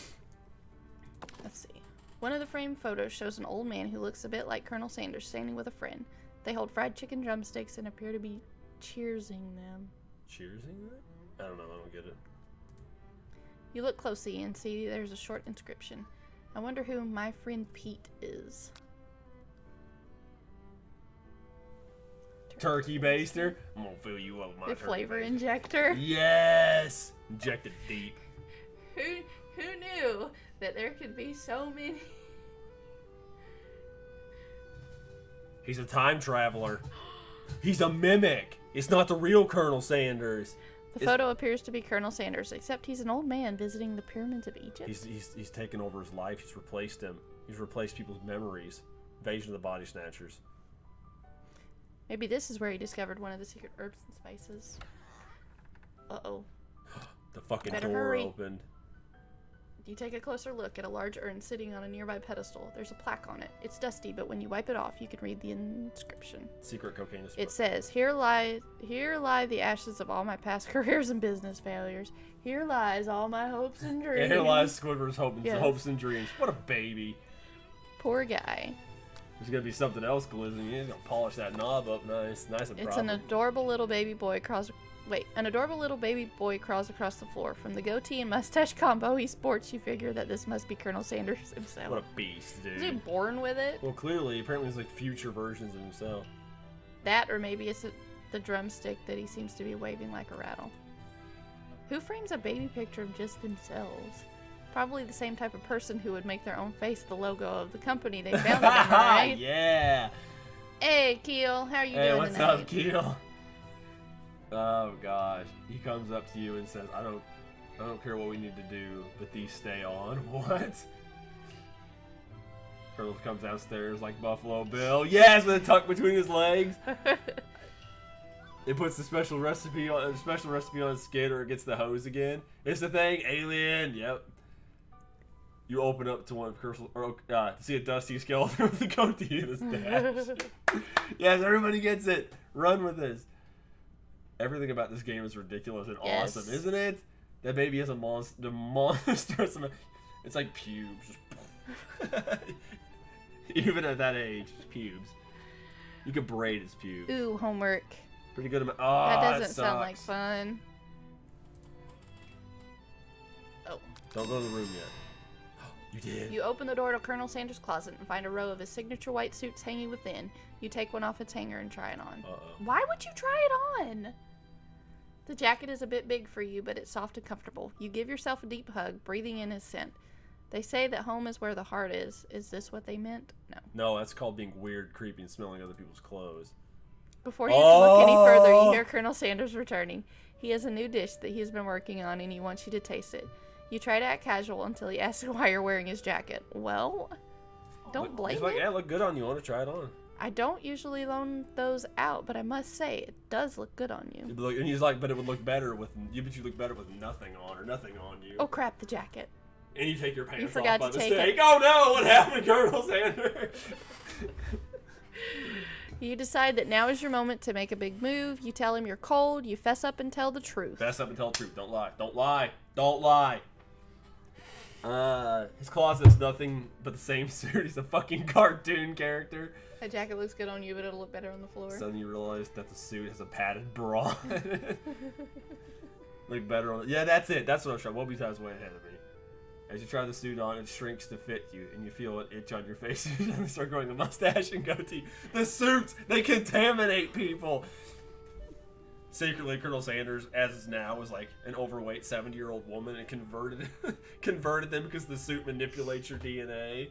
Let's see. One of the framed photos shows an old man who looks a bit like Colonel Sanders standing with a friend. They hold fried chicken drumsticks and appear to be cheersing them. Cheersing them? I don't know. I don't get it. You look closely and see there's a short inscription. I wonder who my friend Pete is. Turkey baster? I'm gonna fill you up with my The turkey flavor baster. injector. Yes! Inject it deep. Who knew that there could be so many? He's a time traveler. He's a mimic. It's not the real Colonel Sanders. The photo appears to be Colonel Sanders, except he's an old man visiting the pyramids of Egypt. He's taken over his life. He's replaced him. He's replaced people's memories. Invasion of the Body Snatchers. Maybe this is where he discovered one of the secret herbs and spices. Uh-oh. The fucking Better door hurry. opened. You take a closer look at a large urn sitting on a nearby pedestal. There's a plaque on it. It's dusty, but when you wipe it off, you can read the inscription. Secret cocaine is It says, Here lie the ashes of all my past careers and business failures. Here lies all my hopes and dreams. Here lies Squidward's hopes Yes. and dreams. What a baby. Poor guy. There's gonna be something else glistening. You're gonna polish that knob up nice and proper. It's an adorable little baby boy crawls. Wait, an adorable little baby boy crawls across the floor. From the goatee and mustache combo he sports, you figure that this must be Colonel Sanders himself. What a beast, dude. Is he born with it? Well, clearly, apparently, it's like future versions of himself. That, or maybe it's the drumstick that he seems to be waving like a rattle. Who frames a baby picture of just themselves? Probably the same type of person who would make their own face the logo of the company they founded, right? Yeah. Hey, Keel, how are you doing Hey, what's tonight? up, Keel? Oh gosh, he comes up to you and says, "I don't care what we need to do, but these stay on." What? Colonel comes downstairs like Buffalo Bill. Yes, with a tuck between his legs. It puts the special recipe on his skin, or it gets the hose again. It's the thing, alien. Yep. You open up to one of Colonel, to see a dusty skeleton with a goatee in his dash. Yes, everybody gets it. Run with this. Everything about this game is ridiculous and awesome, isn't it? That baby has a monster. It's like pubes. Even at that age, it's pubes. You could braid his pubes. Ooh, homework. Pretty good amount. Oh, that doesn't sound like fun. Oh. Don't go to the room yet. You did. You open the door to Colonel Sanders' closet and find a row of his signature white suits hanging within. You take one off its hanger and try it on. Uh-oh. Why would you try it on? The jacket is a bit big for you, but it's soft and comfortable. You give yourself a deep hug, breathing in his scent. They say that home is where the heart is. Is this what they meant? No. No, that's called being weird, creepy, and smelling other people's clothes. Before you can look any further, you hear Colonel Sanders returning. He has a new dish that he's been working on, and he wants you to taste it. You try to act casual until he asks why you're wearing his jacket. Well, don't blame He's like, him. yeah, look good on you. I want to try it on. I don't usually loan those out, but I must say, it does look good on you. And he's like, but it would look better with you. But you look better with nothing on or nothing on you. Oh crap, the jacket. And you take your pants forgot off by to take mistake. it. Oh no! What happened, Colonel Sanders? You decide that now is your moment to make a big move. You tell him you're cold. You fess up and tell the truth. Fess up and tell the truth. Don't lie. Don't lie. Don't lie. His closet's nothing but the same suit. He's a fucking cartoon character. That jacket looks good on you, but it'll look better on the floor. Suddenly you realize that the suit has a padded bra. Look better on. Yeah, that's it. That's what I'm trying. Wobby's way ahead of me. As you try the suit on, it shrinks to fit you, and you feel it itch on your face. You suddenly start growing a mustache and goatee. The suits, they contaminate people. Secretly, Colonel Sanders, as is now, was like an overweight 70-year-old woman and converted them because the suit manipulates your DNA.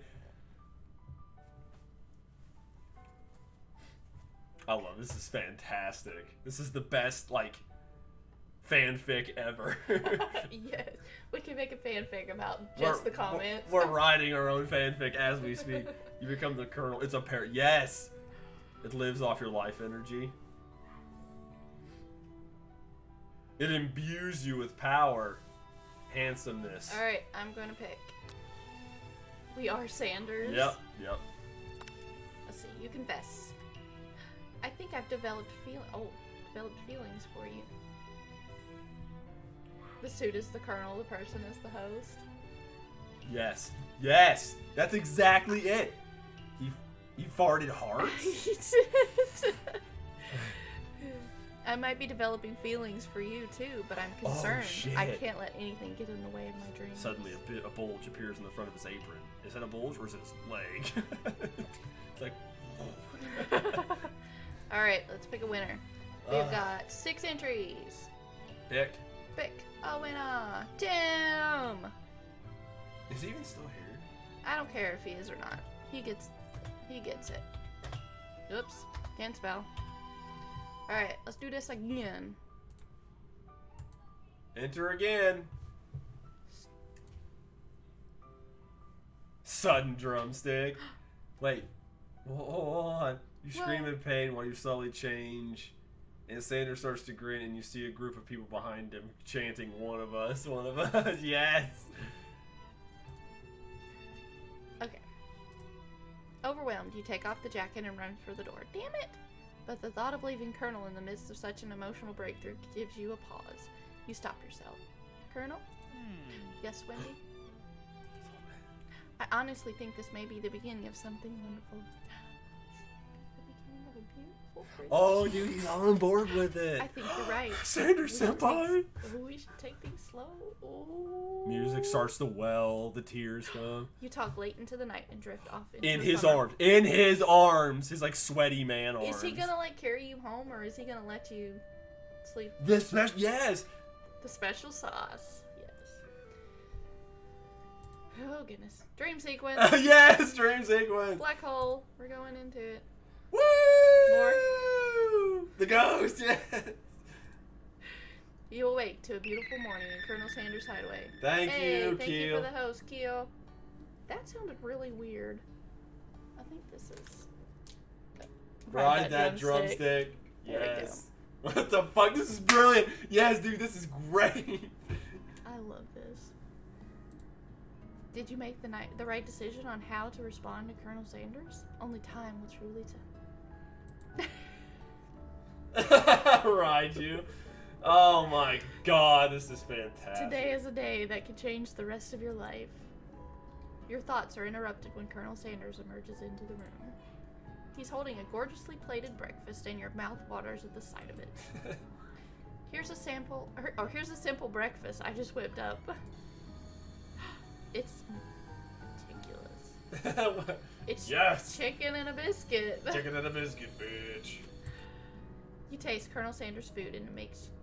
I love this. Is fantastic. This is the best, like, fanfic ever. Yes, we can make a fanfic about just the comments. We're writing our own fanfic as we speak. You become the Colonel. It's a pair. Yes! It lives off your life energy. It imbues you with power, handsomeness. Alright, I'm going to pick. We are Sanders. Yep. Let's see, you confess. I think I've developed feelings for you. The suit is the colonel, the person is the host. Yes. That's exactly it. He farted hearts. I might be developing feelings for you too, but I'm concerned. Oh, shit. I can't let anything get in the way of my dreams. Suddenly a bulge appears in the front of his apron. Is that a bulge or is it his leg? It's like... Alright, let's pick a winner. We've got 6 entries. Pick. A winner. Tim! Is he even still here? I don't care if he is or not. He gets it. Oops. Can't spell. Alright, let's do this again. Enter again. Sudden drumstick. Wait. Hold on. You scream in pain while you slowly change. And Sanders starts to grin and you see a group of people behind him chanting, "One of us, one of us." Yes. Okay. Overwhelmed, you take off the jacket and run for the door. Damn it! But the thought of leaving Colonel in the midst of such an emotional breakthrough gives you a pause. You stop yourself. Colonel? Yes, Wendy? I honestly think this may be the beginning of something wonderful. Oh, dude, he's on board with it. I think you're right. Sanders Senpai. We should take things slow. Ooh. Music starts to well, the tears come. You talk late into the night and drift off into In the his summer. arms. In his arms. His, like, sweaty man arms. Is he gonna, like, carry you home, or is he gonna let you sleep? The special, yes. The special sauce. Yes. Oh, goodness. Dream sequence. Yes, dream sequence. Black hole. We're going into it. Woo! More. The ghost, yes. You awake to a beautiful morning in Colonel Sanders' hideaway. Thank you, Thank you Keel. for the host, Keel. That sounded really weird. I think this is... Ride that drumstick. There we Yes. What the fuck? This is brilliant. Yes, dude, this is great. I love this. Did you make the right decision on how to respond to Colonel Sanders? Only time will truly tell. Ride you. Oh my god, this is fantastic. Today is a day that could change the rest of your life. Your thoughts are interrupted when Colonel Sanders emerges into the room. He's holding a gorgeously plated breakfast and your mouth waters at the sight of it. Here's a simple breakfast I just whipped up. It's ridiculous. It's yes. chicken and a biscuit. Chicken and a biscuit, bitch. You taste Colonel Sanders' food and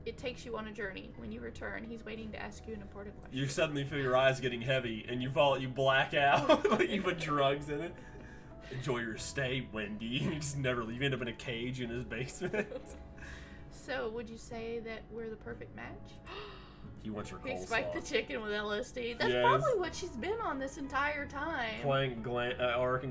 it takes you on a journey. When you return, he's waiting to ask you an important question. You suddenly feel your eyes getting heavy and you black out. Like you put drugs in it. Enjoy your stay, Wendy. You just never leave. You end up in a cage in his basement. So, would you say that we're the perfect match? He wants your He coleslaw. spiked the chicken with LSD. That's Yes. probably what she's been on this entire time. Arkin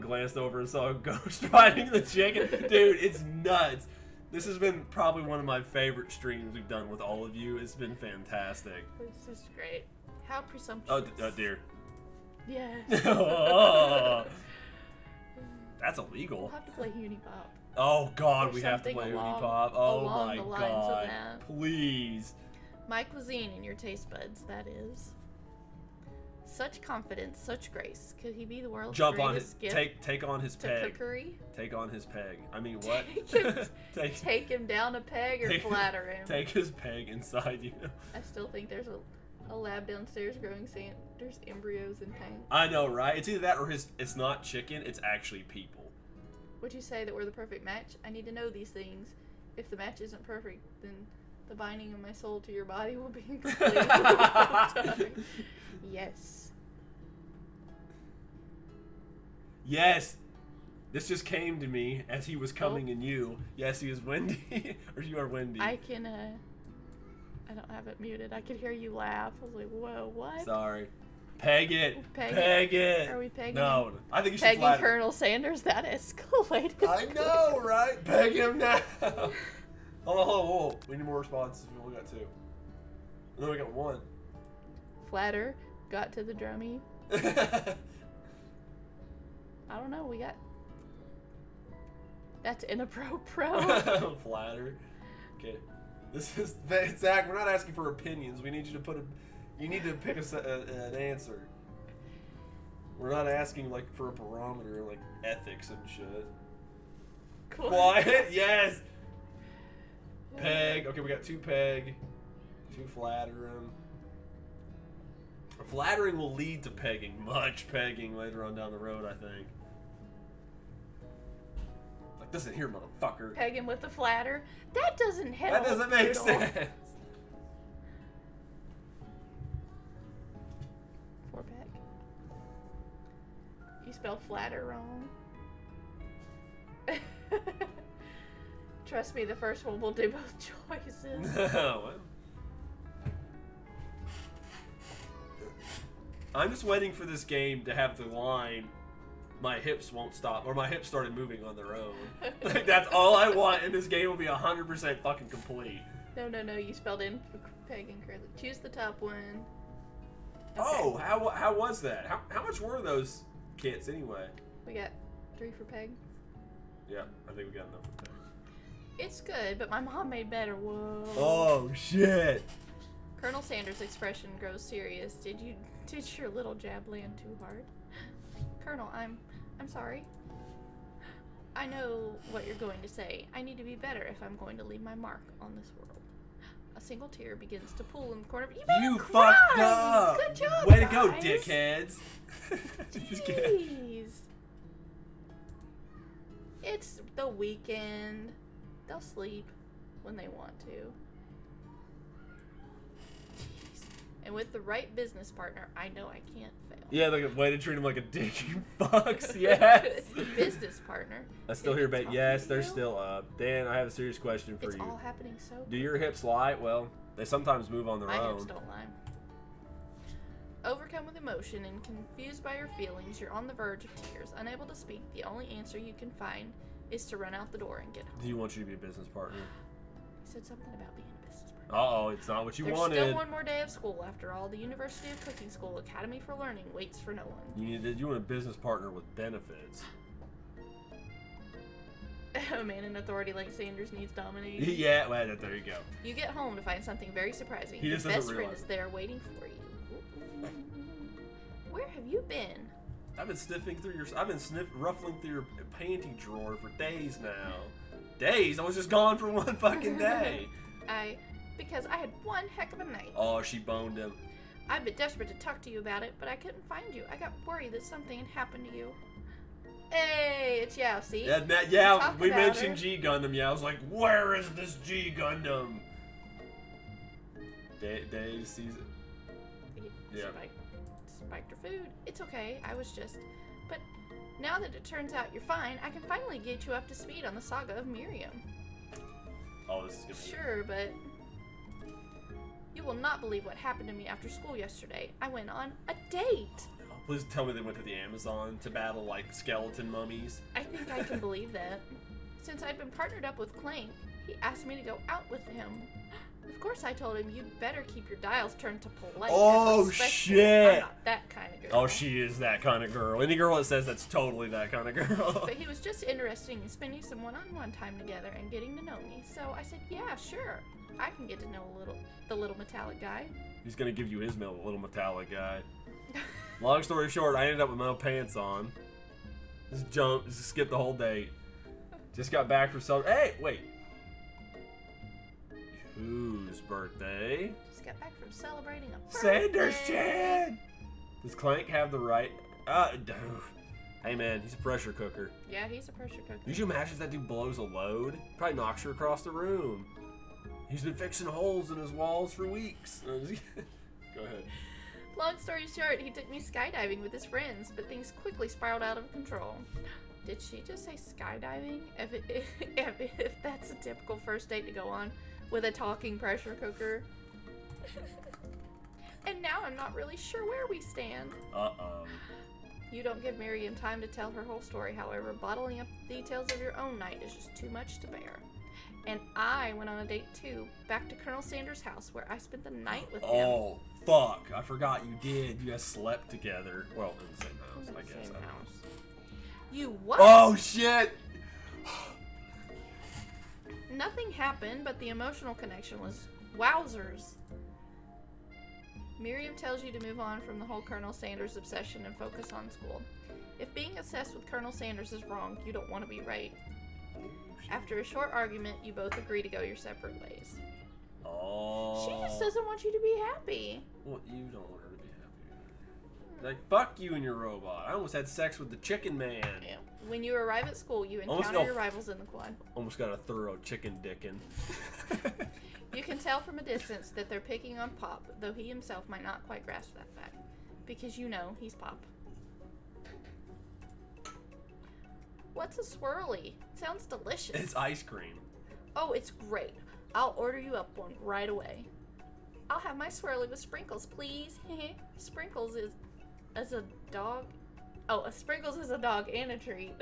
glanced over and saw a ghost riding the chicken. Dude, it's nuts. This has been probably one of my favorite streams we've done with all of you. It's been fantastic. This is great. How presumptuous. Oh dear. Yes. Oh, that's illegal. We'll have to play Unipop. Oh God, Or we have to something play along- Unipop. Oh along my the lines of God, that. please. My cuisine in your taste buds, that is. Such confidence, such grace. Could he be the world's Jump on greatest his gift take on his to peg. cookery? Take on his peg. I mean what? Take him down a peg or take- flatter him. Take his peg inside you. I still think there's a lab downstairs growing there's embryos in tanks. I know, right? It's either that or it's not chicken, it's actually people. Would you say that we're the perfect match? I need to know these things. If the match isn't perfect, then the binding of my soul to your body will be incomplete. Yes. Yes. This just came to me as he was coming in you. Yes, he is Wendy. Or you are Wendy. I can, I don't have it muted. I could hear you laugh. I was like, whoa, what? Sorry. Peg it. Peg Peg it. Are we pegging No, him? I think you should Pegging flatter. Colonel Sanders? That escalated. I know, right? Peg him now. Hold on. We need more responses. We only got 2. No, we got 1. Flatter got to the drummy. I don't know. We got. That's inappropriate. Flatter. Okay. This is Zach. We're not asking for opinions. We need you to put a. You need to pick an answer. We're not asking like for a barometer, like ethics and shit. Quiet. Yes. Peg. Okay, we got 2 peg. 2 flatter him. Flattering will lead to pegging. Much pegging later on down the road, I think. Like, listen here, motherfucker. Peg him with the flatter. That doesn't help. That doesn't make at all. sense. 4 peg. You spelled flatter wrong. Trust me, the first one will do both choices. Well. I'm just waiting for this game to have the line, my hips won't stop, or my hips started moving on their own. Like, that's all I want, and this game will be 100% fucking complete. No, you spelled in peg incorrectly. Choose the top one. Okay. Oh, how was that? How much were those kits anyway? We got 3 for peg. Yeah, I think we got enough for that. It's good, but my mom made better. Whoa. Oh, shit. Colonel Sanders' expression grows serious. Did your little jab land too hard? Colonel, I'm sorry. I know what you're going to say. I need to be better if I'm going to leave my mark on this world. A single tear begins to pool in the corner of You fucked up! Good job, Way to go, guys. dickheads! Just kidding. Jeez. It's the weekend. They'll sleep when they want to. Jeez. And with the right business partner, I know I can't fail. Yeah, like a way to treat him like a dick, you fucks. Yes. Business partner. I still hear about yes, they're still up. Dan, I have a serious question for It's you. all happening so Do your hips lie? Well, they sometimes move on their My own. hips don't lie. Overcome with emotion and confused by your feelings, you're on the verge of tears. Unable to speak, the only answer you can find is to run out the door and get home. Do you want you to be a business partner? He said something about being a business partner. Uh-oh, it's not what you There's wanted. still one more day of school. After all, the University of Cooking School Academy for Learning waits for no one. You want a business partner with benefits. A man in authority like Sanders needs dominating. Yeah, well, there you go. You get home to find something very surprising. He Your just doesn't best friend realize. is there waiting for you. Where have you been? I've been ruffling through your panty drawer for days now. Days? I was just gone for one fucking day. Because I had one heck of a night. Oh, she boned him. I've been desperate to talk to you about it, but I couldn't find you. I got worried that something had happened to you. Hey, it's Yao, see? Yeah, we mentioned her. G Gundam. Yeah, I was like, where is this G Gundam? Dave sees it. Yeah. Spiked her food. It's okay. But now that it turns out you're fine, I can finally get you up to speed on the saga of Miriam. Oh, this is gonna be Sure, but you will not believe what happened to me after school yesterday. I went on a date. Please tell me they went to the Amazon to battle, like, skeleton mummies. I think I can believe that. Since I've been partnered up with Clank, he asked me to go out with him. Of course, I told him you'd better keep your dials turned to polite. Oh, shit! I'm not that kind of girl. Oh, she is that kind of girl. Any girl that says that's totally that kind of girl. But he was just interested in spending some one-on-one time together and getting to know me. So I said, yeah, sure. I can get to know the little metallic guy. He's gonna give you his little metallic guy. Long story short, I ended up with no pants on. Just skipped the whole date. Just got back from Hey, wait. Whose birthday? Just got back from celebrating a Sanders birthday. Chan! Does Clank have the right? Hey man, he's a pressure cooker. Yeah, he's a pressure cooker. Could you imagine if that dude blows a load? Probably knocks her across the room. He's been fixing holes in his walls for weeks. Go ahead. Long story short, he took me skydiving with his friends, but things quickly spiraled out of control. Did she just say skydiving? If that's a typical first date to go on with a talking pressure cooker. And now I'm not really sure where we stand. Uh-oh. You don't give Miriam time to tell her whole story, however, bottling up the details of your own night is just too much to bear. And I went on a date too, back to Colonel Sanders' house where I spent the night with him. Oh, fuck. I forgot you did. You guys slept together. Well, in the same house, I guess. Same house. You what? Oh, shit! Nothing happened, but the emotional connection was wowzers. Miriam tells you to move on from the whole Colonel Sanders obsession and focus on school. If being obsessed with Colonel Sanders is wrong, you don't want to be right. After a short argument, you both agree to go your separate ways. Oh. She just doesn't want you to be happy. Well, you don't want her to be happy. Like, fuck you and your robot. I almost had sex with the chicken man. Yeah. When you arrive at school, you encounter your rivals in the quad. Almost got a thorough chicken dickin'. You can tell from a distance that they're picking on Pop, though he himself might not quite grasp that fact. Because you know he's Pop. What's a swirly? It sounds delicious. It's ice cream. Oh, it's great. I'll order you up one right away. I'll have my swirly with sprinkles, please. Sprinkles is as a dog. Oh, a sprinkles is a dog and a treat.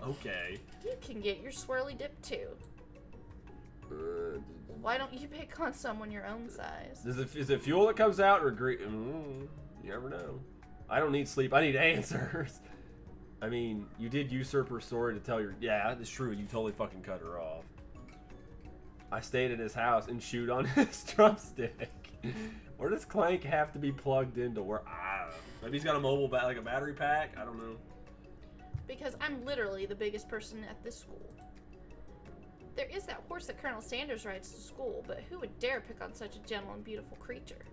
Okay. You can get your swirly dip too. Why don't you pick on someone your own size? Is it fuel that comes out or you never know. I don't need sleep. I need answers. I mean, you did usurp her story to tell your... Yeah, it's true. You totally fucking cut her off. I stayed at his house and shoot on his drumstick. Where does Clank have to be plugged into? Where? I don't know. Maybe he's got a mobile like a battery pack. I don't know. because I'm literally the biggest person at this school. There is that horse that Colonel Sanders rides to school, but who would dare pick on such a gentle and beautiful creature?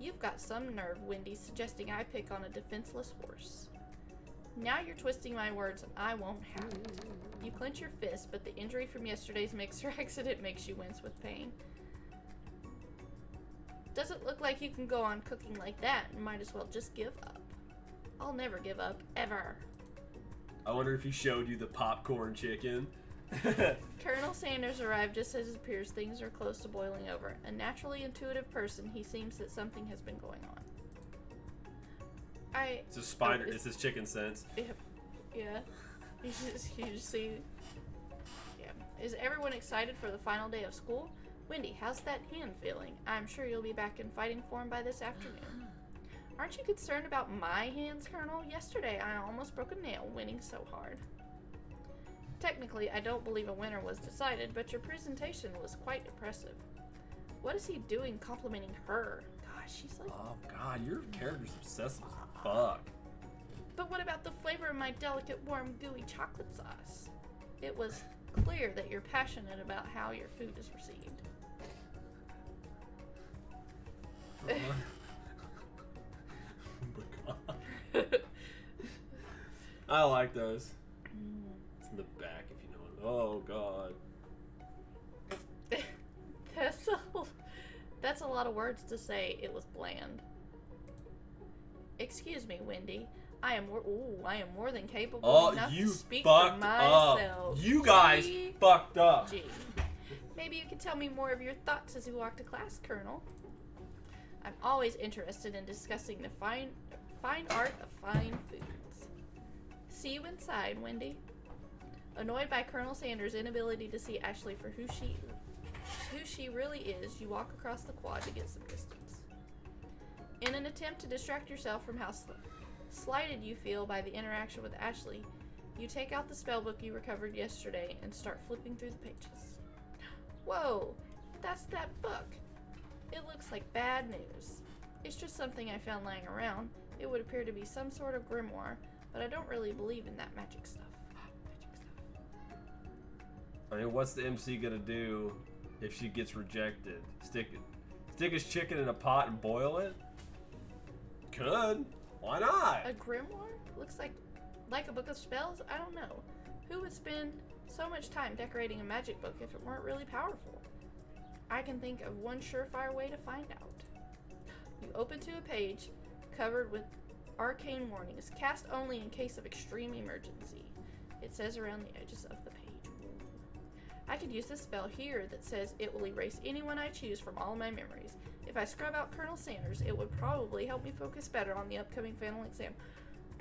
You've got some nerve, Wendy, suggesting I pick on a defenseless horse. Now you're twisting my words and I won't have it. You clench your fist, but the injury from yesterday's mixer accident makes you wince with pain. Doesn't look like you can go on cooking like that and might as well just give up. I'll never give up, ever. I wonder if he showed you the popcorn chicken. Colonel Sanders arrived just as it appears things are close to boiling over. A naturally intuitive person, he seems that something has been going on. It's a spider. It's his chicken sense. Yeah. You just see. Yeah. Is everyone excited for the final day of school? Wendy, how's that hand feeling? I'm sure you'll be back in fighting form by this afternoon. Aren't you concerned about my hands, Colonel? Yesterday I almost broke a nail winning so hard. Technically, I don't believe a winner was decided, but your presentation was quite impressive. What is he doing complimenting her? Gosh, she's like... Oh, God, your character's obsessive as fuck. But what about the flavor of my delicate, warm, gooey chocolate sauce? It was clear that you're passionate about how your food is received. Oh my God. I like those. It's in the back if you know it. Oh, God. That's a lot of words to say. It was bland. Excuse me, Wendy. I am more than capable enough to speak for myself. You guys fucked up. Gee. Maybe you could tell me more of your thoughts as we walk to class, Colonel. I'm always interested in discussing the fine art of fine foods. See you inside, Wendy. Annoyed by Colonel Sanders' inability to see Ashley for who she really is, you walk across the quad to get some distance. In an attempt to distract yourself from how slighted you feel by the interaction with Ashley, you take out the spellbook you recovered yesterday and start flipping through the pages. Whoa, that's that book. It looks like bad news. It's just something I found lying around. It would appear to be some sort of grimoire, but I don't really believe in that magic stuff. I mean, what's the MC gonna do if she gets rejected? Stick his chicken in a pot and boil it? Could. Why not? A grimoire? Looks like a book of spells? I don't know. Who would spend so much time decorating a magic book if it weren't really powerful? I can think of one surefire way to find out. You open to a page covered with arcane warnings. Cast only in case of extreme emergency. It says around the edges of the page. I could use this spell here that says it will erase anyone I choose from all my memories. If I scrub out Colonel Sanders, it would probably help me focus better on the upcoming final exam.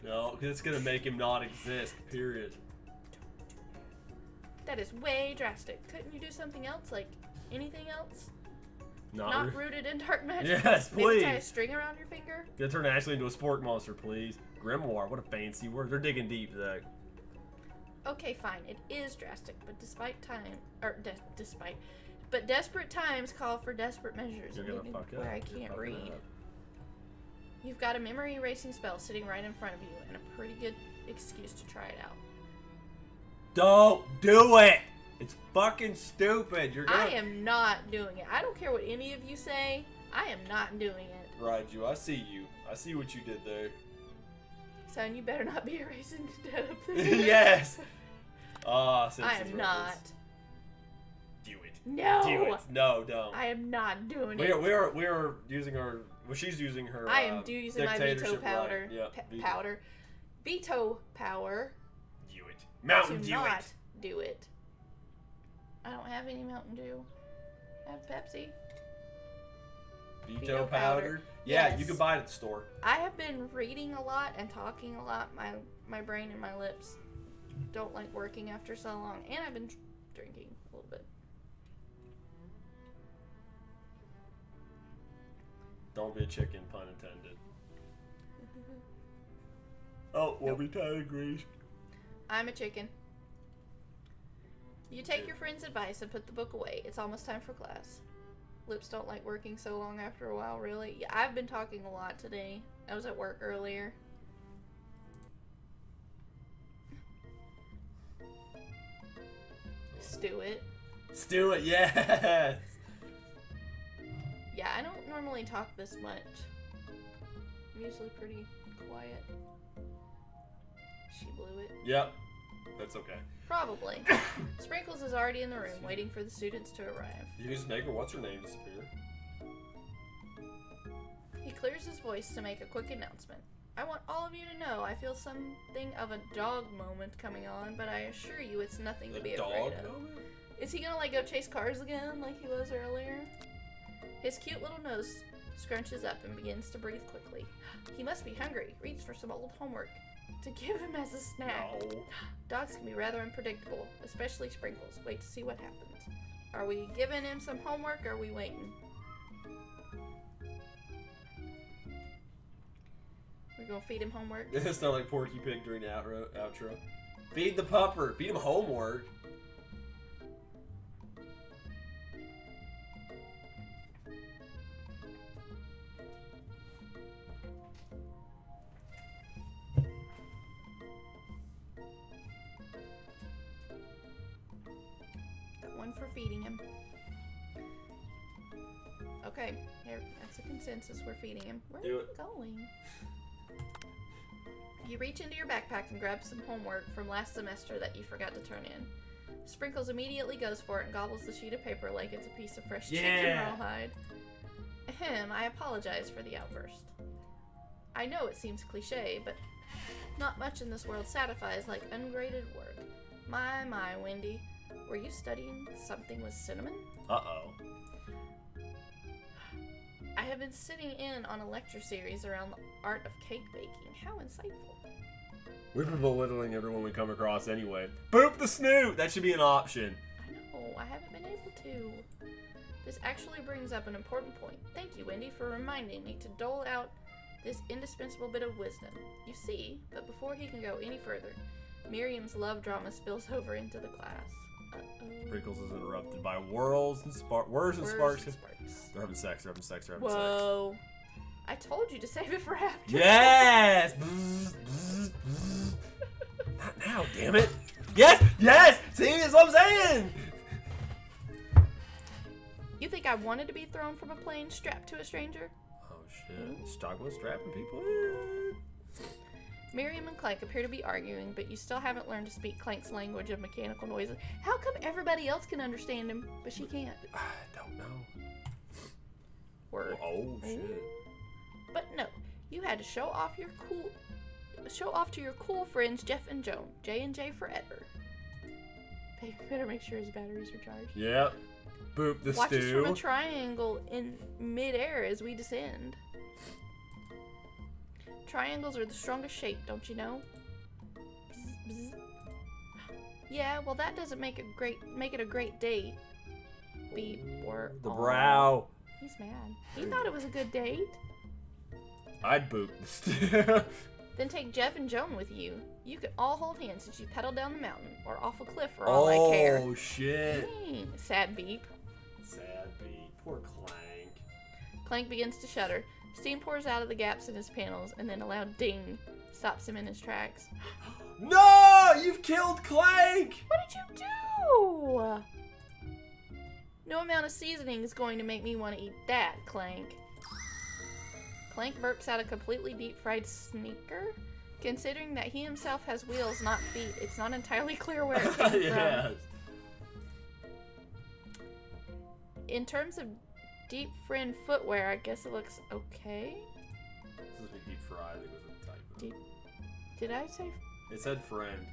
No, because it's going to make him not exist, period. That is way drastic. Couldn't you do something else? Like anything else? Not rooted in dark magic? Yes, please. Maybe tie a string around your finger? Gonna turn Ashley into a sport monster, please. Grimoire, what a fancy word. They're digging deep, Zach. Okay, fine. It is drastic, but but desperate times call for desperate measures. You're gonna fuck up. Where I can't read. You've got a memory erasing spell sitting right in front of you, and a pretty good excuse to try it out. Don't do it! It's fucking stupid. I am not doing it. I don't care what any of you say. I am not doing it. Raiju, I see you. I see what you did there. Son, you better not be erasing the dead up there. Yes! I am not. Do it. No! Do it. No, don't. I am not doing it. We are using our... Well, she's using her I am using my veto powder. Right. Yeah, powder. Veto power. Do it. Mountain Dew. Dew not it. Do it. I don't have any Mountain Dew. I have Pepsi. Veto powder? Yeah, yes. You can buy it at the store. I have been reading a lot and talking a lot. My brain and my lips don't like working after so long. And I've been drinking a little bit. Don't be a chicken, pun intended. Oh, Wobby agrees. I'm a chicken. You take your friend's advice and put the book away. It's almost time for class. Lips don't like working so long after a while, really. Yeah, I've been talking a lot today. I was at work earlier. stew it. Stew it, yes! Yeah, I don't normally talk this much. I'm usually pretty quiet. She blew it. Yep. That's okay. Probably. Sprinkles is already in the room, waiting for the students to arrive. You can just make her what's her name disappear. He clears his voice to make a quick announcement. I want all of you to know I feel something of a dog moment coming on, but I assure you it's nothing to be afraid of. Moment? Is he gonna like go chase cars again like he was earlier? His cute little nose scrunches up and begins to breathe quickly. He must be hungry. Reaches for some old homework to give him as a snack. No. Dogs can be rather unpredictable, especially Sprinkles. Wait to see what happens. Are we giving him some homework or are we waiting? We're gonna feed him homework? It's not like Porky Pig during the outro. Feed the pupper. Feed him homework. Got one for feeding him. Okay, here, that's a consensus. We're feeding him. Where are you going? You reach into your backpack and grab some homework from last semester that you forgot to turn in. Sprinkles immediately goes for it and gobbles the sheet of paper like it's a piece of fresh chicken rawhide. Ahem, I apologize for the outburst. I know it seems cliche, but not much in this world satisfies like ungraded work. My, Wendy. Were you studying something with cinnamon? Uh-oh. I have been sitting in on a lecture series around the art of cake baking. How insightful. We've been belittling everyone we come across anyway. Boop the snoot! That should be an option. I know, I haven't been able to. This actually brings up an important point. Thank you, Wendy, for reminding me to dole out this indispensable bit of wisdom. You see, but before he can go any further, Miriam's love drama spills over into the class. Uh-oh. Sprinkles is interrupted by words and sparks. They're having sex. Whoa. I told you to save it for after. Yes! Not now, damn it. Yes! See, that's what I'm saying! You think I wanted to be thrown from a plane strapped to a stranger? Oh, shit. Stock was strapping people in. Miriam and Clank appear to be arguing, but you still haven't learned to speak Clank's language of mechanical noises. How come everybody else can understand him, but she can't? I don't know. Word. Oh, shit. But no, you had to show off to your cool friends Jeff and Joan. J&J forever. Better make sure his batteries are charged. Yep. Boop the Watch us stew. from a triangle in midair as we descend. Triangles are the strongest shape, don't you know? Bzz, bzz. Yeah, well that doesn't make it a great date. Beep or the brow. He's mad. He thought it was a good date. I'd boop the stew. Then take Jeff and Joan with you. You can all hold hands as you pedal down the mountain or off a cliff for all I care. Oh shit. Dang. Sad beep. Sad beep. Poor Clank. Clank begins to shudder. Steam pours out of the gaps in his panels, and then a loud ding stops him in his tracks. No! You've killed Clank! What did you do? No amount of seasoning is going to make me want to eat that, Clank. Clank burps out a completely deep-fried sneaker. Considering that he himself has wheels, not feet, it's not entirely clear where it came Yes. from. In terms of deep friend footwear, I guess it looks okay. This is a deep fry. I think it was a typo. Deep. Did I say It said friend.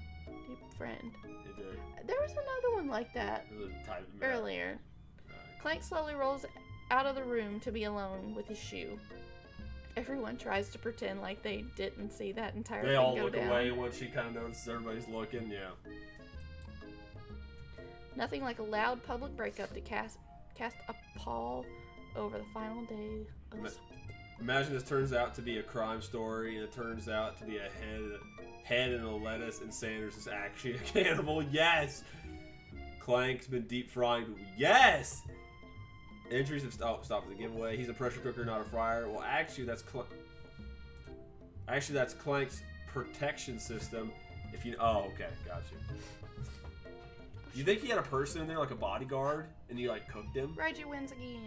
deep friend? It did. There was another one like that It was a typo. earlier. Clank slowly rolls out of the room to be alone with his shoe. Everyone tries to pretend like they didn't see that entire They thing all go look down. away when she kind of notices everybody's looking. Yeah. Nothing like a loud public breakup to cast a pall over the final day of Imagine this turns out to be a crime story, and it turns out to be a head and a lettuce, and Sanders is actually a cannibal. Yes. Clank's been deep frying. Yes. Entries have stopped for the giveaway. He's a pressure cooker, not a fryer. Well, actually, that's Clank's protection system. If you, oh, okay, got you. You think he had a person in there, like a bodyguard, and he like cooked him? Raiju wins again.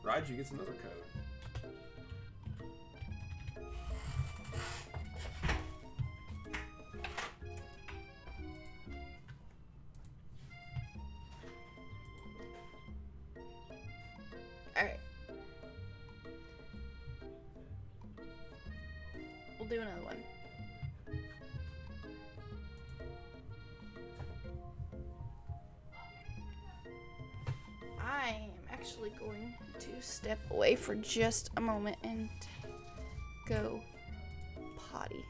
Raiju gets another code. Alright. We'll do another one. I am actually going to step away for just a moment and go potty.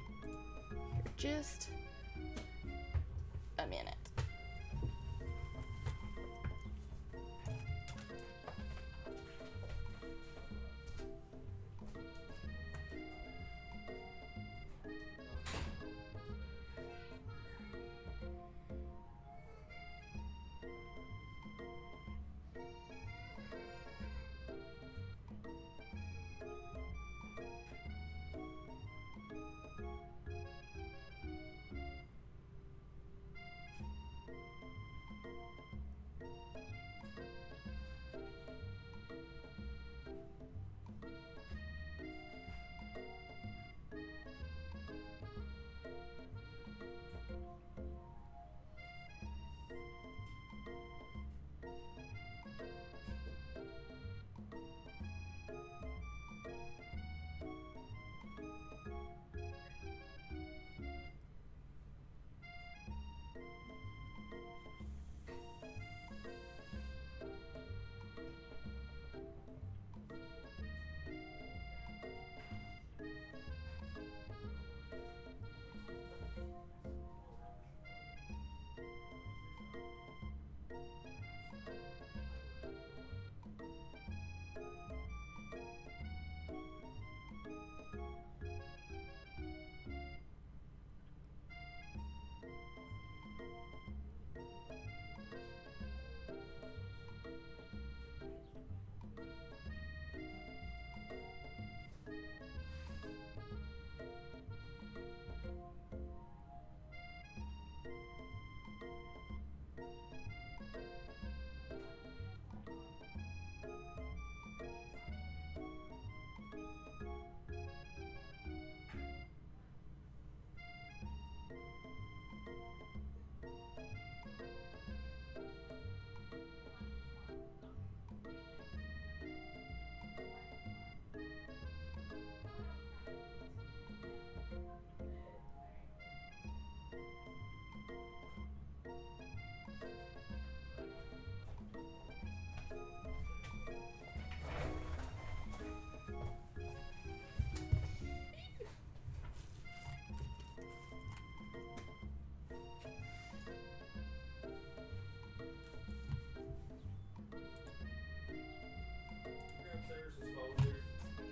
For just a minute.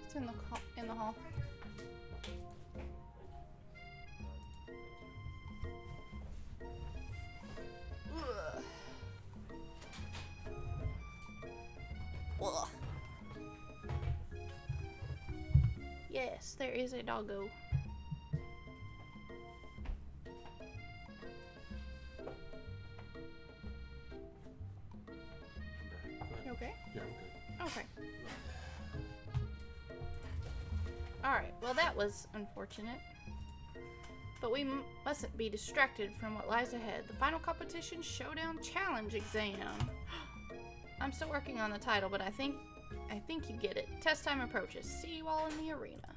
It's in the hall. Ugh. Ugh. Yes, there is a doggo. You okay? Yeah, I'm good. Okay. Alright, well that was unfortunate. But we mustn't be distracted from what lies ahead. The final competition showdown challenge exam. I'm still working on the title, but I think you get it. Test time approaches. See you all in the arena.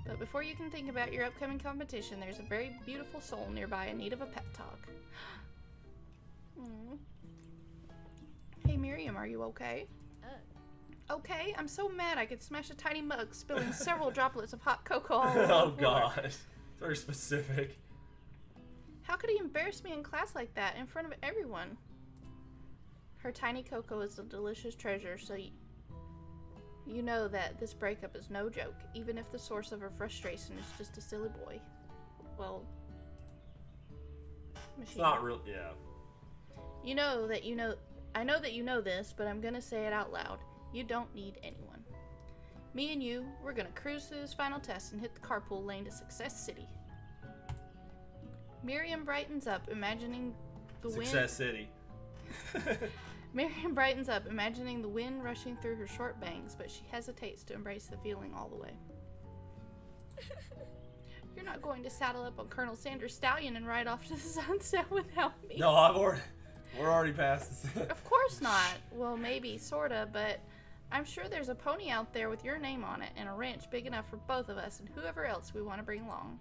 But before you can think about your upcoming competition, there's a very beautiful soul nearby in need of a pep talk. Hey Miriam, are you okay? Okay, I'm so mad I could smash a tiny mug, spilling several droplets of hot cocoa all over Oh the floor. gosh, it's very specific. How could he embarrass me in class like that in front of everyone? Her tiny cocoa is a delicious treasure, so you know that this breakup is no joke, even if the source of her frustration is just a silly boy. Well, It's not real, yeah. I know that you know this, but I'm gonna say it out loud. You don't need anyone. Me and you, we're gonna cruise through this final test and hit the carpool lane to Success City. Miriam brightens up, imagining The Success City. Miriam brightens up, imagining the wind rushing through her short bangs, but she hesitates to embrace the feeling all the way. You're not going to saddle up on Colonel Sanders' stallion and ride off to the sunset without me. No, we're already past this. Of course not. Well, maybe, sorta, but I'm sure there's a pony out there with your name on it and a ranch big enough for both of us and whoever else we want to bring along.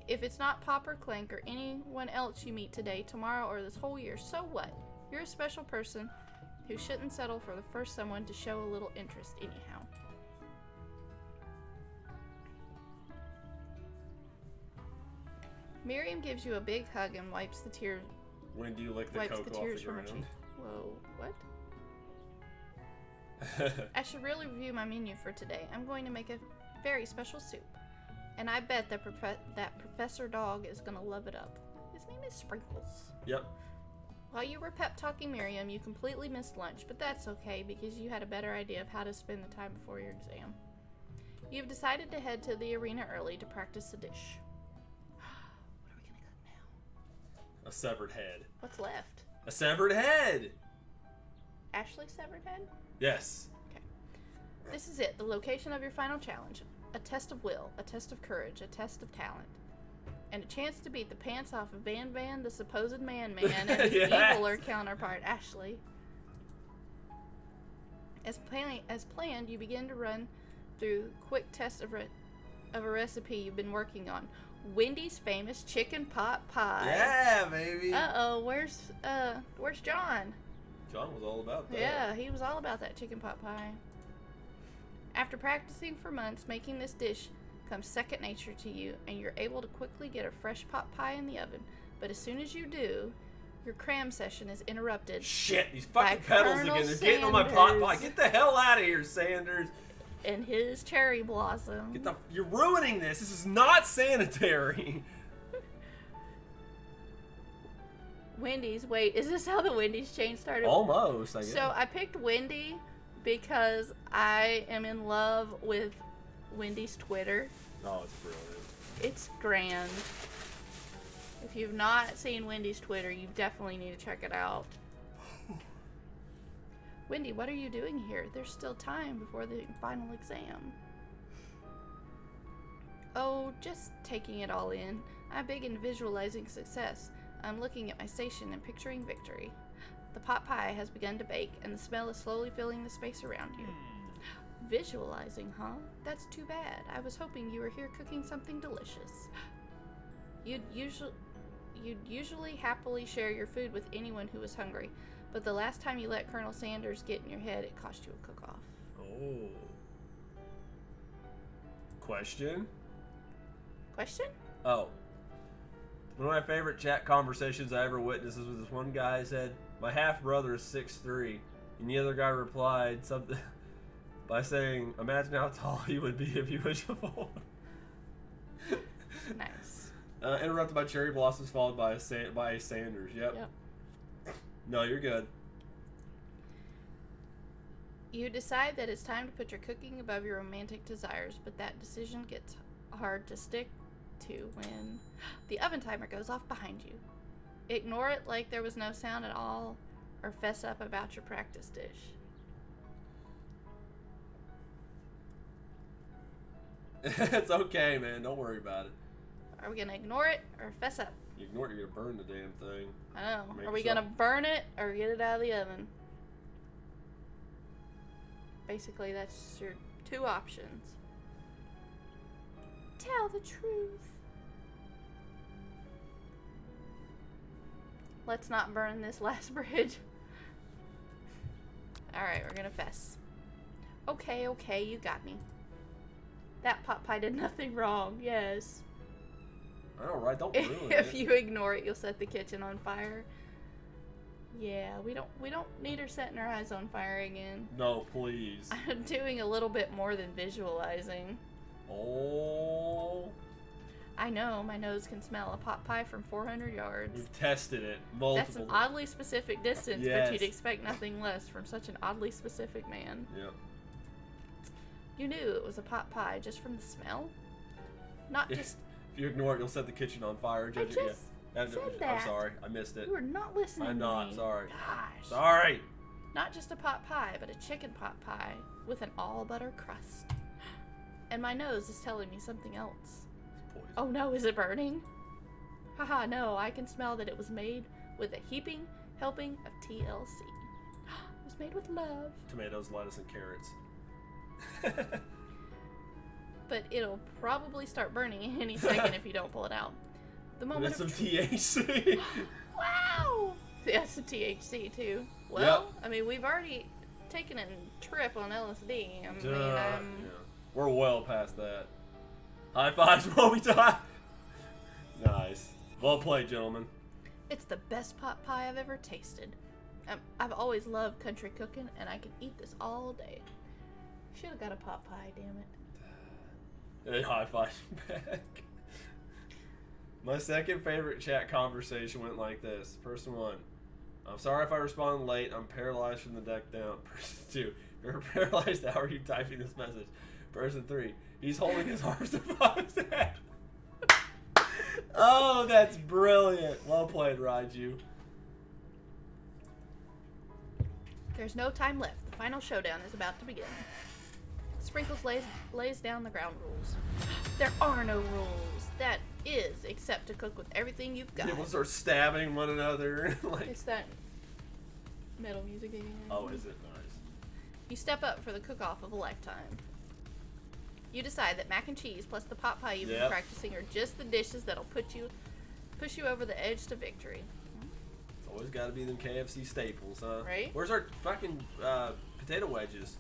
If it's not Pop or Clank or anyone else you meet today, tomorrow, or this whole year, so what? You're a special person who shouldn't settle for the first someone to show a little interest anyhow. Miriam gives you a big hug and wipes the tears. When do you lick the coke off tears the from her ground? cheek. Whoa, what? I should really review my menu for today. I'm going to make a very special soup. And I bet that Professor Dog is going to love it up. His name is Sprinkles. Yep. While you were pep-talking Miriam, you completely missed lunch, but that's okay because you had a better idea of how to spend the time before your exam. You've decided to head to the arena early to practice a dish. What are we going to cook now? A severed head. What's left? A severed head! Ashley's severed head? Yes. Okay. This is it, the location of your final challenge. A test of will, a test of courage, a test of talent. And a chance to beat the pants off of Van Van, the supposed man-man, and his Yes. eviler counterpart, Ashley. As planned, you begin to run through quick test of a recipe you've been working on. Wendy's famous chicken pot pie. Yeah, baby. Uh-oh, where's John? John was all about that. Yeah, he was all about that chicken pot pie. After practicing for months, making this dish comes second nature to you, and you're able to quickly get a fresh pot pie in the oven. But as soon as you do, your cram session is interrupted. Shit, these fucking By pedals Colonel again. They're getting on my pot Sanders. pie. Get the hell out of here, Sanders. And his cherry blossom. You're ruining this. This is not sanitary. Wendy's. Wait, is this how the Wendy's chain started? Almost, I guess. So I picked Wendy because I am in love with Wendy's Twitter. Oh, it's brilliant. It's grand. If you've not seen Wendy's Twitter, you definitely need to check it out. Wendy, what are you doing here? There's still time before the final exam. Oh, just taking it all in. I'm big in visualizing success. I'm looking at my station and picturing victory. The pot pie has begun to bake, and the smell is slowly filling the space around you. Visualizing, huh? That's too bad. I was hoping you were here cooking something delicious. You'd usually happily share your food with anyone who was hungry, but the last time you let Colonel Sanders get in your head, it cost you a cook-off. Oh. Question? Question? Oh. One of my favorite chat conversations I ever witnessed was with this one guy said, "My half-brother is 6'3", and the other guy replied something by saying, "Imagine how tall he would be if he was your boy." Nice. Interrupted by cherry blossoms, followed by a Sanders. Yep. No, you're good. You decide that it's time to put your cooking above your romantic desires, but that decision gets hard to stick to when the oven timer goes off behind you. Ignore it like there was no sound at all, or fess up about your practice dish. It's okay, man. Don't worry about it. Are we gonna ignore it or fess up? You ignore it, you're gonna burn the damn thing. I know. Make Are we yourself- gonna burn it or get it out of the oven? Basically, that's your two options. Tell the truth. Let's not burn this last bridge. Alright, we're gonna fess. Okay, you got me. That pot pie did nothing wrong, yes. I know, right? Don't ruin If it. you ignore it, you'll set the kitchen on fire. Yeah, we don't need her setting her eyes on fire again. No, please. I'm doing a little bit more than visualizing. Oh. I know, my nose can smell a pot pie from 400 yards. We've tested it multiple That's an oddly specific distance, Yes. but you'd expect nothing less from such an oddly specific man. Yep. You knew it was a pot pie just from the smell? Not just... If you ignore it, you'll set the kitchen on fire. I Judge it. just... said that. I'm sorry. I missed it. You were not listening I'm to not. me. Sorry. Gosh. Sorry. Not just a pot pie, but a chicken pot pie with an all butter crust. And my nose is telling me something else. It's poison. Oh no, is it burning? Haha, no, I can smell that it was made with a heaping helping of TLC. It was made with love. Tomatoes, lettuce, and carrots. But it'll probably start burning any second if you don't pull it out. The And moment then of some THC. Wow! Yeah, some THC too. Well, I mean, we've already taken a trip on LSD. Yeah. We're well past that. High fives while we die. Nice. Well played, gentlemen. It's the best pot pie I've ever tasted. I've always loved country cooking, and I can eat this all day. Should have got a pot pie, damn it. They high five back. My second favorite chat conversation went like this. Person 1. I'm sorry if I respond late. I'm paralyzed from the neck down. Person 2. If you're paralyzed, how are you typing this message? Person 3. He's holding his arms above his head. Oh, that's brilliant. Well played, Raiju. There's no time left. The final showdown is about to begin. Sprinkles lays down the ground rules. There are no rules. That is, except to cook with everything you've got. People start stabbing one another. Like, It's that metal music again. oh, is it? Nice. You step up for the cook-off of a lifetime. You decide that mac and cheese plus the pot pie you've been practicing are just the dishes that'll push you over the edge to victory. It's always got to be them KFC staples, huh? Right. Where's our fucking potato wedges?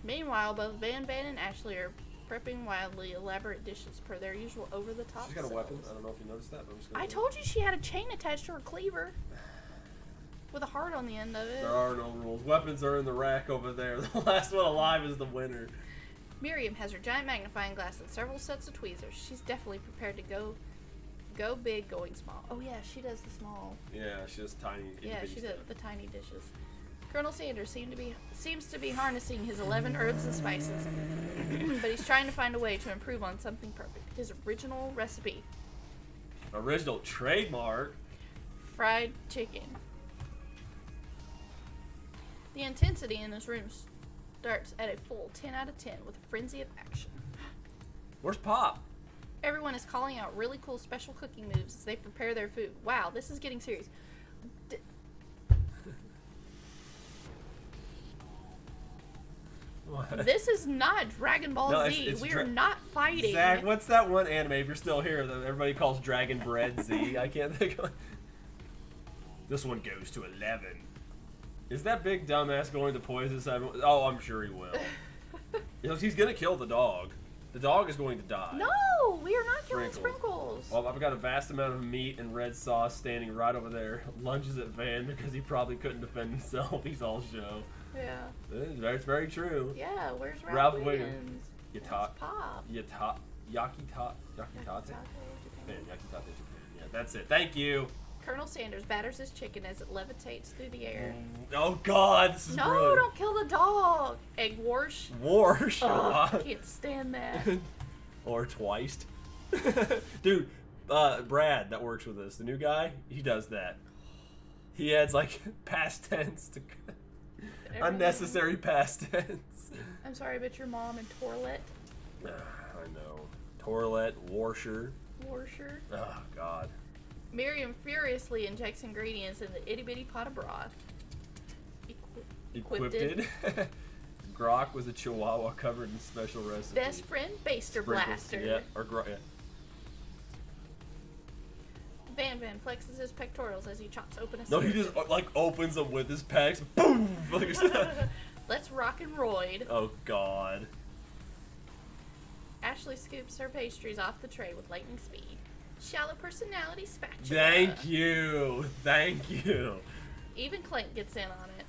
Meanwhile, both Van and Ashley are prepping wildly elaborate dishes per their usual over-the-top She's got a weapon. selves. I don't know if you noticed that, but I'm just gonna I told you she had a chain attached to her cleaver with a heart on the end of it. There are no rules. Weapons are in the rack over there. The last one alive is the winner. Miriam has her giant magnifying glass and several sets of tweezers. She's definitely prepared to go big, going small. Oh yeah, she does the small. Yeah, she does tiny. Yeah, itty-bitty she does stuff. the tiny dishes. Colonel Sanders seems to be harnessing his 11 herbs and spices, but he's trying to find a way to improve on something perfect. His original recipe: Original trademark. fried chicken. The intensity in this room starts at a full 10 out of 10 with a frenzy of action. Where's Pop? Everyone is calling out really cool special cooking moves as they prepare their food. Wow, this is getting serious. What? This is not Dragon Ball No, Z. it's We are not fighting. Zach, what's that one anime, if you're still here, that everybody calls Dragon Bread Z? I can't think of it. This one goes to 11. Is that big dumbass going to poison everyone? Oh, I'm sure he will. You know, he's going to kill the dog. The dog is going to die. No, we are not killing Sprinkles. Well, I've got a vast amount of meat and red sauce standing right over there. Lunges at Van because he probably couldn't defend himself. He's all show. Yeah. That's very true. Yeah, where's Ralph Ralph Wiggins. Wiggins? Pop. Yakitate. Yakitate? Man, yakitate Japan. Yeah, that's it. Thank you. Colonel Sanders batters his chicken as it levitates through the air. Oh God, this is No, brilliant. don't kill the dog. Egg wash. Warsh. Oh, I can't stand that. Or twice. Dude, Brad that works with us, the new guy, he does that. He adds like past tense to unnecessary past tense. I'm sorry, but your mom and Torlet. I know. Toilet, washer. Washer. Oh God. Miriam furiously injects ingredients in the itty-bitty pot of broth. Equipped. Grok was a chihuahua covered in special recipe. Best friend Baster Blaster. Yeah, or yeah. Van flexes his pectorals as he chops open a No, he sandwich. just like opens them with his pecs. Boom! Like, Let's rock and roid. oh God. Ashley scoops her pastries off the tray with lightning speed. Shallow personality spatula. Thank you. Thank you. Even Clint gets in on it.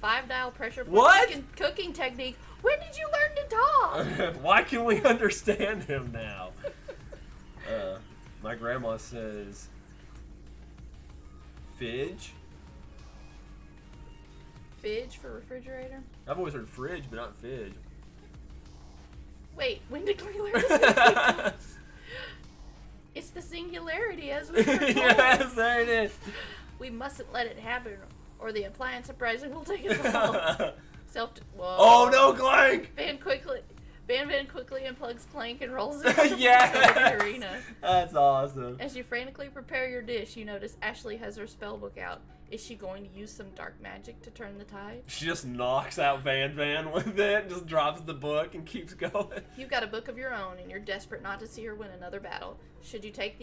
5-dial pressure point What? cooking technique. When did you learn to talk? Why can we understand him now? My grandma says fidge. Fidge for refrigerator? I've always heard fridge, but not fidge. Wait, when did we learn to speak English? It's the singularity, as we were told. Yes, there it is. We mustn't let it happen, or the appliance uprising will take us all. Whoa. Oh no, Clank! Van quickly unplugs Clank and rolls it Yes! into the arena. That's awesome. As you frantically prepare your dish, you notice Ashley has her spellbook out. Is she going to use some dark magic to turn the tide? She just knocks out Van with it, just drops the book and keeps going. You've got a book of your own, and you're desperate not to see her win another battle. Should you take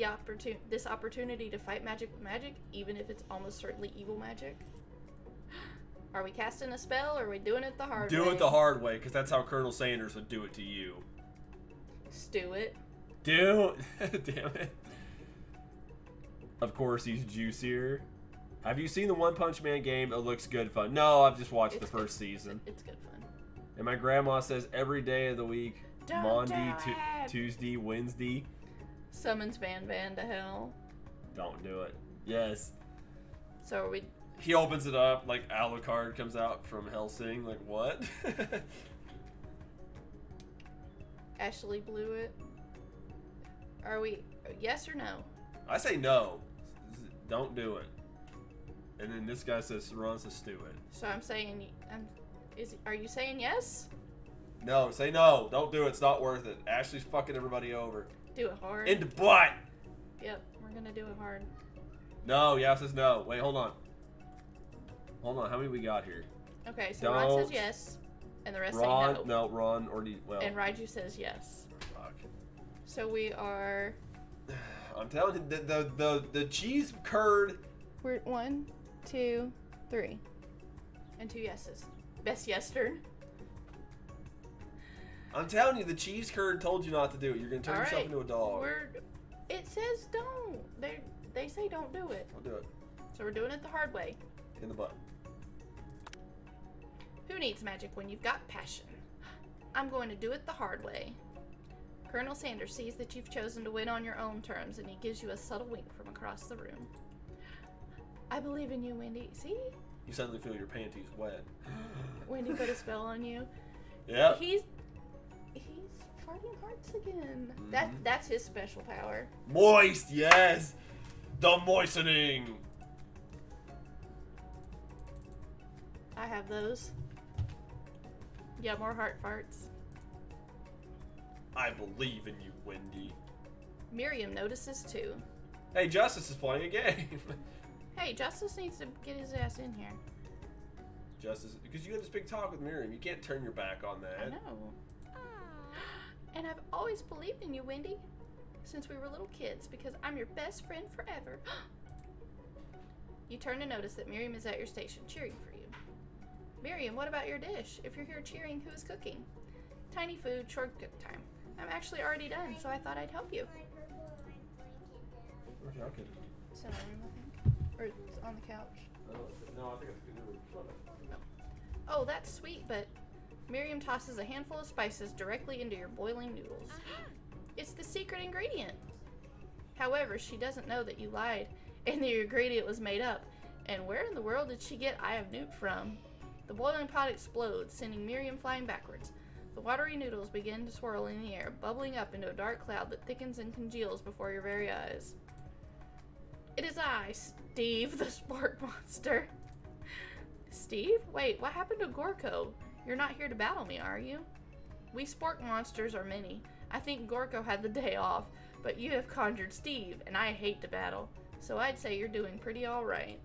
this opportunity to fight magic with magic, even if it's almost certainly evil magic? Are we casting a spell, or are we doing it the hard way? Do it the hard way, because that's how Colonel Sanders would do it to you. Stew it. Damn it. Of course, he's juicier. Have you seen the One Punch Man game? It looks good fun. No, I've just watched the first season. It's good fun. And my grandma says every day of the week, Don't Monday, do it. Tuesday, Wednesday. Summons Van to hell. Don't do it. Yes. So are we... He opens it up, like Alucard comes out from Helsing. Like, what? Ashley blew it. Are we... Yes or no? I say no. Don't do it. And then this guy says, Ron says, stew it. So I'm saying... Are you saying yes? No, say no. Don't do it. It's not worth it. Ashley's fucking everybody over. Do it hard. In the butt! Yep, we're gonna do it hard. No, yeah says no. Wait, hold on. Hold on, how many we got here? Okay, so Ron says yes, and the rest say no. No, Ron already, well. And Raiju says yes. Fuck. So we are... I'm telling you, the cheese curd. We're 1, 2, 3. And 2 yeses. Best yestern. I'm telling you, the cheese curd told you not to do it. You're going to turn yourself into a dog. It says don't. They say don't do it. I'll do it. So we're doing it the hard way. In the butt. Who needs magic when you've got passion? I'm going to do it the hard way. Colonel Sanders sees that you've chosen to win on your own terms, and he gives you a subtle wink from across the room. I believe in you, Wendy. See? You suddenly feel your panties wet. Wendy put a spell on you. Yeah. He's farting hearts again. Mm-hmm. That's his special power. Moist, yes. The moistening. I have those. Yeah, more heart farts. I believe in you, Wendy. Miriam notices too. Hey, Justice is playing a game. Hey, Justice needs to get his ass in here. Justice, because you had this big talk with Miriam. You can't turn your back on that. I know. And I've always believed in you, Wendy. Since we were little kids, because I'm your best friend forever. You turn to notice that Miriam is at your station, cheering for you. Miriam, what about your dish? If you're here cheering, who is cooking? Tiny food, short cook time. I'm actually already done, so I thought I'd help you. Okay, okay. It's in our room, I think. Or it's on the couch. No, I think it's in the room. Oh, that's sweet, but Miriam tosses a handful of spices directly into your boiling noodles. It's the secret ingredient. However, she doesn't know that you lied and the ingredient was made up. And where in the world did she get I have newt from? The boiling pot explodes, sending Miriam flying backwards. The watery noodles begin to swirl in the air, bubbling up into a dark cloud that thickens and congeals before your very eyes. It is I, Steve, the sport monster. Steve? Wait, what happened to Gorko? You're not here to battle me, are you? We sport monsters are many. I think Gorko had the day off, but you have conjured Steve, and I hate to battle, so I'd say you're doing pretty alright.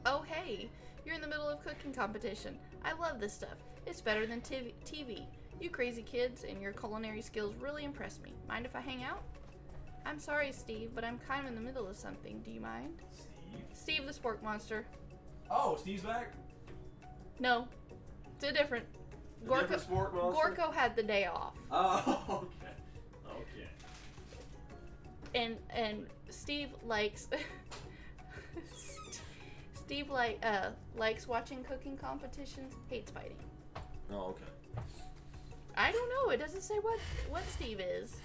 Oh hey, you're in the middle of cooking competition. I love this stuff. It's better than TV. You crazy kids and your culinary skills really impress me. Mind if I hang out? I'm sorry, Steve, but I'm kind of in the middle of something. Do you mind? Steve the sport monster. Oh, Steve's back? No. It's a different... Different sport monster? Gorko had the day off. Oh, okay. Okay. And Steve likes... Steve likes watching cooking competitions, hates fighting. Oh, okay. I don't know. It doesn't say what Steve is.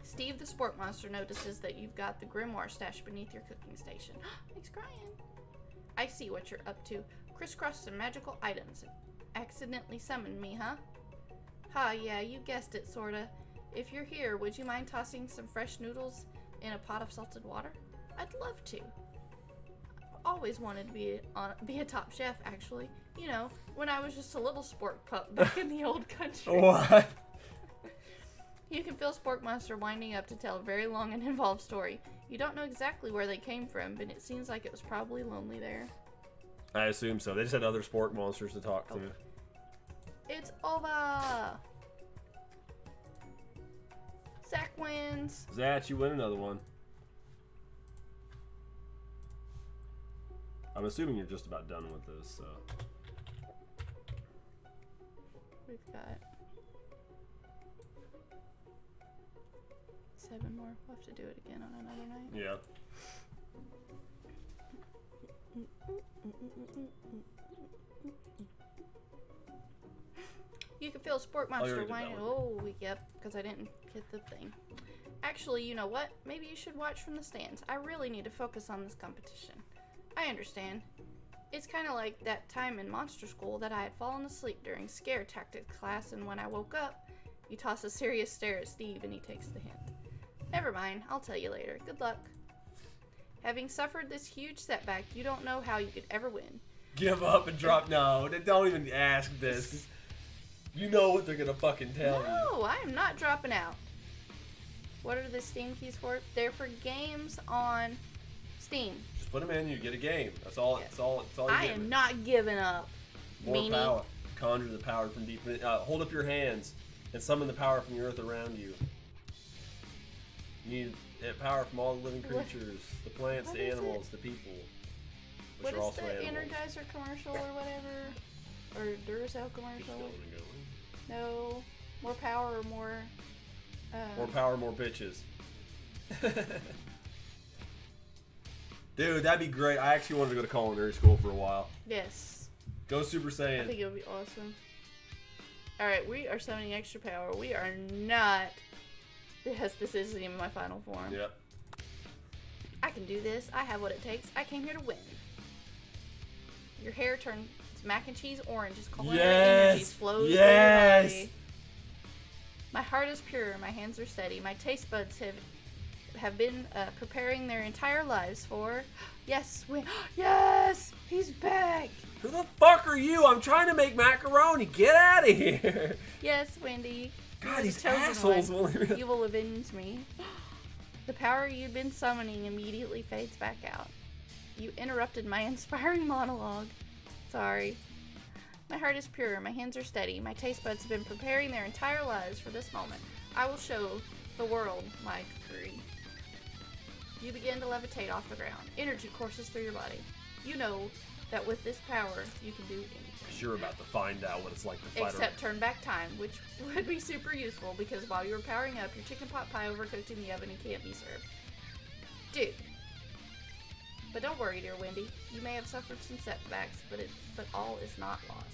Steve the sport monster notices that you've got the grimoire stashed beneath your cooking station. He's crying. I see what you're up to. Crisscross some magical items. Accidentally summoned me, huh? Ha, yeah, you guessed it, sorta. If you're here, would you mind tossing some fresh noodles in a pot of salted water? I'd love to. Always wanted to be a top chef, actually. You know, when I was just a little spork pup back in the old country. What? You can feel Spork Monster winding up to tell a very long and involved story. You don't know exactly where they came from, but it seems like it was probably lonely there. I assume so. They just had other spork monsters to talk to. It's over! Zach wins! Zach, you win another one. I'm assuming you're just about done with this, so. We've got 7 more. We'll have to do it again on another night. Yeah. You can feel Sport Monster did that whining. one. Oh, yep, because I didn't hit the thing. Actually, you know what? Maybe you should watch from the stands. I really need to focus on this competition. I understand. It's kind of like that time in Monster School that I had fallen asleep during scare tactics class, and when I woke up, you toss a serious stare at Steve and he takes the hint. Never mind, I'll tell you later. Good luck. Having suffered this huge setback, you don't know how you could ever win. Give up and drop. No, don't even ask this. You know what they're gonna fucking tell you. No, I am not dropping out. What are the Steam keys for? They're for games on Steam. Just put them in, you get a game. That's all. Yes. That's all. That's all. I am not giving up. More meanie. power. Conjure the power from deep. Hold up your hands and summon the power from the earth around you. You need power from all the living creatures, the plants, the animals, the people. Which What are is also the animals. Energizer commercial or whatever? Or Duracell commercial? Just going and going. No. More power or more... More power, more bitches. Dude, that'd be great. I actually wanted to go to culinary school for a while. Yes. Go Super Saiyan. I think it would be awesome. Alright, we are summoning extra power. We are not... Yes, this isn't even my final form. Yep. I can do this. I have what it takes. I came here to win. Your hair turns mac and cheese orange as culinary energies flows through your body. My heart is pure. My hands are steady. My taste buds have been preparing their entire lives for... Yes, yes! He's back! Who the fuck are you? I'm trying to make macaroni. Get out of here. Yes, Wendy. God, these chosen assholes one. won't even... You will avenge me. The power you've been summoning immediately fades back out. You interrupted my inspiring monologue. Sorry. My heart is pure. My hands are steady. My taste buds have been preparing their entire lives for this moment. I will show the world my cookery. You begin to levitate off the ground. Energy courses through your body. You know that with this power, you can do anything. You're about to find out what it's like to fight Except turn back time, which would be super useful because while you were powering up, your chicken pot pie overcooked in the oven and can't be served. Dude. But don't worry, dear Wendy. You may have suffered some setbacks, but all is not lost.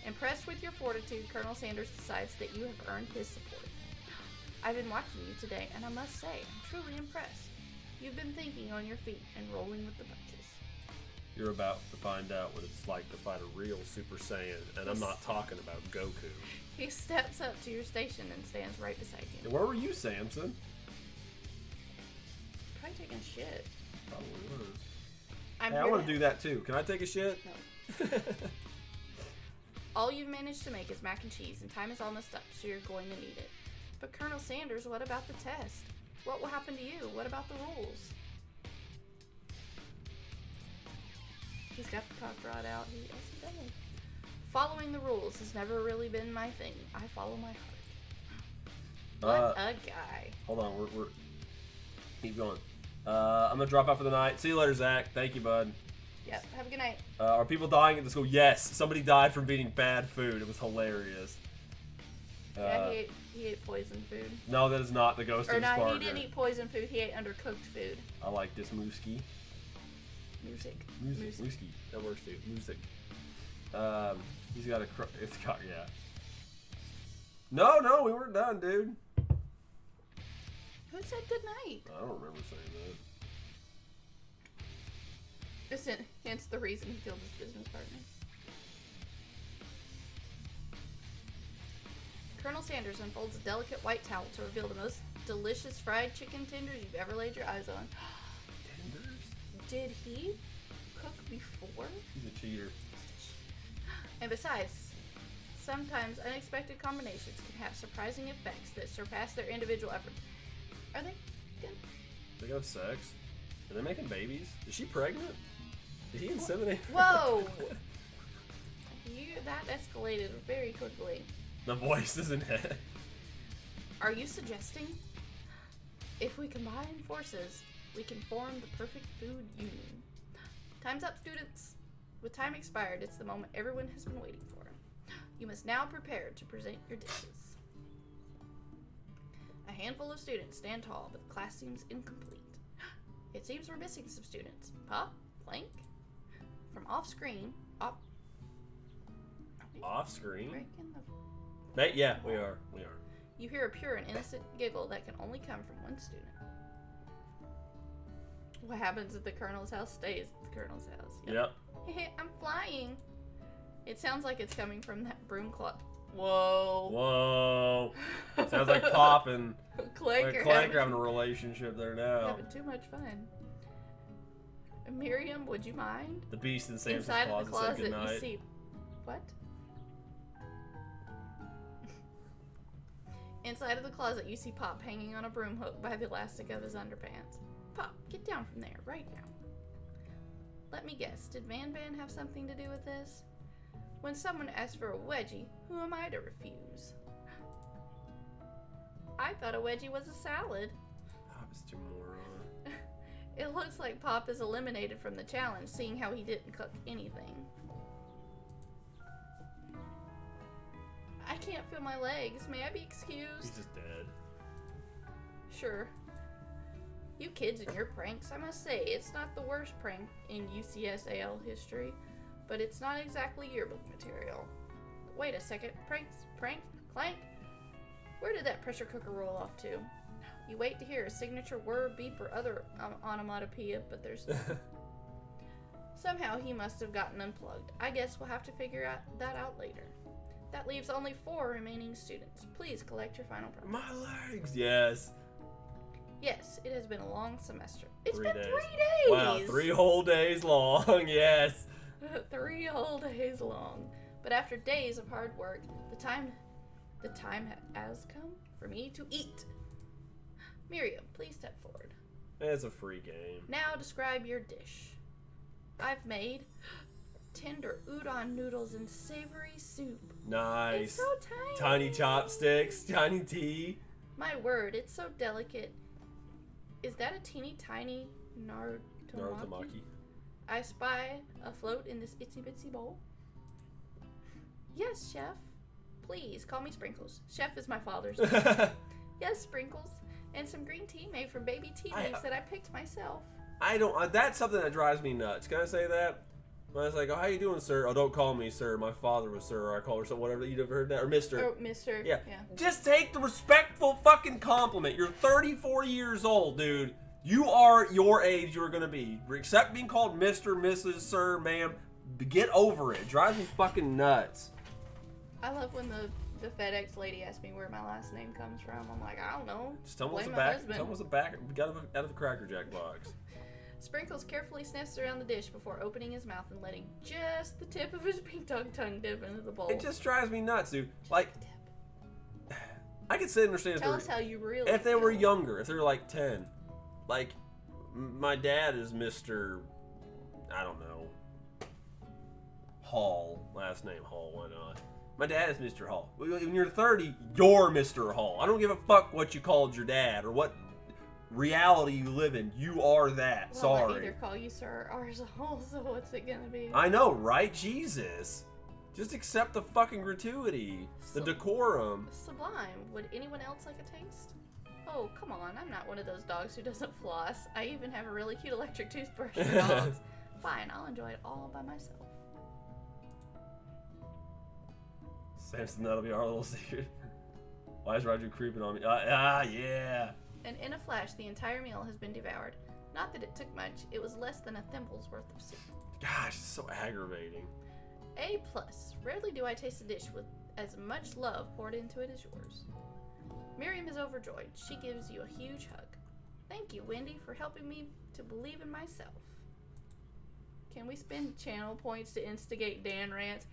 Impressed with your fortitude, Colonel Sanders decides that you have earned his support. I've been watching you today, and I must say, I'm truly impressed. You've been thinking on your feet and rolling with the punches. You're about to find out what it's like to fight a real Super Saiyan, and I'm not talking about Goku. He steps up to your station and stands right beside you. Where were you, Samson? Probably taking a shit. Probably was. I'm Hey, I want to do that too. Can I take a shit? No. All you've managed to make is mac and cheese, and time is almost up, so you're going to need it. But Colonel Sanders, what about the test? What will happen to you? What about the rules? He's got the cock rod out. Yes, he does. Following the rules has never really been my thing. I follow my heart. What a guy. Hold on, we're keep going. I'm gonna drop out for the night. See you later, Zach. Thank you, bud. Yep. Have a good night. Are people dying at the school? Yes. Somebody died from eating bad food. It was hilarious. Yeah, he ate poison food. No, that is not the ghost of his partner. He didn't eat poison food. He ate undercooked food. I like this mooski. Music. Mooski. That works too. Music. He's got a. It's got yeah. No, we weren't done, dude. Who said good night? I don't remember saying that. Hence the reason he killed his business partner. Colonel Sanders unfolds a delicate white towel to reveal the most delicious fried chicken tenders you've ever laid your eyes on. Tenders? Did he cook before? He's a cheater. And besides, sometimes unexpected combinations can have surprising effects that surpass their individual efforts. Are they good? They got sex. Are they making babies? Is she pregnant? Did he inseminate her? Whoa! That escalated very quickly. The voice isn't it. Are you suggesting if we combine forces, we can form the perfect food union? Time's up, students. With time expired, it's the moment everyone has been waiting for. You must now prepare to present your dishes. A handful of students stand tall, but the class seems incomplete. It seems we're missing some students. Pop, Plank. From off screen. Off screen? Breaking the... Yeah, we are. You hear a pure and innocent giggle that can only come from one student. What happens at the Colonel's house stays at the Colonel's house. Yep. I'm flying. It sounds like it's coming from that broom closet. Whoa. Whoa. Sounds like Pop and Clank are having a relationship there now. Having too much fun. Miriam, would you mind? The beast in Sam's Inside of the closet said closet, goodnight. you see... What? Inside of the closet, you see Pop hanging on a broom hook by the elastic of his underpants. Pop, get down from there, right now. Let me guess, did Van have something to do with this? When someone asks for a wedgie, who am I to refuse? I thought a wedgie was a salad. Pop is too moron. It looks like Pop is eliminated from the challenge, seeing how he didn't cook anything. I can't feel my legs. May I be excused? He's just dead. Sure. You kids and your pranks, I must say, it's not the worst prank in UCSAL history, but it's not exactly yearbook material. Wait a second. Prank, Clank? Where did that pressure cooker roll off to? You wait to hear a signature whir, beep, or other onomatopoeia, but there's none. Somehow he must have gotten unplugged. I guess we'll have to figure that out later. That leaves only 4 remaining students. Please collect your final prize. My legs! Yes. Yes, it has been a long semester. It's 3 been days. 3 days! Wow, 3 whole days long, yes. 3 whole days long. But after days of hard work, the time has come for me to eat. Miriam, please step forward. It's a free game. Now describe your dish. I've made tender udon noodles and savory soup. Nice. It's so tiny. Tiny chopsticks, tiny tea. My word, it's so delicate. Is that a teeny tiny narutomaki? I spy afloat in this itsy bitsy bowl. Yes, Chef. Please call me Sprinkles. Chef is my father's name. Yes, Sprinkles. And some green tea made from baby tea leaves that I picked myself. That's something that drives me nuts. Can I say that? When I was like, oh, how you doing, sir? Oh, don't call me sir. My father was sir, or I call her so, whatever. You ever heard that? Or mister. Oh, mister. Yeah. Yeah. Just take the respectful fucking compliment. You're 34 years old, dude. You are your age you're going to be. Accept being called Mr., Mrs., sir, ma'am. Get over it. It drives me fucking nuts. I love when the FedEx lady asked me where my last name comes from. I'm like, I don't know. Just tell me what's Blame the my back. husband. Tell me what's the back. Got out of the Cracker Jack box. Sprinkles carefully sniffs around the dish before opening his mouth and letting just the tip of his pink tongue dip into the bowl. It just drives me nuts, dude. Just Like, the tip. I could sit and understand Tell us how you really if they were feel. younger, if they were like 10. Like, my dad is Mr. I don't know. Hall. Last name Hall, why not? My dad is Mr. Hall. When you're 30, you're Mr. Hall. I don't give a fuck what you called your dad or what reality you live in. You are that. Well, Sorry. I either call you sir or Hall, so what's it gonna be? I know, right? Jesus. Just accept the fucking gratuity. The decorum. Sublime. Would anyone else like a taste? Oh, come on. I'm not one of those dogs who doesn't floss. I even have a really cute electric toothbrush for dogs. Fine, I'll enjoy it all by myself. Samson, that'll be our little secret. Why is Roger creeping on me? Yeah. And in a flash, the entire meal has been devoured. Not that it took much. It was less than a thimble's worth of soup. Gosh, it's so aggravating. A+. Rarely do I taste a dish with as much love poured into it as yours. Miriam is overjoyed. She gives you a huge hug. Thank you, Wendy, for helping me to believe in myself. Can we spend channel points to instigate Dan rants?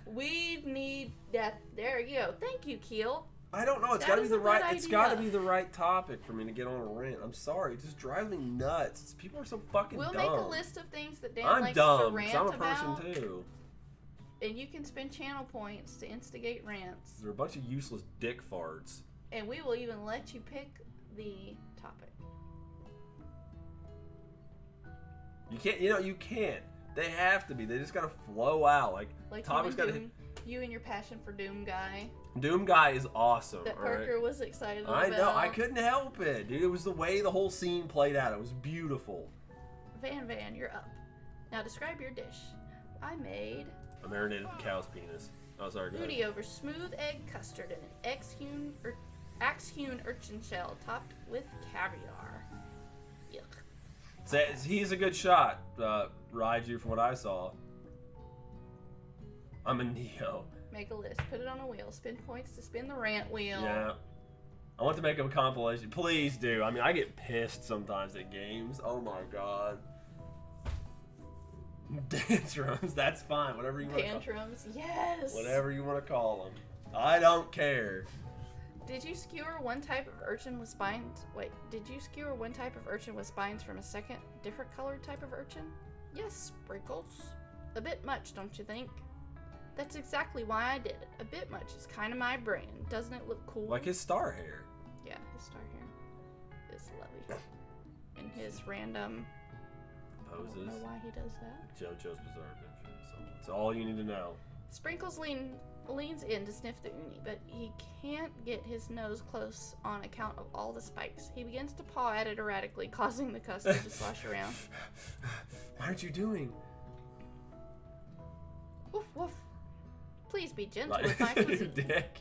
We need that. There you go. Thank you, Keel. I don't know. It's got to be the right. It's got to be the right topic for me to get on a rant. I'm sorry. It just drives me nuts. People are so fucking dumb. We'll make a list of things that Dan likes to rant about. I'm a person too. And you can spend channel points to instigate rants. They're a bunch of useless dick farts. And we will even let you pick the topic. You can't. You can't. They have to be. They just gotta flow out. Like topics gotta. You and your passion for Doom Guy. Doom Guy is awesome. That Parker was excited about. I know. I couldn't help it, dude. It was the way the whole scene played out. It was beautiful. Van, you're up. Now describe your dish. I made a marinated cow's penis. Oh, sorry. Booty over smooth egg custard and an axe-hewn urchin shell topped with caviar. Yuck. So, he's a good shot, Raiju, from what I saw. I'm a Neo. Make a list. Put it on a wheel. Spin points to spin the rant wheel. Yeah. I want to make a compilation. Please do. I mean, I get pissed sometimes at games. Oh my god. Tantrums. That's fine. Whatever you want to call them. Tantrums. Yes. Whatever you want to call them. I don't care. Did you skewer one type of urchin with spines? Wait, did you skewer one type of urchin with spines from a second, different colored type of urchin? Yes, Sprinkles. A bit much, don't you think? That's exactly why I did it. A bit much is kind of my brand. Doesn't it look cool? Like his star hair. Yeah, his star hair is lovely. And his random poses. I don't know why he does that. JoJo's Bizarre Adventure. So it's all you need to know. Sprinkles leans in to sniff the uni, but he can't get his nose close on account of all the spikes. He begins to paw at it erratically, causing the custard to slosh around. What aren't you doing? Woof woof. Please be gentle with my cuisine. Dick.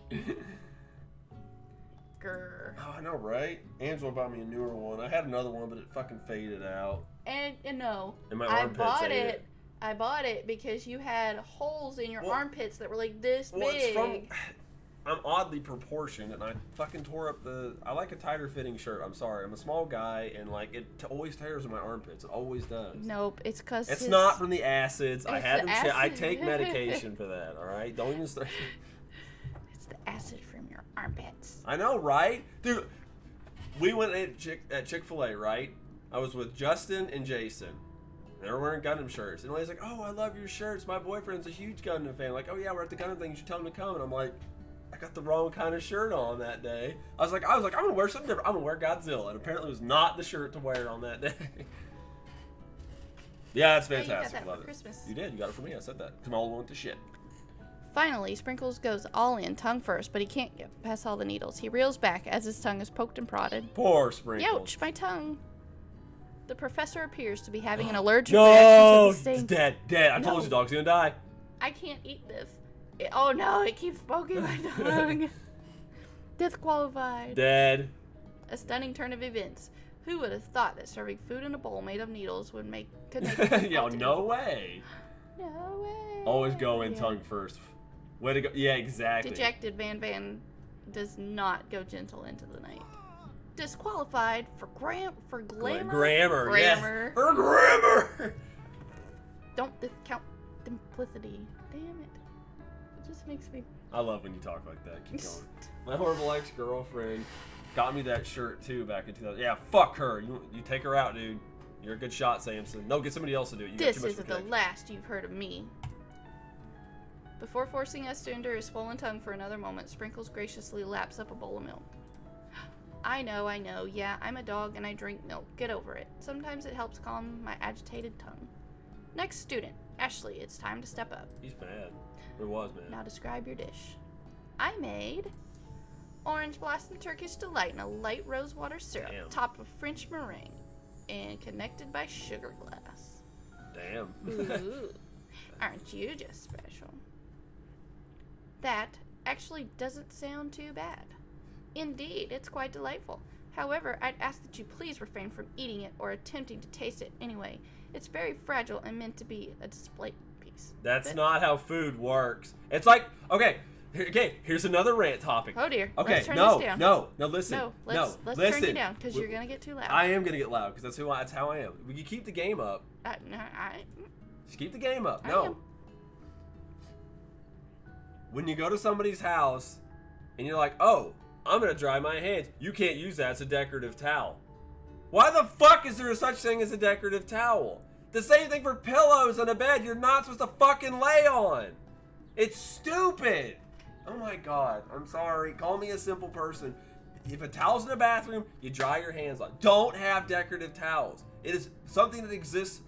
Grr. Oh, I know, right? Angela bought me a newer one. I had another one, but it fucking faded out. And no, and my armpits ate it. I bought it because you had holes in your armpits that were like this big. It's I'm oddly proportioned, and I fucking tore up I like a tighter fitting shirt. I'm sorry. I'm a small guy, and it always tears in my armpits. It always does. Nope, it's because it's not from the acids. I had them. I take medication for that. All right, don't even start. It's the acid from your armpits. I know, right, dude? We went at Chick-fil-A, right? I was with Justin and Jason. They were wearing Gundam shirts, and he's like, "Oh, I love your shirts. My boyfriend's a huge Gundam fan." Like, "Oh yeah, we're at the Gundam thing. You should tell him to come." And I'm like, I got the wrong kind of shirt on that day. I was like, I'm gonna wear something different. I'm gonna wear Godzilla, and apparently it was not the shirt to wear on that day. Yeah, it's fantastic. You got that for Christmas. You did. You got it for me. I said that. Because my old one went to shit. Finally, Sprinkles goes all in, tongue first, but he can't get past all the needles. He reels back as his tongue is poked and prodded. Poor Sprinkles. Ouch, my tongue. The professor appears to be having an allergic reaction to the sting. Dead. I told you, dog's gonna die. I can't eat this. Oh no, it keeps poking my tongue. Disqualified. Dead. A stunning turn of events. Who would have thought that serving food in a bowl made of needles could make Yo, no way. No way. Always go in tongue first. Way to go. Yeah, exactly. Dejected Van does not go gentle into the night. Disqualified for glamour. Grammar. Yes. For grammar. Don't discount simplicity. Damn it. It just makes me. I love when you talk like that. Keep going. My horrible ex-girlfriend got me that shirt too back in 2000. Yeah, fuck her. You take her out, dude. You're a good shot, Samson. No, get somebody else to do it. This isn't the last you've heard of me. Before forcing us to endure his swollen tongue for another moment, Sprinkles graciously laps up a bowl of milk. I know. Yeah, I'm a dog and I drink milk. Get over it. Sometimes it helps calm my agitated tongue. Next student, Ashley, it's time to step up. He's mad. Or was mad. Now describe your dish. I made orange blossom Turkish delight in a light rose water syrup, topped with French meringue, and connected by sugar glass. Damn. Ooh, aren't you just special? That actually doesn't sound too bad. Indeed, it's quite delightful. However, I'd ask that you please refrain from eating it or attempting to taste it anyway. It's very fragile and meant to be a display piece. That's not how food works. It's like, okay, Okay, here's another rant topic. Oh dear. Okay, Let's turn this down. No, listen. No, let's listen. turn you down because you're gonna get too loud. I am gonna get loud because that's how I am. We can keep the game up. Just keep the game up. No. When you go to somebody's house and you're like, oh, I'm gonna dry my hands. You can't use that. It's a decorative towel. Why the fuck is there such thing as a decorative towel? The same thing for pillows on a bed you're not supposed to fucking lay on. It's stupid. Oh my god. I'm sorry. Call me a simple person. If a towel's in the bathroom, you dry your hands on. Don't have decorative towels. It is something that exists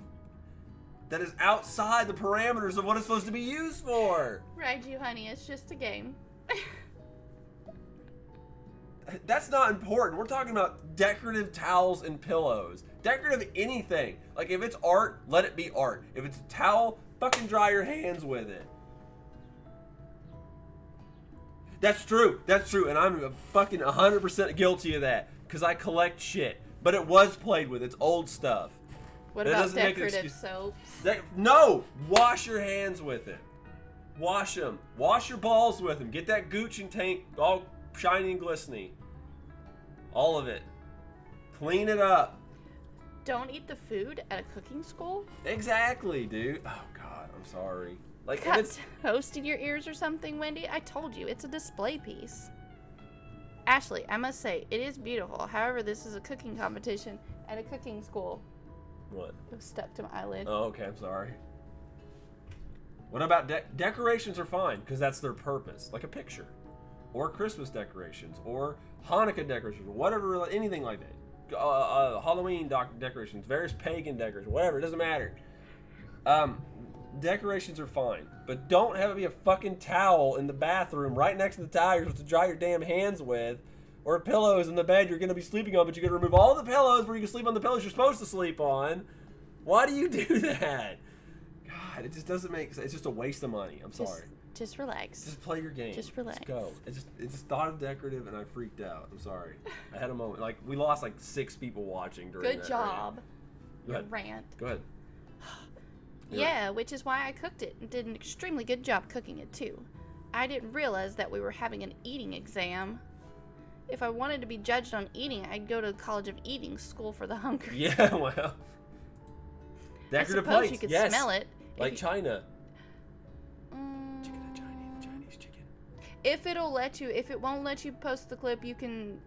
that is outside the parameters of what it's supposed to be used for. Raiju, honey, it's just a game. That's not important. We're talking about decorative towels and pillows. Decorative anything. Like, if it's art, let it be art. If it's a towel, fucking dry your hands with it. That's true. That's true. And I'm fucking 100% guilty of that. Because I collect shit. But it was played with. It's old stuff. What about decorative soaps? No! Wash your hands with it. Wash them. Wash your balls with them. Get that gooch and tank all shiny and glistening. All of it. Clean it up. Don't eat the food at a cooking school? Exactly, dude. Oh, God. I'm sorry. Like, Got toast in your ears or something, Wendy? I told you, it's a display piece. Ashley, I must say, it is beautiful. However, this is a cooking competition at a cooking school. What? It was stuck to my eyelid. Oh, okay. I'm sorry. What about decorations are fine because that's their purpose. Like a picture. Or Christmas decorations. Or Hanukkah decorations. Whatever. Anything like that. Halloween decorations. Various pagan decorations. Whatever. It doesn't matter. Decorations are fine. But don't have it be a fucking towel in the bathroom right next to the towel you're supposed to dry your damn hands with. Or pillows in the bed you're going to be sleeping on, but you're going to remove all the pillows where you can sleep on the pillows you're supposed to sleep on. Why do you do that? God, it just doesn't make sense. It's just a waste of money. I'm sorry. Just relax. Just play your game. Just relax. Just go. It just thought of decorative and I freaked out. I'm sorry. I had a moment. Like, we lost like 6 people watching during Good job. Go ahead. Rant. Go ahead. Yeah, which is why I cooked it and did an extremely good job cooking it too. I didn't realize that we were having an eating exam. If I wanted to be judged on eating, I'd go to the College of Eating School for the Hungry. Yeah, well. Decorative I suppose plates. you could yes. smell it. Like China. Chicken and Chinese chicken. If it won't let you post the clip, you can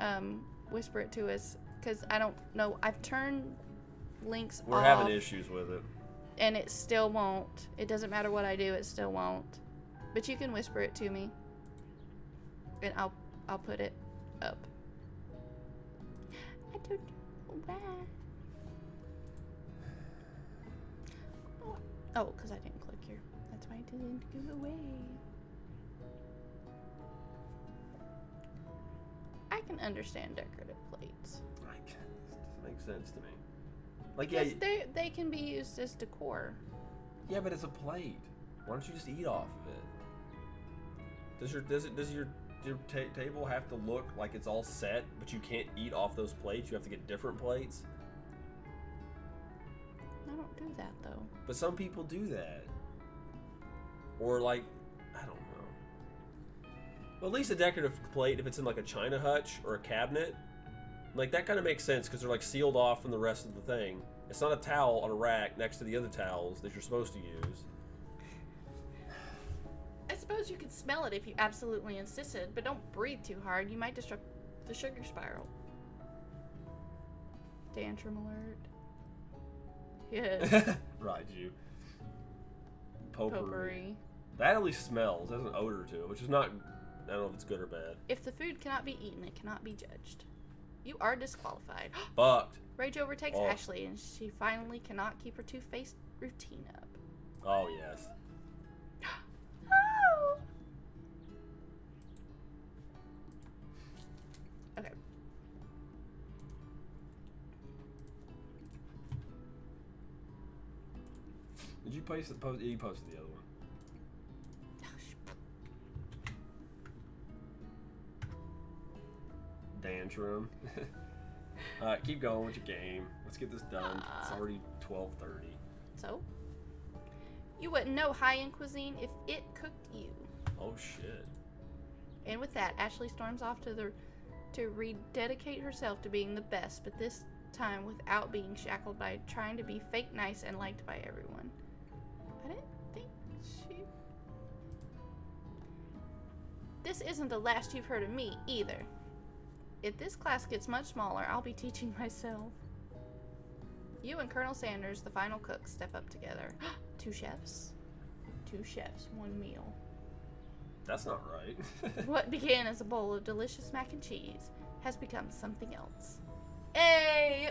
whisper it to us. Because I don't know. I've turned links off. We're having issues with it. And it still won't. It doesn't matter what I do, it still won't. But you can whisper it to me. And I'll put it up. I don't know why. Oh, because I didn't click here. That's why it didn't go away. I can understand decorative plates. This doesn't make sense to me. Like, yes, they can be used as decor. Yeah, but it's a plate. Why don't you just eat off of it? Does your table have to look like it's all set, but you can't eat off those plates? You have to get different plates? I don't do that, though. But some people do that. Or, like, I don't know. Well, at least a decorative plate, if it's in, like, a china hutch or a cabinet, like, that kind of makes sense because they're, like, sealed off from the rest of the thing. It's not a towel on a rack next to the other towels that you're supposed to use. I suppose you could smell it if you absolutely insisted, but don't breathe too hard. You might disrupt the sugar spiral. Tantrum alert. Yes. Raiju. Potpourri. Potpourri. That at least smells. It has an odor to it, which is not, I don't know if it's good or bad. If the food cannot be eaten, it cannot be judged. You are disqualified. Fucked. Rage overtakes Ashley, and she finally cannot keep her two-faced routine up. Oh, yes. Oh! Okay. Did you post the post? You posted the other one. Tantrum. Alright, keep going with your game. Let's get this done. It's already 12:30. So? You wouldn't know high-end cuisine if it cooked you. Oh shit. And with that, Ashley storms off to rededicate herself to being the best, but this time without being shackled by trying to be fake nice and liked by everyone. I didn't think she... This isn't the last you've heard of me, either. If this class gets much smaller, I'll be teaching myself. You and Colonel Sanders, the final cook, step up together. 2 chefs. 2 chefs, 1 meal. That's not right. What began as a bowl of delicious mac and cheese has become something else. Hey,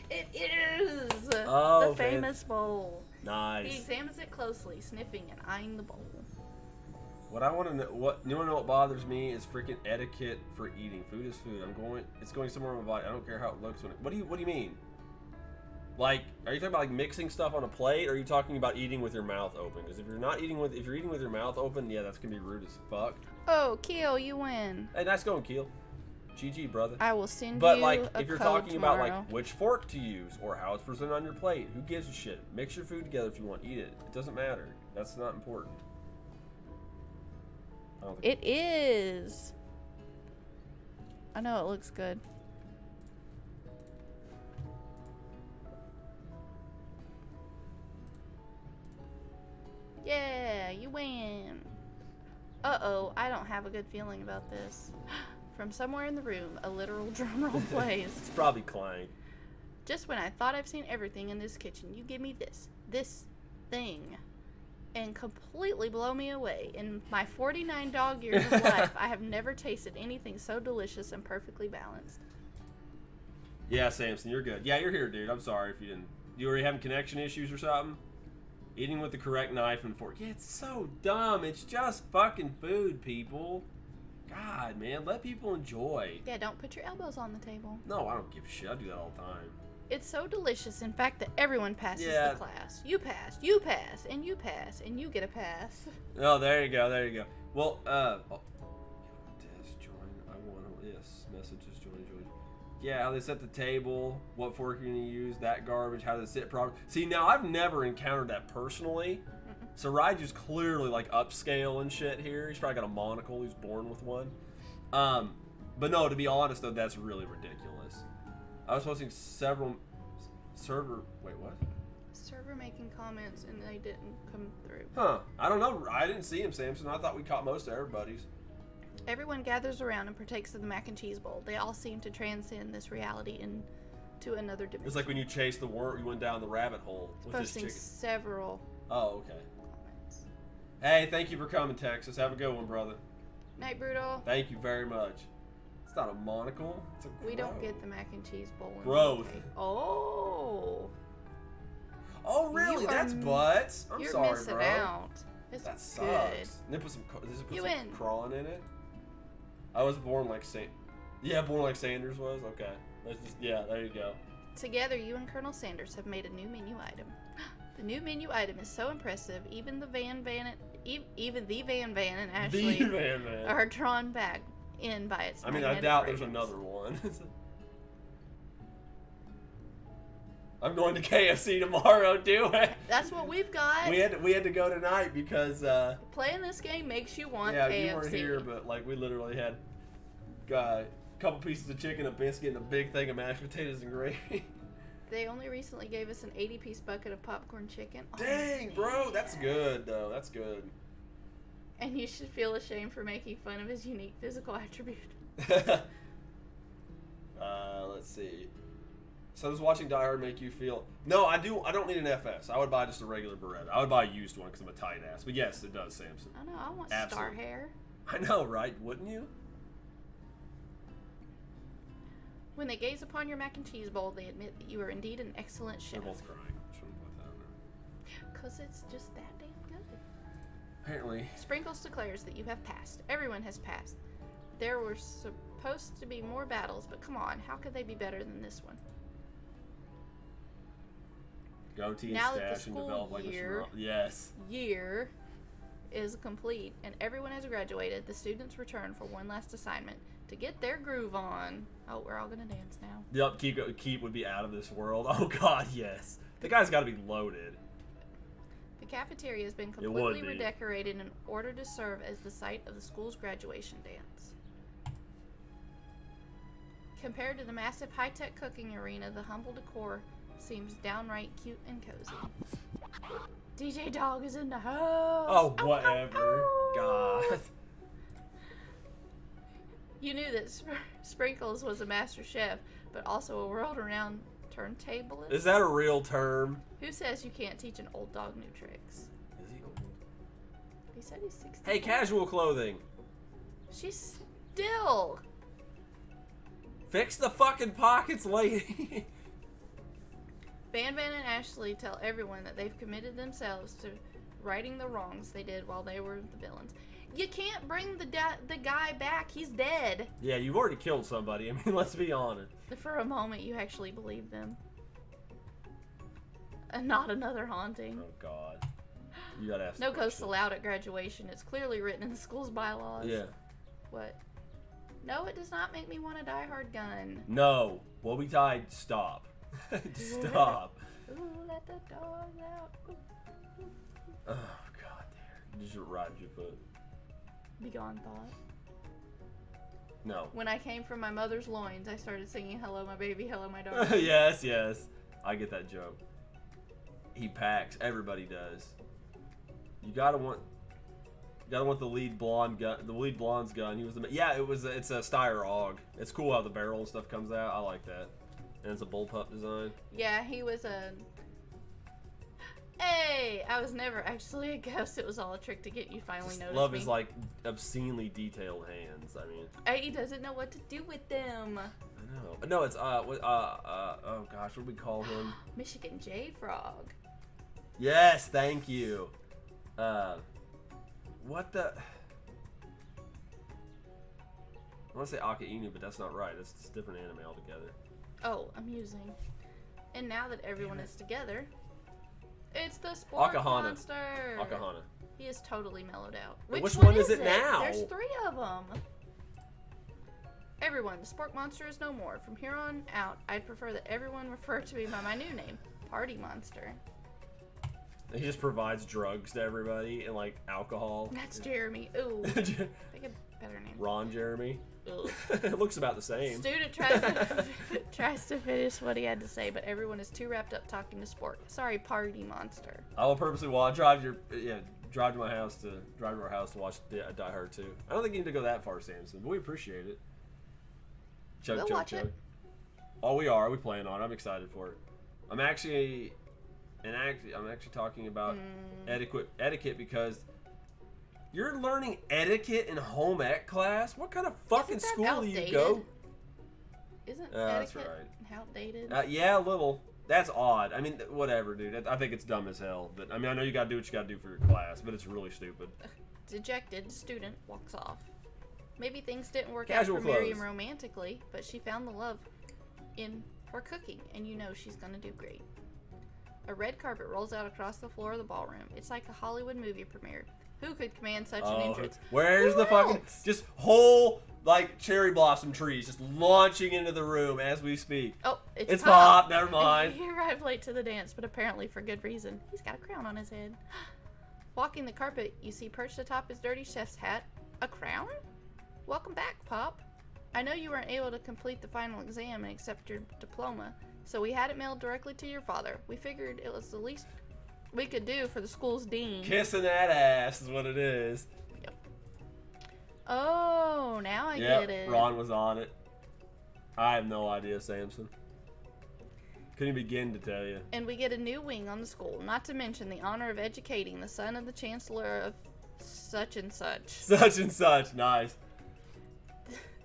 it is Oh, the famous bowl. Nice. He examines it closely, sniffing and eyeing the bowl. What I want to know, you want to know what bothers me is freaking etiquette for eating. Food is food. It's going somewhere in my body. I don't care how it looks. What do you mean? Like, are you talking about like mixing stuff on a plate, or are you talking about eating with your mouth open? Because if you're eating with your mouth open, yeah, that's gonna be rude as fuck. Oh, Keel, you win. Hey, nice going, Keel. GG, brother. I will send But you like, a if you're code talking tomorrow. about like which fork to use or how it's presented on your plate, who gives a shit? Mix your food together if you want. Eat it. It doesn't matter. That's not important. I don't think It is. I know it looks good. Yeah, you win. Uh-oh, I don't have a good feeling about this. From somewhere in the room, a literal drum roll plays. it's probably Clank. Just when I thought I've seen everything in this kitchen, you give me this thing, and completely blow me away. In my 49 dog years of life, I have never tasted anything so delicious and perfectly balanced. Yeah, Samson, you're good. Yeah, you're here, dude. I'm sorry if you didn't. You already having connection issues or something? Eating with the correct knife and fork. Yeah, it's so dumb. It's just fucking food, people. God, man, let people enjoy. Yeah, don't put your elbows on the table. No, I don't give a shit. I do that all the time. It's so delicious, in fact, that everyone passes Yeah. the class. You pass, and you pass, and you get a pass. Oh, there you go. There you go. Well, test join. I want to. Yes, messages join. Yeah, how they set the table, what fork you're gonna use, that garbage, how to sit properly. See, now I've never encountered that personally. So Raju's clearly like upscale and shit here. He's probably got a monocle. He's born with one. But no, to be honest though, that's really ridiculous. I was posting several server. Wait, what? Server making comments and they didn't come through. Huh? I don't know. I didn't see him, Samson. I thought we caught most of everybody's. Everyone gathers around and partakes of the mac and cheese bowl. They all seem to transcend this reality into another dimension. It's like when you chased the worm, you went down the rabbit hole with this Posting chicken. several Oh, okay. comments. Hey, thank you for coming, Texas. Have a good one, brother. Night, Brutal. Thank you very much. It's not a monocle. It's a We don't growth. get the mac and cheese bowl. in Growth. the UK. Oh. Oh, really? You are That's butts. I'm You're sorry, missing bro. out. It's That sucks. good. They put some. Does it put You some win. crawling in it? I was born like born like Sanders was. Okay. Let's just. Yeah, there you go. Together, you and Colonel Sanders have made a new menu item. The new menu item is so impressive, even the Van Van and Ashley The man. are drawn back in by its I mean, I magnetic doubt there's fragrance. another one. I'm going to KFC tomorrow. Do it. That's what we've got. We had to go tonight because Playing this game makes you want yeah, KFC. you weren't here, but like we literally had a couple pieces of chicken, a biscuit, and a big thing of mashed potatoes and gravy. They only recently gave us an 80-piece bucket of popcorn chicken. Oh, Dang, bro, that's good though. That's good. And you should feel ashamed for making fun of his unique physical attribute. Let's see. So does watching Die Hard make you feel? No, I do. I don't need an FS. I would buy just a regular Beretta. I would buy a used one because I'm a tight ass. But yes, it does, Samson. I know, I want Absolutely. star hair. I know, right? Wouldn't you? When they gaze upon your mac and cheese bowl, they admit that you are indeed an excellent chef. They're both crying. Just want to put that on there. Because it's just that damn good. Apparently. Sprinkles declares that you have passed. Everyone has passed. There were supposed to be more battles, but come on, how could they be better than this one? Goatee and Now that the stash and school develop like year- Mr. Yes. Year is complete, and everyone has graduated. The students return for one last assignment to get their groove on. Oh, we're all gonna dance now. The upkeep would be out of this world. Oh God, yes. The guy's got to be loaded. The cafeteria has been It would completely be. redecorated in order to serve as the site of the school's graduation dance. Compared to the massive high-tech cooking arena, the humble decor seems downright cute and cozy. DJ Dog is in the house! Oh, whatever. God. You knew that Sprinkles was a master chef, but also a world-renowned turntablist? Is that a real term? Who says you can't teach an old dog new tricks? Is he old? He said he's 60. Hey, casual clothing. She's still... Fix the fucking pockets, lady. Van and Ashley tell everyone that they've committed themselves to righting the wrongs they did while they were the villains. You can't bring the guy back. He's dead. Yeah, you've already killed somebody. I mean, let's be honest. For a moment, you actually believe them. And not another haunting. Oh, God. You gotta ask No the ghosts question. allowed at graduation. It's clearly written in the school's bylaws. Yeah. What? No, it does not make me want a die-hard gun. No. Well, we tied. Stop. Stop. Ooh, let the dogs out. Ooh. Oh, God, dear. Just right you put. Begone thought. No. When I came from my mother's loins, I started singing "Hello, my baby, hello, my darling." Yes, yes. I get that joke. He packs. Everybody does. You gotta want the lead blonde gun. The lead blonde's gun. He was the It's a Steyr AUG. It's cool how the barrel and stuff comes out. I like that. And it's a bullpup design. Yeah, he was a. Hey, I was never actually a ghost. It was all a trick to get you finally noticed Love me. his like obscenely detailed hands. I mean. He doesn't know what to do with them. I know. No, it's oh gosh, what do we call him? Michigan J Frog. Yes, thank you. What the? I want to say Aka Inu, but that's not right. That's a different anime altogether. Oh, amusing. And now that everyone is together, it's the sport Akahana. monster. Akahana. He is totally mellowed out. Which one is it now? There's 3 of them. Everyone, the sport monster is no more. From here on out, I'd prefer that everyone refer to me by my new name, Party Monster. He just provides drugs to everybody and like alcohol. That's Jeremy. Ooh, pick a better name. Ron Jeremy. Ugh. It looks about the same. Student tries to finish what he had to say, but everyone is too wrapped up talking to sport. Sorry, Party Monster. I will purposely drive to my house to our house to watch Die Hard 2. I don't think you need to go that far, Samson, but we appreciate it. We'll watch it. Oh, we are. We plan on it. I'm excited for it. I'm actually talking about etiquette because you're learning etiquette in home ec class. What kind of fucking school do you go? Isn't that's etiquette right. outdated? Yeah, a little. That's odd. I mean, whatever, dude. I think it's dumb as hell. But I mean, I know you gotta do what you gotta do for your class, but it's really stupid. Dejected student walks off. Maybe things didn't work Casual out for clothes. Miriam romantically, but she found the love for cooking, and you know she's gonna do great. A red carpet rolls out across the floor of the ballroom. It's like a Hollywood movie premiere. Who could command such an entrance? Where's the fucking just whole like cherry blossom trees just launching into the room as we speak? Oh, it's Pop. Never mind. He arrived late to the dance, but apparently for good reason. He's got a crown on his head. Walking the carpet, you see perched atop his dirty chef's hat, a crown? Welcome back, Pop. I know you weren't able to complete the final exam and accept your diploma, so we had it mailed directly to your father. We figured it was the least we could do for the school's dean. Kissing that ass is what it is. Yep. Oh, now I get it. Ron was on it. I have no idea, Samson. Couldn't begin to tell you. And we get a new wing on the school, not to mention the honor of educating the son of the chancellor of such and such. Such and such. Nice.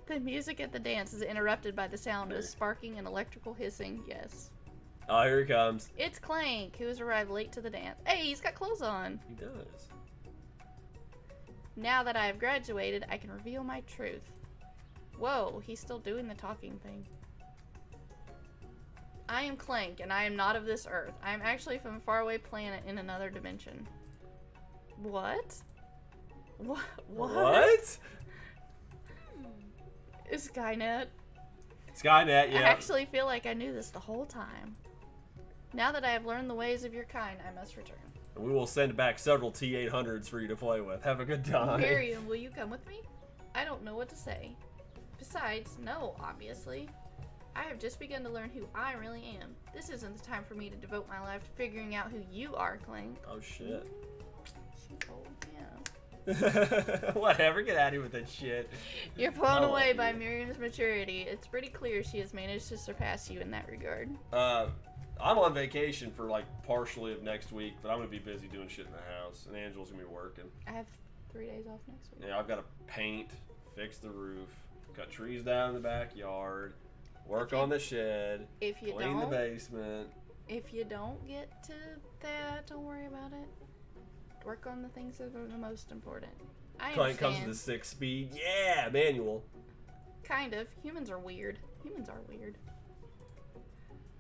The music at the dance is interrupted by the sound of sparking and electrical hissing. Yes. Oh, here he comes. It's Clank, who has arrived late to the dance. Hey, he's got clothes on. He does. Now that I have graduated, I can reveal my truth. Whoa, he's still doing the talking thing. I am Clank, and I am not of this earth. I am actually from a faraway planet in another dimension. What? What? Skynet. Skynet, yeah. I actually feel like I knew this the whole time. Now that I have learned the ways of your kind, I must return. And we will send back several T800s for you to play with. Have a good time. Miriam, will you come with me? I don't know what to say. Besides, no, obviously. I have just begun to learn who I really am. This isn't the time for me to devote my life to figuring out who you are, Clank. Oh, shit. She's old, yeah. Whatever, get out of here with that shit. You're blown away by Miriam's maturity. It's pretty clear she has managed to surpass you in that regard. I'm on vacation for like partially of next week, but I'm gonna be busy doing shit in the house, and Angela's gonna be working. I have 3 days off next week. Yeah, I've got to paint, fix the roof, cut trees down in the backyard, work on the shed, clean the basement. If you don't get to that, don't worry about it. Work on the things that are the most important. I understand. Comes with a 6-speed. Yeah, manual. Kind of. Humans are weird. Humans are weird.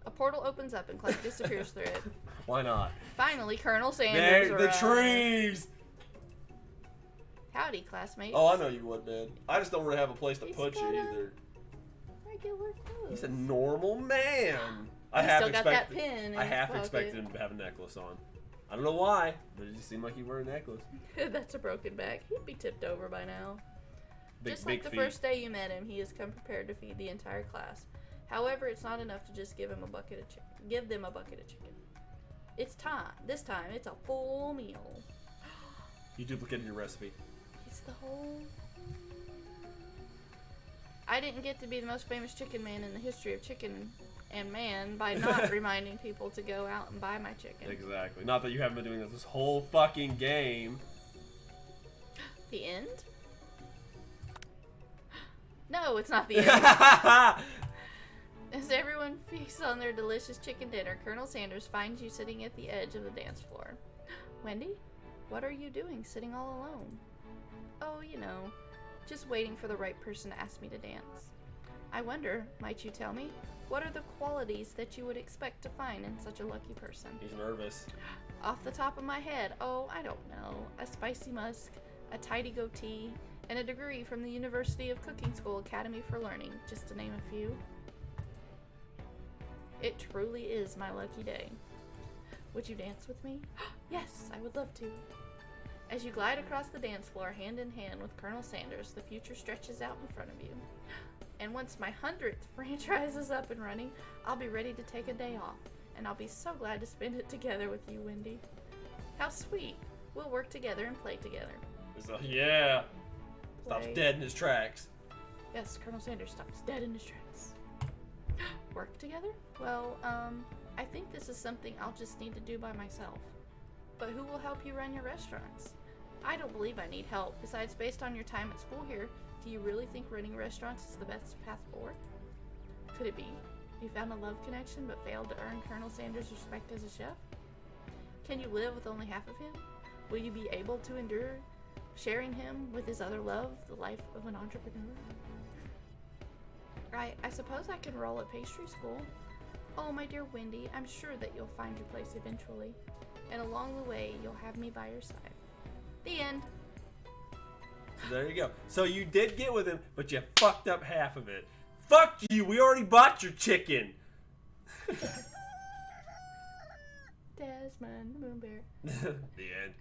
A portal opens up and Clank disappears through it. Why not? Finally, Colonel Sanders There, the trees! Howdy, classmates. Oh, I know you would, man. I just don't really have a place to put you either. Regular clothes. He's a normal man. I still got that pin in I his half pocket. expected him to have a necklace on. I don't know why, but it just seemed like he wore a necklace. That's a broken back. He'd be tipped over by now. Just like the feet. first day you met him, he has come prepared to feed the entire class. However, it's not enough to just give them a bucket of chicken. It's time. This time, it's a full meal. You duplicated your recipe. It's the whole... I didn't get to be the most famous chicken man in the history of chicken and man by not reminding people to go out and buy my chicken. Exactly. Not that you haven't been doing this whole fucking game. The end? No, it's not the end. As everyone feasts on their delicious chicken dinner, Colonel Sanders finds you sitting at the edge of the dance floor. Wendy, what are you doing sitting all alone? Oh, you know, just waiting for the right person to ask me to dance. I wonder, might you tell me, what are the qualities that you would expect to find in such a lucky person? He's nervous. Off the top of my head, oh, I don't know. A spicy musk, a tidy goatee, and a degree from the University of Cooking School Academy for Learning, just to name a few. It truly is my lucky day. Would you dance with me? Yes, I would love to. As you glide across the dance floor hand in hand with Colonel Sanders, the future stretches out in front of you. And once my 100th franchise is up and running, I'll be ready to take a day off. And I'll be so glad to spend it together with you, Wendy. How sweet. We'll work together and play together. So, yeah. Stops dead in his tracks. Yes, Colonel Sanders stops dead in his tracks. Work together? Well, I think this is something I'll just need to do by myself. But who will help you run your restaurants? I don't believe I need help. Besides, based on your time at school here, do you really think running restaurants is the best path forward? Could it be you found a love connection but failed to earn Colonel Sanders' respect as a chef? Can you live with only half of him? Will you be able to endure sharing him with his other love, the life of an entrepreneur? I suppose I can roll at pastry school. Oh, my dear Wendy, I'm sure that you'll find your place eventually. And along the way, you'll have me by your side. The end. So there you go. So you did get with him, but you fucked up half of it. Fuck you! We already bought your chicken! Desmond the Moon Bear. The end.